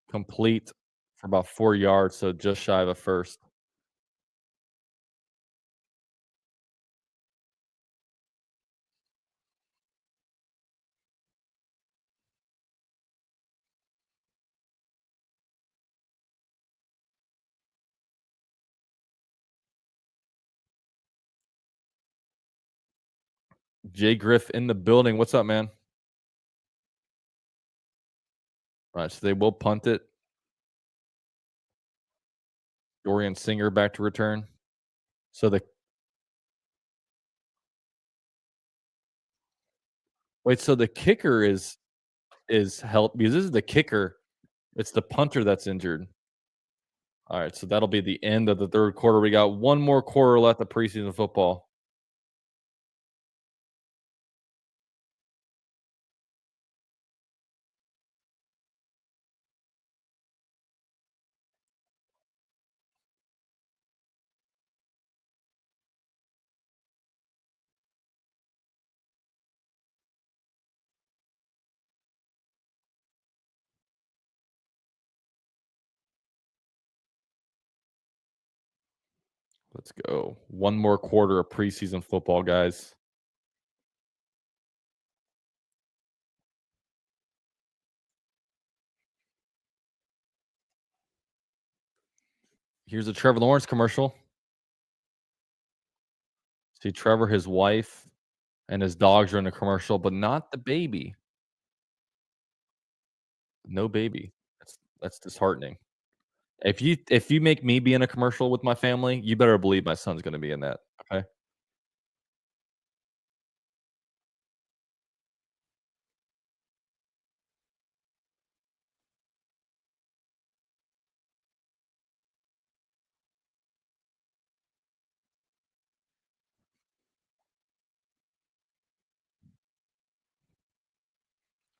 complete for about 4 yards, so just shy of a first. Jay Griff in the building. What's up, man? All right, so they will punt it. Dorian Singer back to return. So the so the kicker is help because this is the kicker. It's the punter that's injured. All right, so that'll be the end of the 3rd quarter. We got one more quarter left of preseason football. Let's go. One more quarter of preseason football, guys. Here's a Trevor Lawrence commercial. See Trevor, his wife, and his dogs are in the commercial, but not the baby. No baby. That's disheartening. If you make me be in a commercial with my family, you better believe my son's gonna be in that. Okay.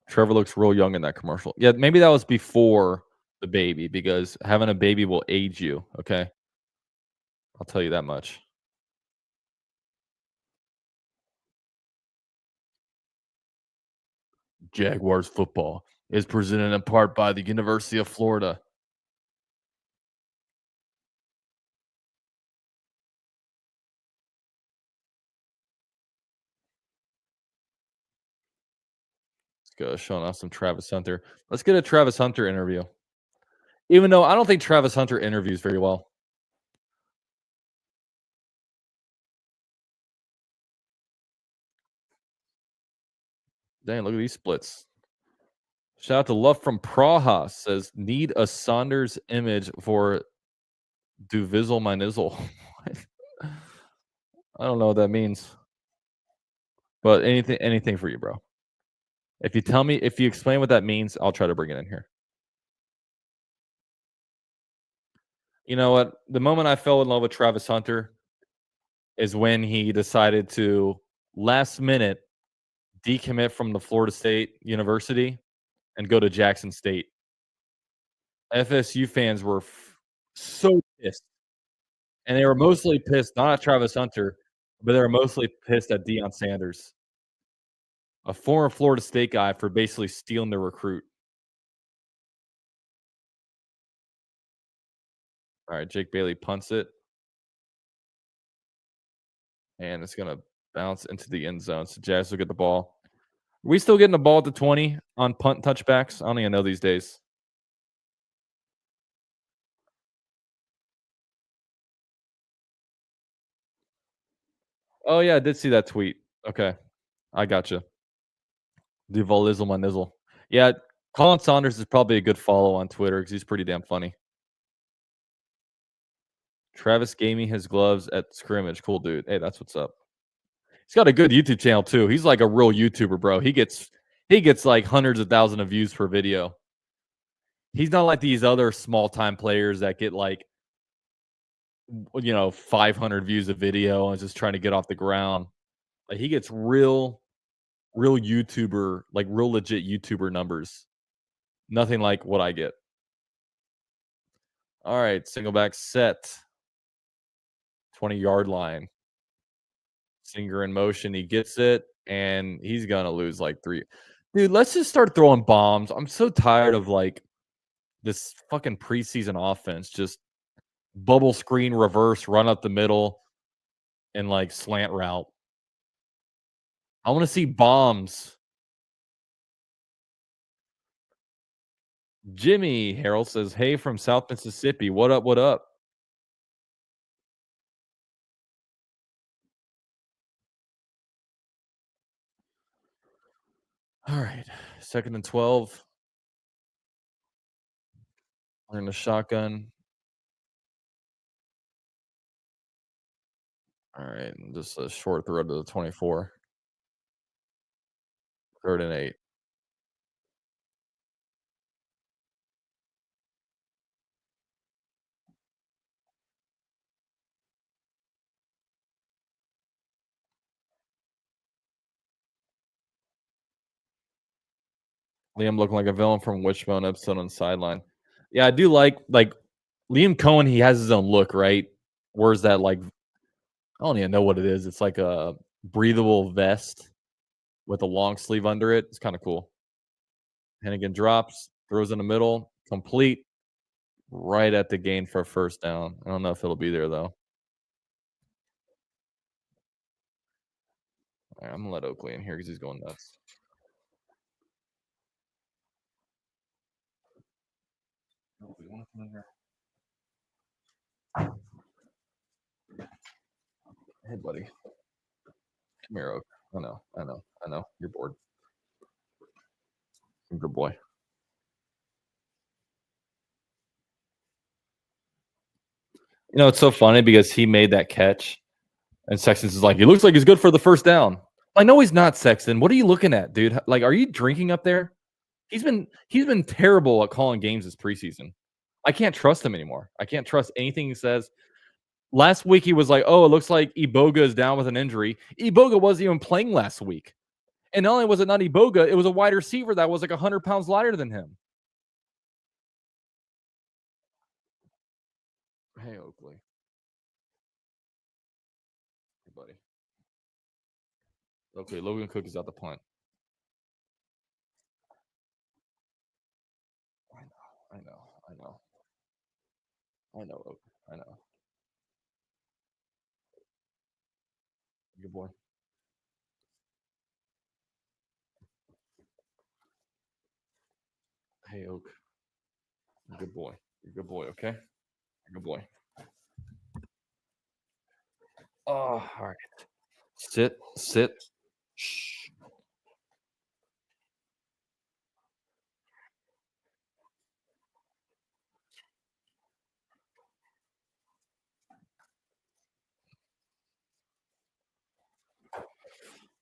Trevor looks real young in that commercial. Yeah, maybe that was before the baby because having a baby will age you. Okay. I'll tell you that much. Jaguars football is presented in part by the University of Florida. Let's go. Showing off some Travis Hunter. Let's get a Travis Hunter interview. Even though I don't think Travis Hunter interviews very well. Dang, look at these splits. Shout out to Love from Praha says, need a Saunders image for Duvizzle my nizzle. I don't know what that means. But anything for you, bro. If you explain what that means, I'll try to bring it in here. You know what? The moment I fell in love with Travis Hunter is when he decided to last minute decommit from the Florida State University and go to Jackson State. FSU fans were so pissed. And they were mostly pissed not at Travis Hunter, but they were mostly pissed at Deion Sanders, a former Florida State guy, for basically stealing the recruit. All right, Jake Bailey punts it. And it's going to bounce into the end zone. So Jazz will get the ball. Are we still getting the ball at the 20 on punt touchbacks? I don't even know these days. Oh, yeah, I did see that tweet. Okay. I gotcha. Duvalizzle my nizzle. Yeah, Colin Saunders is probably a good follow on Twitter because he's pretty damn funny. Travis gave me his gloves at scrimmage. Cool dude. Hey, that's what's up. He's got a good YouTube channel too. He's like a real YouTuber, bro. He gets like hundreds of thousands of views per video. He's not like these other small time players that get like 500 views a video and is just trying to get off the ground. Like he gets real YouTuber, like real legit YouTuber numbers. Nothing like what I get. All right, single back set. 20-yard line. Singer in motion. He gets it, and he's gonna lose like 3. Dude, let's just start throwing bombs. I'm so tired of like this fucking preseason offense. Just bubble screen, reverse, run up the middle, and like slant route. I want to see bombs. Jimmy Harold says, "Hey from South Mississippi. What up? What up?" All right, 2nd and 12. We're in the shotgun. All right, just a short throw to the 24. 3rd and 8. Liam looking like a villain from Wishbone episode on the sideline. Yeah, I do like Liam Cohen. He has his own look, right? Where's that like? I don't even know what it is. It's like a breathable vest with a long sleeve under it. It's kind of cool. Hennigan drops, throws in the middle, complete, right at the gain for a first down. I don't know if it'll be there though. All right, I'm gonna let Oakley in here because he's going nuts. Oakley, you want to come in here? Hey, buddy. Come here, Oak. I know. You're bored. Good boy. It's so funny because he made that catch, and Sexton's is like, he looks like he's good for the first down. I know he's not, Sexton. What are you looking at, dude? Like, are you drinking up there? He's been terrible at calling games this preseason. I can't trust him anymore. I can't trust anything he says. Last week he was like, "Oh, it looks like Iboga is down with an injury." Iboga wasn't even playing last week, and not only was it not Iboga, it was a wide receiver that was like 100 pounds lighter than him. Hey, Oakley, hey, buddy. Okay, Logan Cook is out the punt. I know. Oakley. I know. Good boy. Hey, Oak. Good boy. Good boy, okay? Good boy. Oh, all right. Sit, sit. Shh.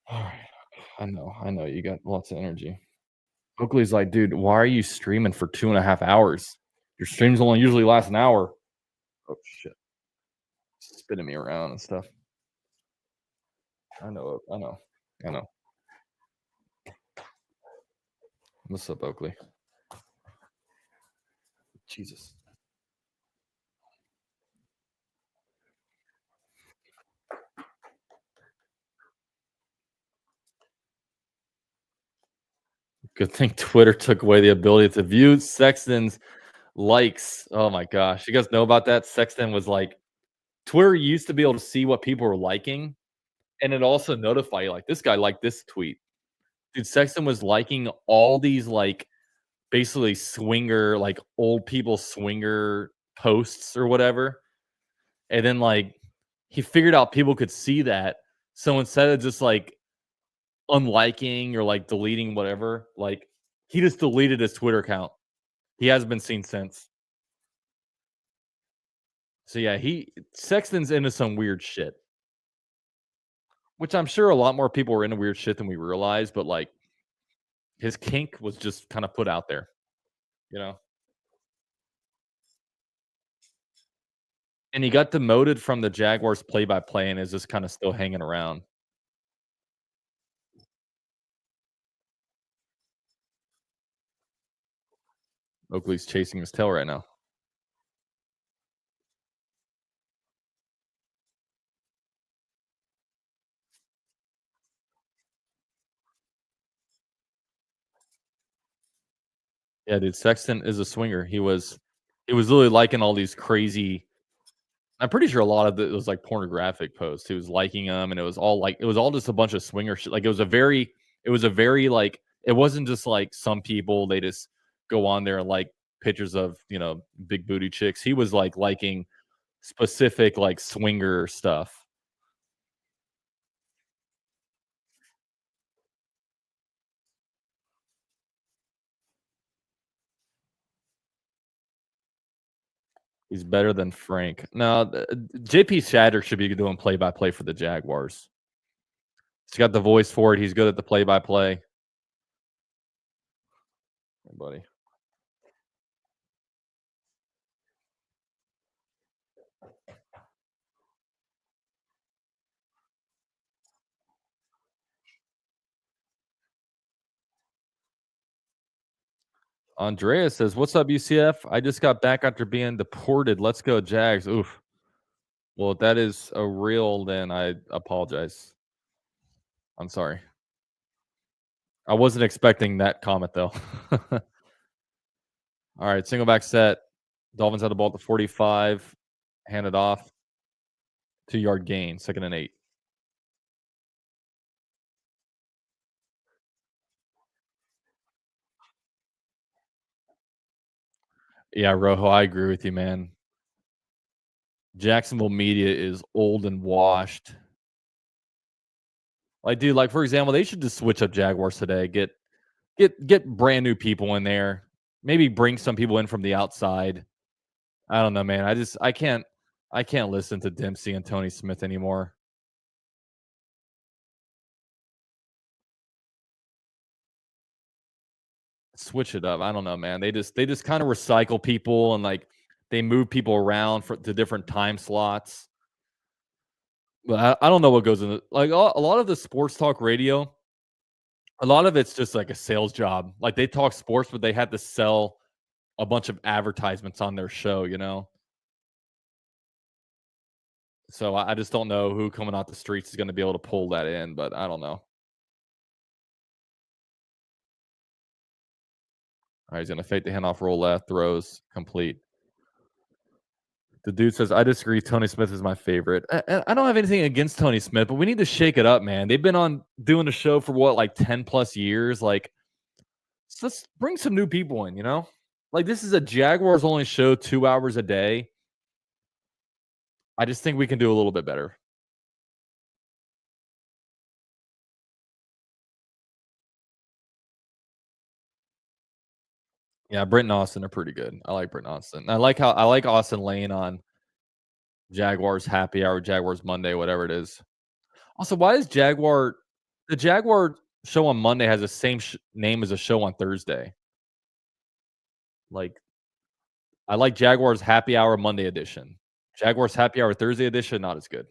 All right. I know. You got lots of energy. Oakley's like, dude, why are you streaming for 2.5 hours? Your streams only usually last an hour. Oh shit. Spinning me around and stuff. I know, I know, I know. What's up, Oakley? Jesus. Good thing Twitter took away the ability to view Sexton's likes. Oh my gosh. You guys know about that? Sexton was like, Twitter used to be able to see what people were liking, and it also notify you, like, this guy liked this tweet. Dude, Sexton was liking all these, like, basically swinger, like, old people swinger posts or whatever. And then, like, he figured out people could see that. So instead of just, like, unliking or, like, deleting whatever, like, he just deleted his Twitter account. He hasn't been seen since. So, yeah, Sexton's into some weird shit, which I'm sure a lot more people are into weird shit than we realize, but, like, his kink was just kinda put out there, you know? And he got demoted from the Jaguars play-by-play and is just kinda still hanging around. Oakley's chasing his tail right now. Yeah, dude, Sexton is a swinger. He was literally liking all these crazy. I'm pretty sure a lot of it was, like, pornographic posts. He was liking them, and it was all just a bunch of swinger shit. Like, it was a very, like, it wasn't just, like, some people, they just go on there and like pictures of, big booty chicks. He was, like, liking specific, like, swinger stuff. He's better than Frank. No, JP Shatter should be doing play-by-play for the Jaguars. He's got the voice for it. He's good at the play-by-play. Hey, buddy. Andrea says, "What's up, UCF? I just got back after being deported. Let's go, Jags." Oof. Well, if that is a real, then I apologize. I'm sorry. I wasn't expecting that comment though. All right, single back set. Dolphins had the ball at the 45. Hand it off. 2-yard gain. 2nd and 8. Yeah, Rojo, I agree with you, man. Jacksonville media is old and washed. Like, dude, like, for example, they should just switch up Jaguars today. Get brand new people in there. Maybe bring some people in from the outside. I don't know, man. I can't listen to Dempsey and Tony Smith anymore. Switch it up. I don't know, man. They just kind of recycle people and, like, they move people around to different time slots. But I don't know what goes into, like, a lot of the sports talk radio. A lot of it's just like a sales job. Like, they talk sports, but they had to sell a bunch of advertisements on their show. So I just don't know who coming out the streets is going to be able to pull that in, but I don't know. All right, he's going to fake the handoff, roll left, throws complete. The dude says, I disagree. Tony Smith is my favorite. I don't have anything against Tony Smith, but we need to shake it up, man. They've been on doing the show for what, like 10 plus years. Like, let's bring some new people in, Like, this is a Jaguars only show 2 hours a day. I just think we can do a little bit better. Yeah, Britt and Austin are pretty good. I like Britt and Austin. I like Austin laying on Jaguars happy hour, Jaguars Monday, whatever it is. Also, why is the Jaguar show on Monday has the same name as a show on Thursday? Like, I like Jaguars happy hour Monday edition. Jaguars happy hour Thursday edition, not as good.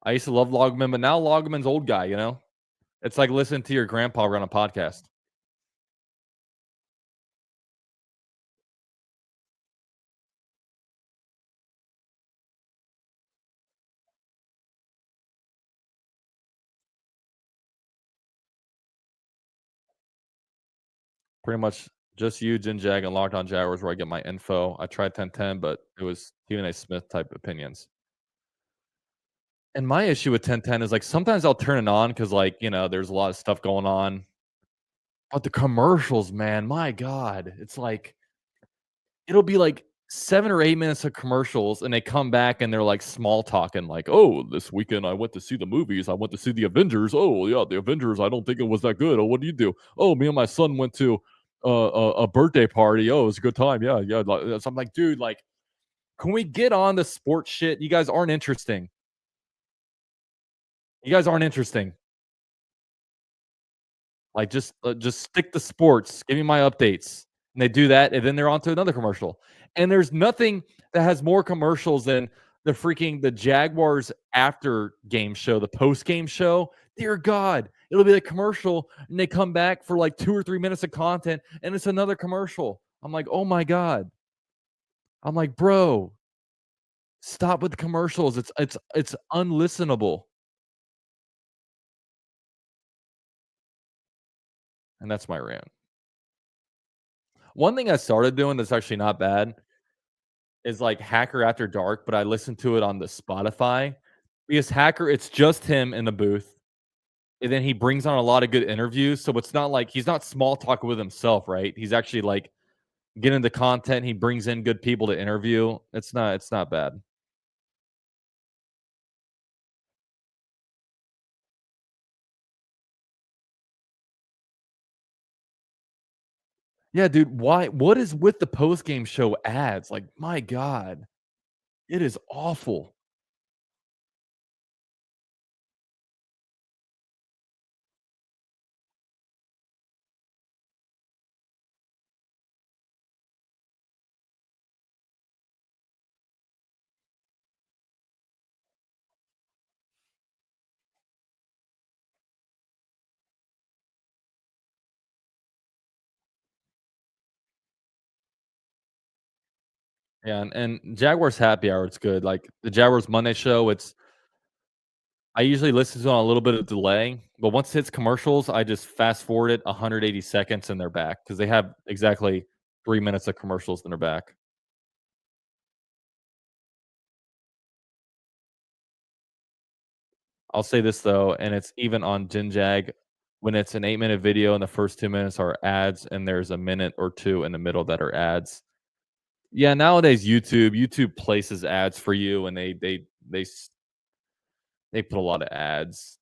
I used to love Logman, but now Logman's old guy, you know? It's like listening to your grandpa run a podcast. Pretty much just you, Jin Jag, and Locked On Jaguars where I get my info. I tried 1010, but it was Stephen A. Smith type opinions. And my issue with 1010 is like sometimes I'll turn it on because like, there's a lot of stuff going on. But the commercials, man, my God. It's like it'll be like 7 or 8 minutes of commercials, and they come back and they're like small talking, like, "Oh, this weekend I went to see the movies. I went to see the Avengers. Oh, yeah, the Avengers. I don't think it was that good. Oh, what do you do? Oh, me and my son went to a birthday party. Oh, it was a good time. Yeah, yeah." So I'm like, dude, like, can we get on the sports shit? You guys aren't interesting. You guys aren't interesting. Like, just stick to sports. Give me my updates. And they do that, and then they're on to another commercial. And there's nothing that has more commercials than the Jaguars after game show, the post game show. Dear God, it'll be a commercial, and they come back for like 2 or 3 minutes of content, and it's another commercial. I'm like, oh my God. I'm like, bro, stop with the commercials. It's unlistenable. And that's my rant. One thing I started doing that's actually not bad is like Hacker After Dark, but I listen to it on the Spotify because Hacker, it's just him in the booth, and then he brings on a lot of good interviews. So it's not like he's not small talking with himself, right? He's actually like getting the content. He brings in good people to interview. It's not bad. Yeah, dude. Why? What is with the post game show ads? Like, my God, it is awful. Yeah, and Jaguars happy hour, it's good. Like the Jaguars Monday show, I usually listen to it on a little bit of delay, but once it hits commercials, I just fast forward it 180 seconds and they're back because they have exactly 3 minutes of commercials, then they're back. I'll say this though, and it's even on Jinjag, when it's an 8-minute video and the first 2 minutes are ads and there's a minute or 2 in the middle that are ads. Yeah, nowadays YouTube places ads for you and they put a lot of ads.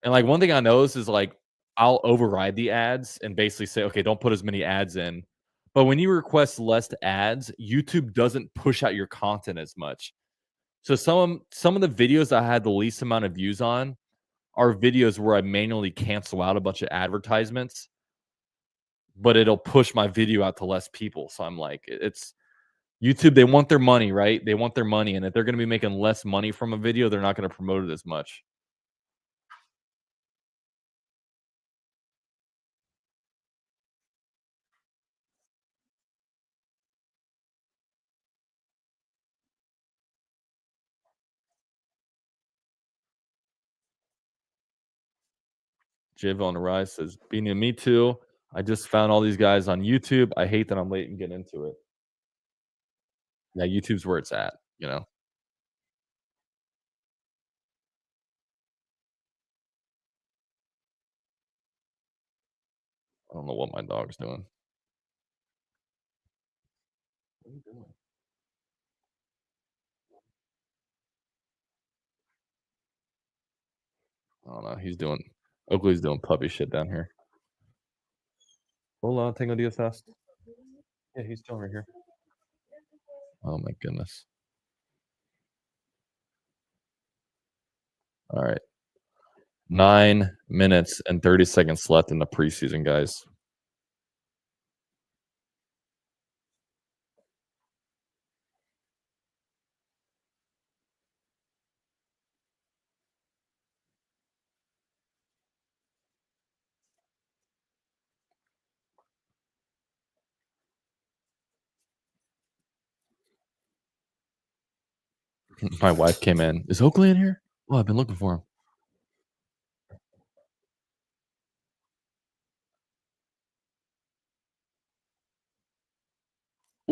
And, like, one thing I noticed is, like, I'll override the ads and basically say, "Okay, don't put as many ads in." But when you request less ads, YouTube doesn't push out your content as much. So some of the videos I had the least amount of views on are videos where I manually cancel out a bunch of advertisements, but it'll push my video out to less people. So I'm like, it's YouTube, they want their money, right? They want their money, and if they're gonna be making less money from a video, they're not gonna promote it as much. Jiv on the rise says, "Beanie, me too. I just found all these guys on YouTube. I hate that I'm late and getting into it." Yeah, YouTube's where it's at, you know? I don't know what my dog's doing. What are you doing? I don't know. Oakley's doing puppy shit down here. Hold on, Tango Diaz fast. Yeah, he's still right here. Oh my goodness. All right. 9 minutes and 30 seconds left in the preseason, guys. My wife came in. Is Oakley in here? Oh, I've been looking for him.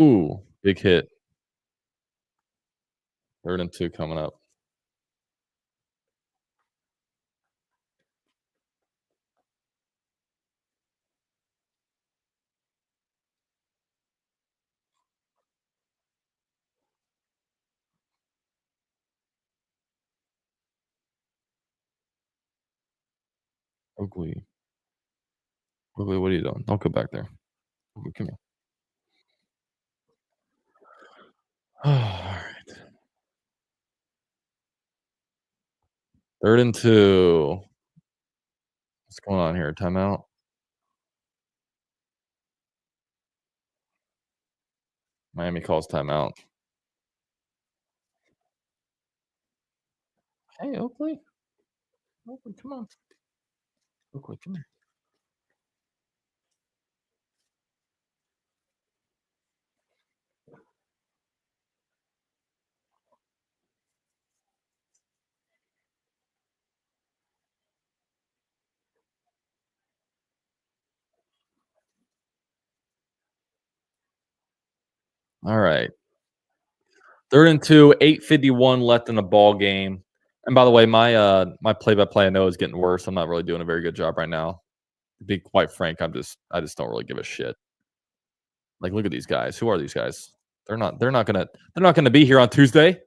Ooh, big hit. 3rd and 2 coming up. Oakley. Oakley, what are you doing? Don't go back there. Oakley, come here. All right. 3rd and 2. What's going on here? Timeout? Miami calls timeout. Hey, Oakley. Oakley, come on. Oakley, come here. All right. 3rd and 2, 8:51 left in the ball game. And by the way, my play-by-play I know is getting worse. I'm not really doing a very good job right now. To be quite frank, I just don't really give a shit. Like, look at these guys. Who are these guys? They're not gonna be here on Tuesday.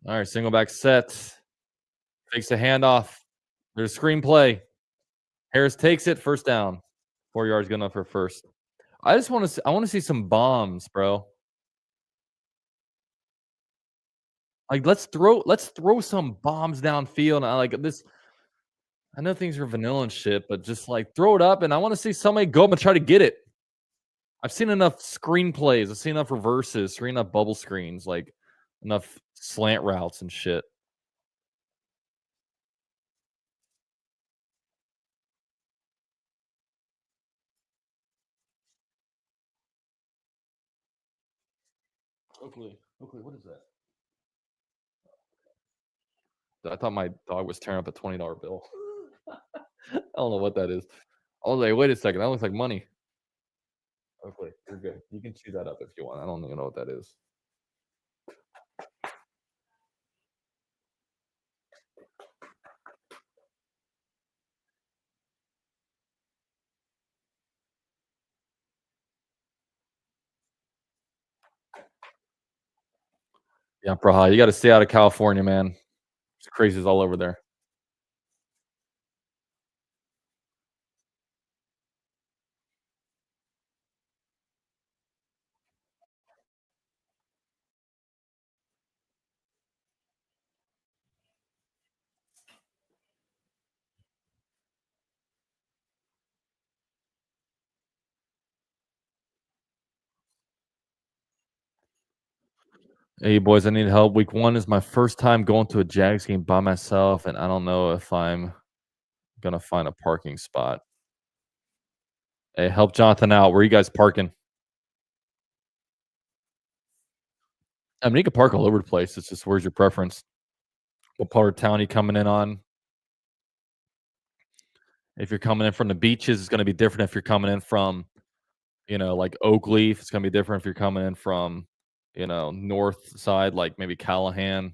All right, single back set. Takes the handoff. There's a screenplay. Harris takes it, first down. 4 yards good enough for first. I want to see some bombs, bro. Like let's throw some bombs downfield. I like this. I know things are vanilla and shit, but just like throw it up, and I want to see somebody go up and try to get it. I've seen enough screenplays. I've seen enough reverses, seen enough bubble screens, like enough slant routes and shit. Oakley, what is that? I thought my dog was tearing up a $20 bill. I don't know what that is. I was like, wait a second, that looks like money. Oakley, you're good. You can chew that up if you want. I don't even know what that is. Yeah, Praha, you got to stay out of California, man. It's crazies all over there. Hey, boys, I need help. Week 1 is my first time going to a Jags game by myself, and I don't know if I'm gonna find a parking spot. Hey, help Jonathan out. Where are you guys parking? I mean, you can park all over the place. It's just where's your preference? What part of town are you coming in on? If you're coming in from the beaches, it's gonna be different if you're coming in from, like Oakleaf. It's gonna be different if you're coming in from, north side, like maybe Callahan.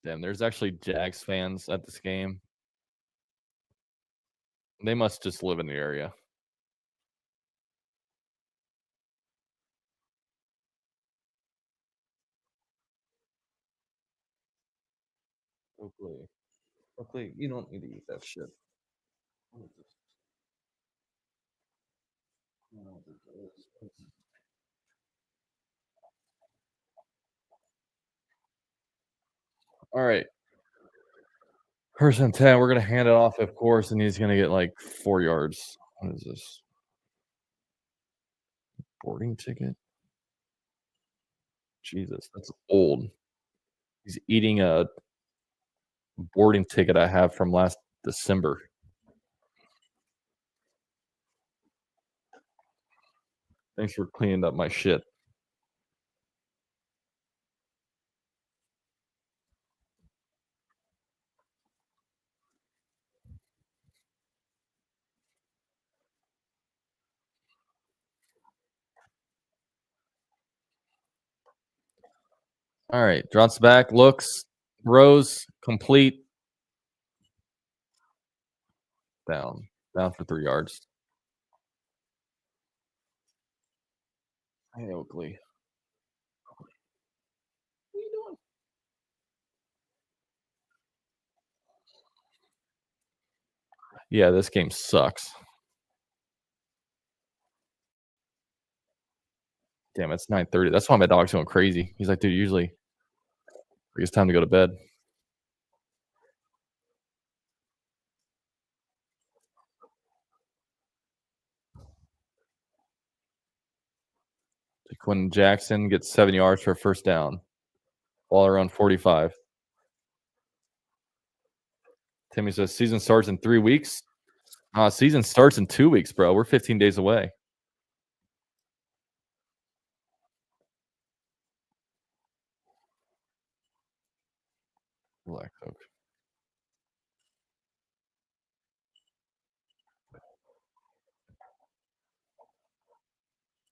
Damn, there's actually Jags fans at this game. They must just live in the area. Oakley. Oakley, you don't need to eat that shit. All right. First and 10. We're going to hand it off, of course, and he's going to get like 4 yards. What is this? Boarding ticket? Jesus, that's old. He's eating a boarding ticket I have from last December. Thanks for cleaning up my shit. All right, drops back, looks, throws, complete. Down for 3 yards. Hey, Oakley. What are you doing? Yeah, this game sucks. Damn, it's 9:30. That's why my dog's going crazy. He's like, dude, usually it's time to go to bed. Quentin Jackson gets 7 yards for a first down. Ball around 45. Timmy says season starts in 3 weeks. Season starts in 2 weeks, bro. We're 15 days away. Relax, Oak.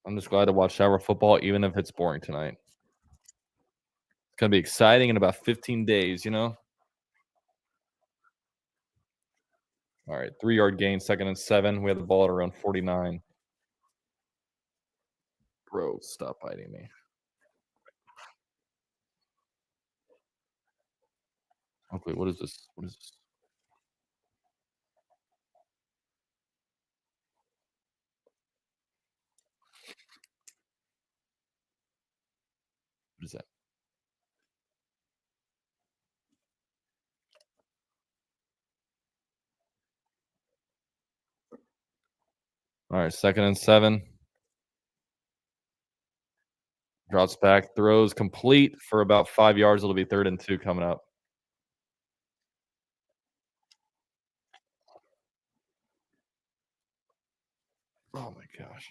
I'm just glad to watch shower football, even if it's boring tonight. It's gonna be exciting in about 15 days, you know. All right, 3-yard gain, 2nd and 7. We have the ball at around 49. Bro, stop biting me. Okay, what is this? What is this? What is that? All right, 2nd and 7. Drops back, throws complete for about 5 yards. It'll be 3rd and 2 coming up. Oh my gosh.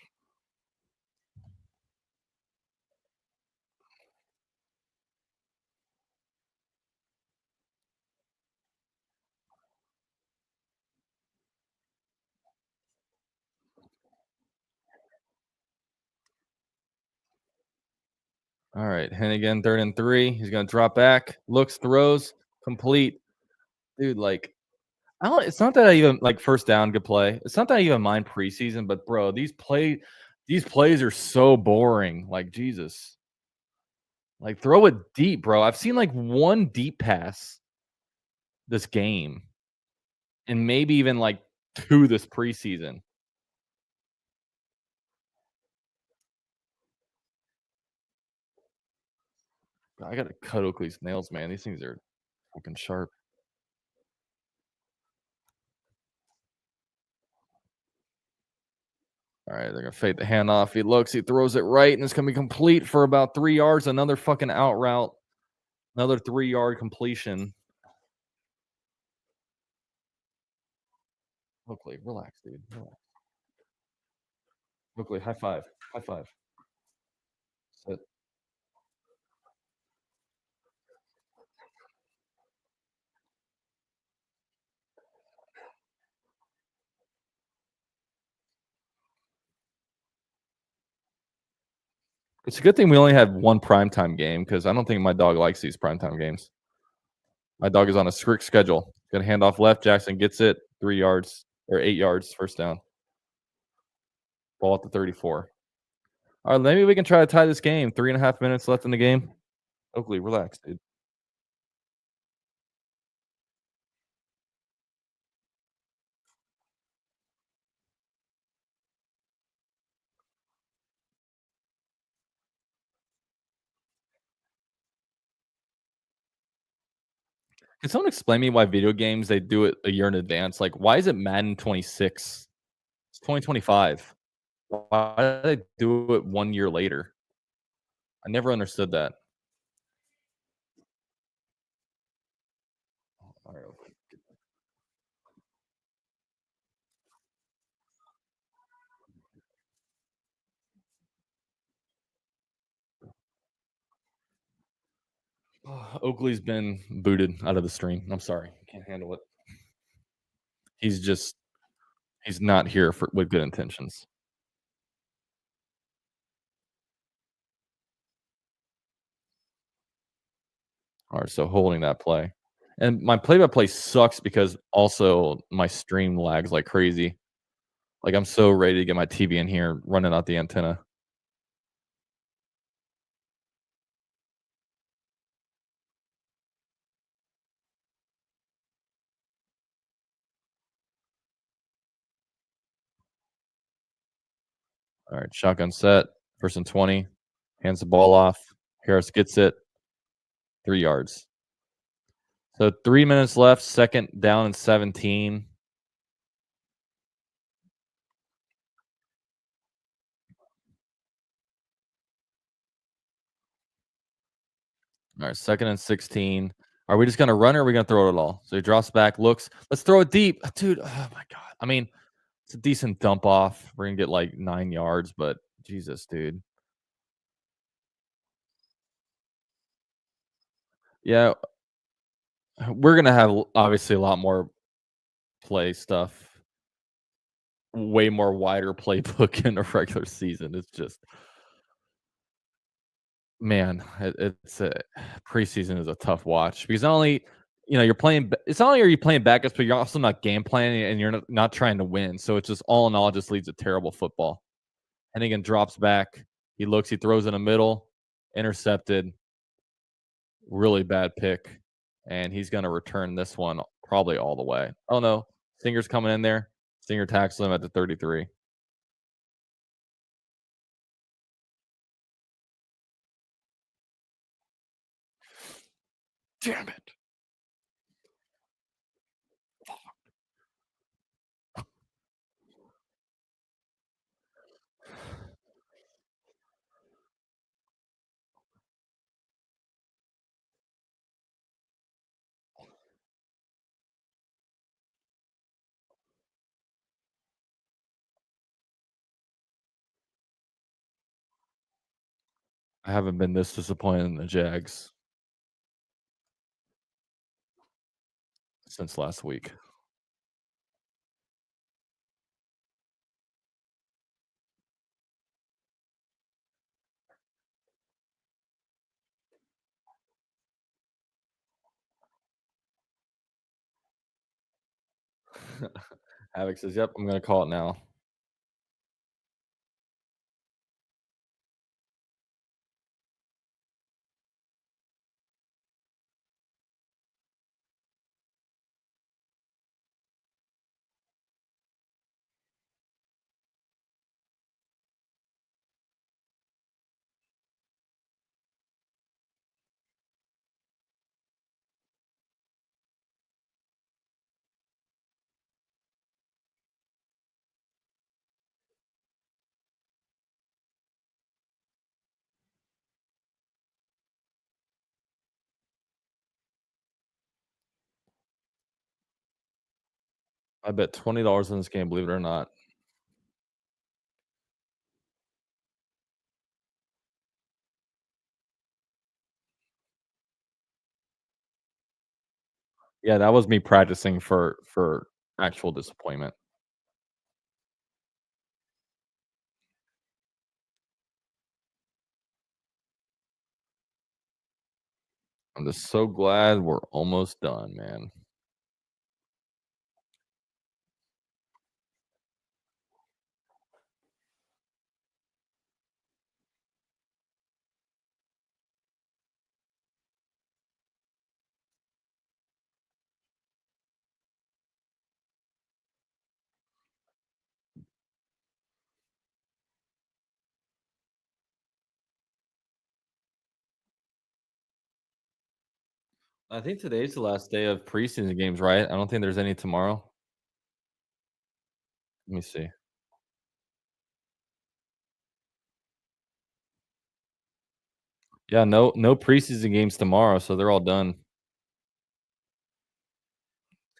All right, Hennigan, 3rd and 3. He's gonna drop back, looks, throws, complete. Dude, like, I don't. It's not that I even like first down, good play. It's not that I even mind preseason, but bro, these plays are so boring. Like Jesus, like throw it deep, bro. I've seen like one deep pass this game, and maybe even like 2 this preseason. I gotta cut Oakley's nails, man. These things are fucking sharp. All right, they're gonna fade the handoff. He looks, he throws it right, and it's gonna be complete for about 3 yards. Another fucking out route, another 3-yard completion. Oakley, relax, dude. Relax. Oakley, high five. High five. Sit. It's a good thing we only had one primetime game because I don't think my dog likes these primetime games. My dog is on a strict schedule. Gonna hand off left. Jackson gets it. 3 yards or 8 yards. First down. Ball at the 34. All right, maybe we can try to tie this game. 3.5 minutes left in the game. Oakley, relax, dude. Can someone explain me why video games they do it a year in advance? Like, why is it Madden 26? It's 2025. Why do they do it 1 year later? I never understood that. All right, Oakley's been booted out of the stream. I'm sorry. Can't handle it. He's just he's not here for with good intentions. All right, so holding that play. And my play-by-play sucks because also my stream lags like crazy. Like, I'm so ready to get my TV in here running out the antenna. All right, shotgun set, 1st and 20, hands the ball off. Harris gets it, 3 yards. So 3 minutes left, 2nd down and 17. All right, 2nd and 16. Are we just gonna run or are we gonna throw it all? So he drops back, looks. Let's throw it deep, dude. Oh my god. I mean, it's a decent dump off. We're gonna get like 9 yards, but Jesus, dude. Yeah, we're gonna have obviously a lot more play stuff, way more wider playbook in a regular season. It's just, man, it's a preseason is a tough watch because not only you're playing. It's not only are you playing backups, but you're also not game planning and you're not trying to win. So it's just all in all, just leads to terrible football. Hennigan drops back. He looks. He throws in the middle, intercepted. Really bad pick, and he's going to return this one probably all the way. Oh no, Singer's coming in there. Singer tackles him at the 33. Damn it! I haven't been this disappointed in the Jags since last week. Havoc says, "Yep, I'm going to call it now." I bet $20 in this game, believe it or not. Yeah, that was me practicing for actual disappointment. I'm just so glad we're almost done, man. I think today's the last day of preseason games, right? I don't think there's any tomorrow. Let me see. Yeah, no preseason games tomorrow, so they're all done.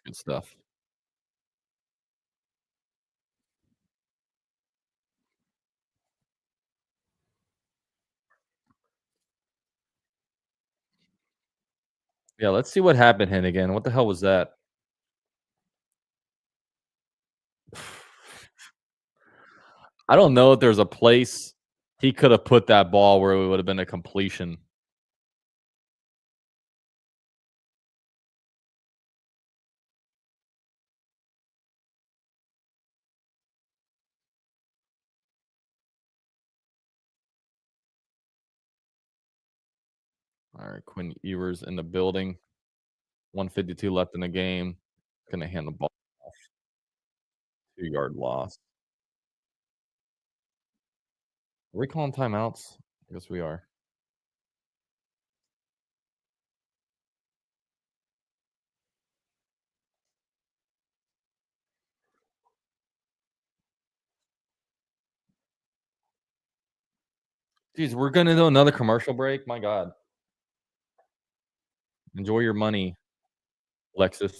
Good stuff. Yeah, let's see what happened hit again. What the hell was that? I don't know if there's a place he could have put that ball where it would have been a completion. All right, Quinn Ewers in the building. 152 left in the game. Gonna hand the ball off. 2-yard loss. Are we calling timeouts? I guess we are. Jeez, we're gonna do another commercial break. My God. Enjoy your money, Lexus.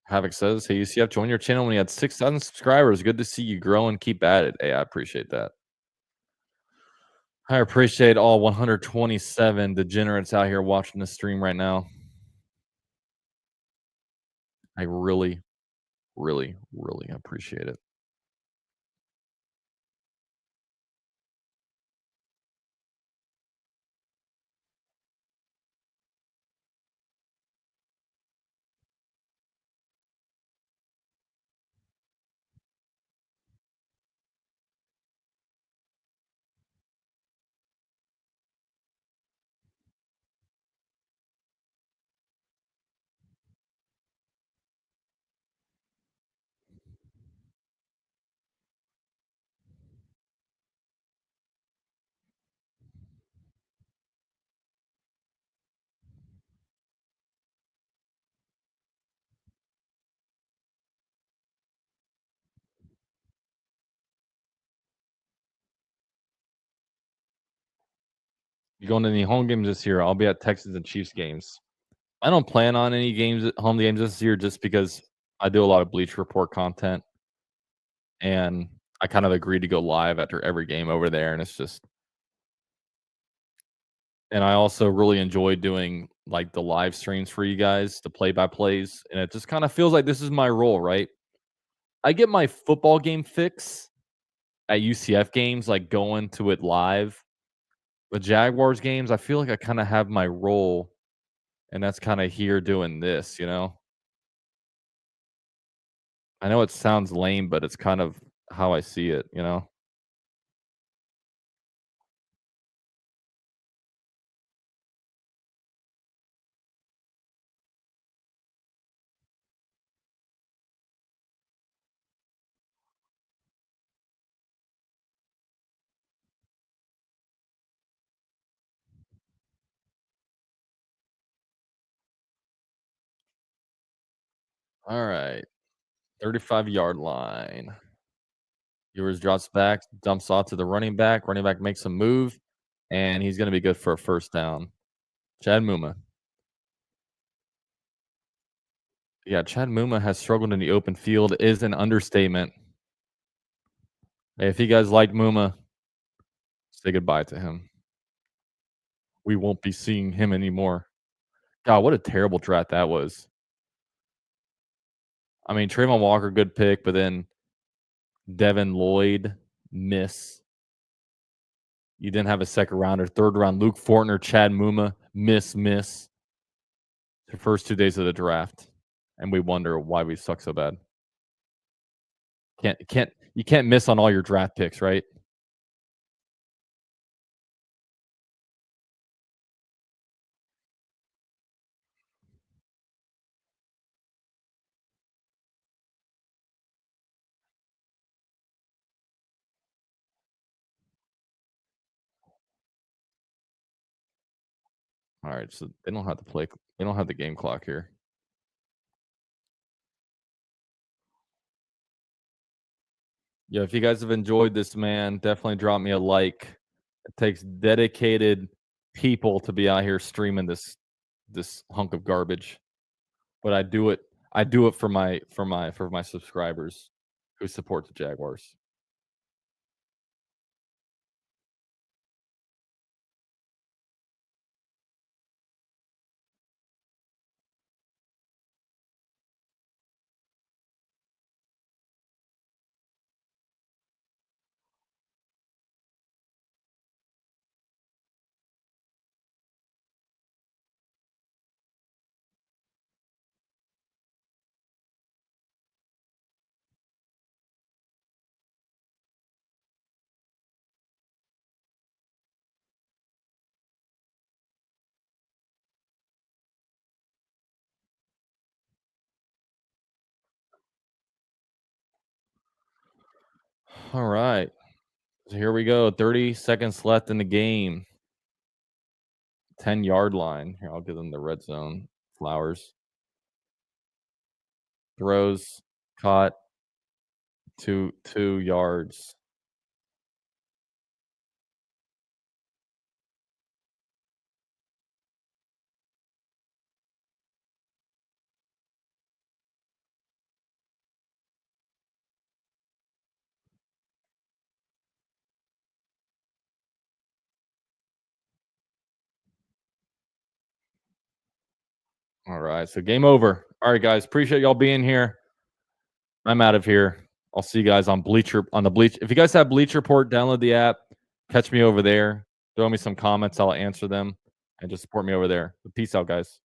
Havoc says, "Hey, UCF, join your channel when you had 6,000 subscribers. Good to see you grow and keep at it." Hey, I appreciate that. I appreciate all 127 degenerates out here watching the stream right now. I really, really, really appreciate it. You going to any home games this year? I'll be at Texans and Chiefs games. I don't plan on any home games this year, just because I do a lot of Bleach Report content, and I kind of agreed to go live after every game over there, and it's just. And I also really enjoy doing like the live streams for you guys, the play by plays, and it just kind of feels like this is my role, right? I get my football game fix at UCF games, like going to it live. The Jaguars games, I feel like I kind of have my role, and that's kind of here doing this, you know? I know it sounds lame, but it's kind of how I see it, you know? All right. 35-yard line. Ewers drops back, dumps off to the running back. Running back makes a move, and he's going to be good for a first down. Chad Muma. Yeah, Chad Muma has struggled in the open field is an understatement. Hey, if you guys like Muma, say goodbye to him. We won't be seeing him anymore. God, what a terrible draft that was. I mean, Trayvon Walker, good pick, but then Devin Lloyd, miss. You didn't have a second rounder. Third round, Luke Fortner, Chad Muma, miss. The first 2 days of the draft. And we wonder why we suck so bad. You can't miss on all your draft picks, right? All right, so they don't have to play. They don't have the game clock here. Yeah, if you guys have enjoyed this, man, definitely drop me a like. It takes dedicated people to be out here streaming this hunk of garbage, but I do it. I do it for my subscribers who support the Jaguars. All right, so here we go. 30 seconds left in the game. 10-yard line. Here, I'll give them the red zone. Flowers throws, caught, 2 yards. All right, so game over. All right, guys, appreciate y'all being here. I'm out of here. I'll see you guys on the Bleach. If you guys have Bleach Report, download the app. Catch me over there. Throw me some comments. I'll answer them and just support me over there. But peace out, guys.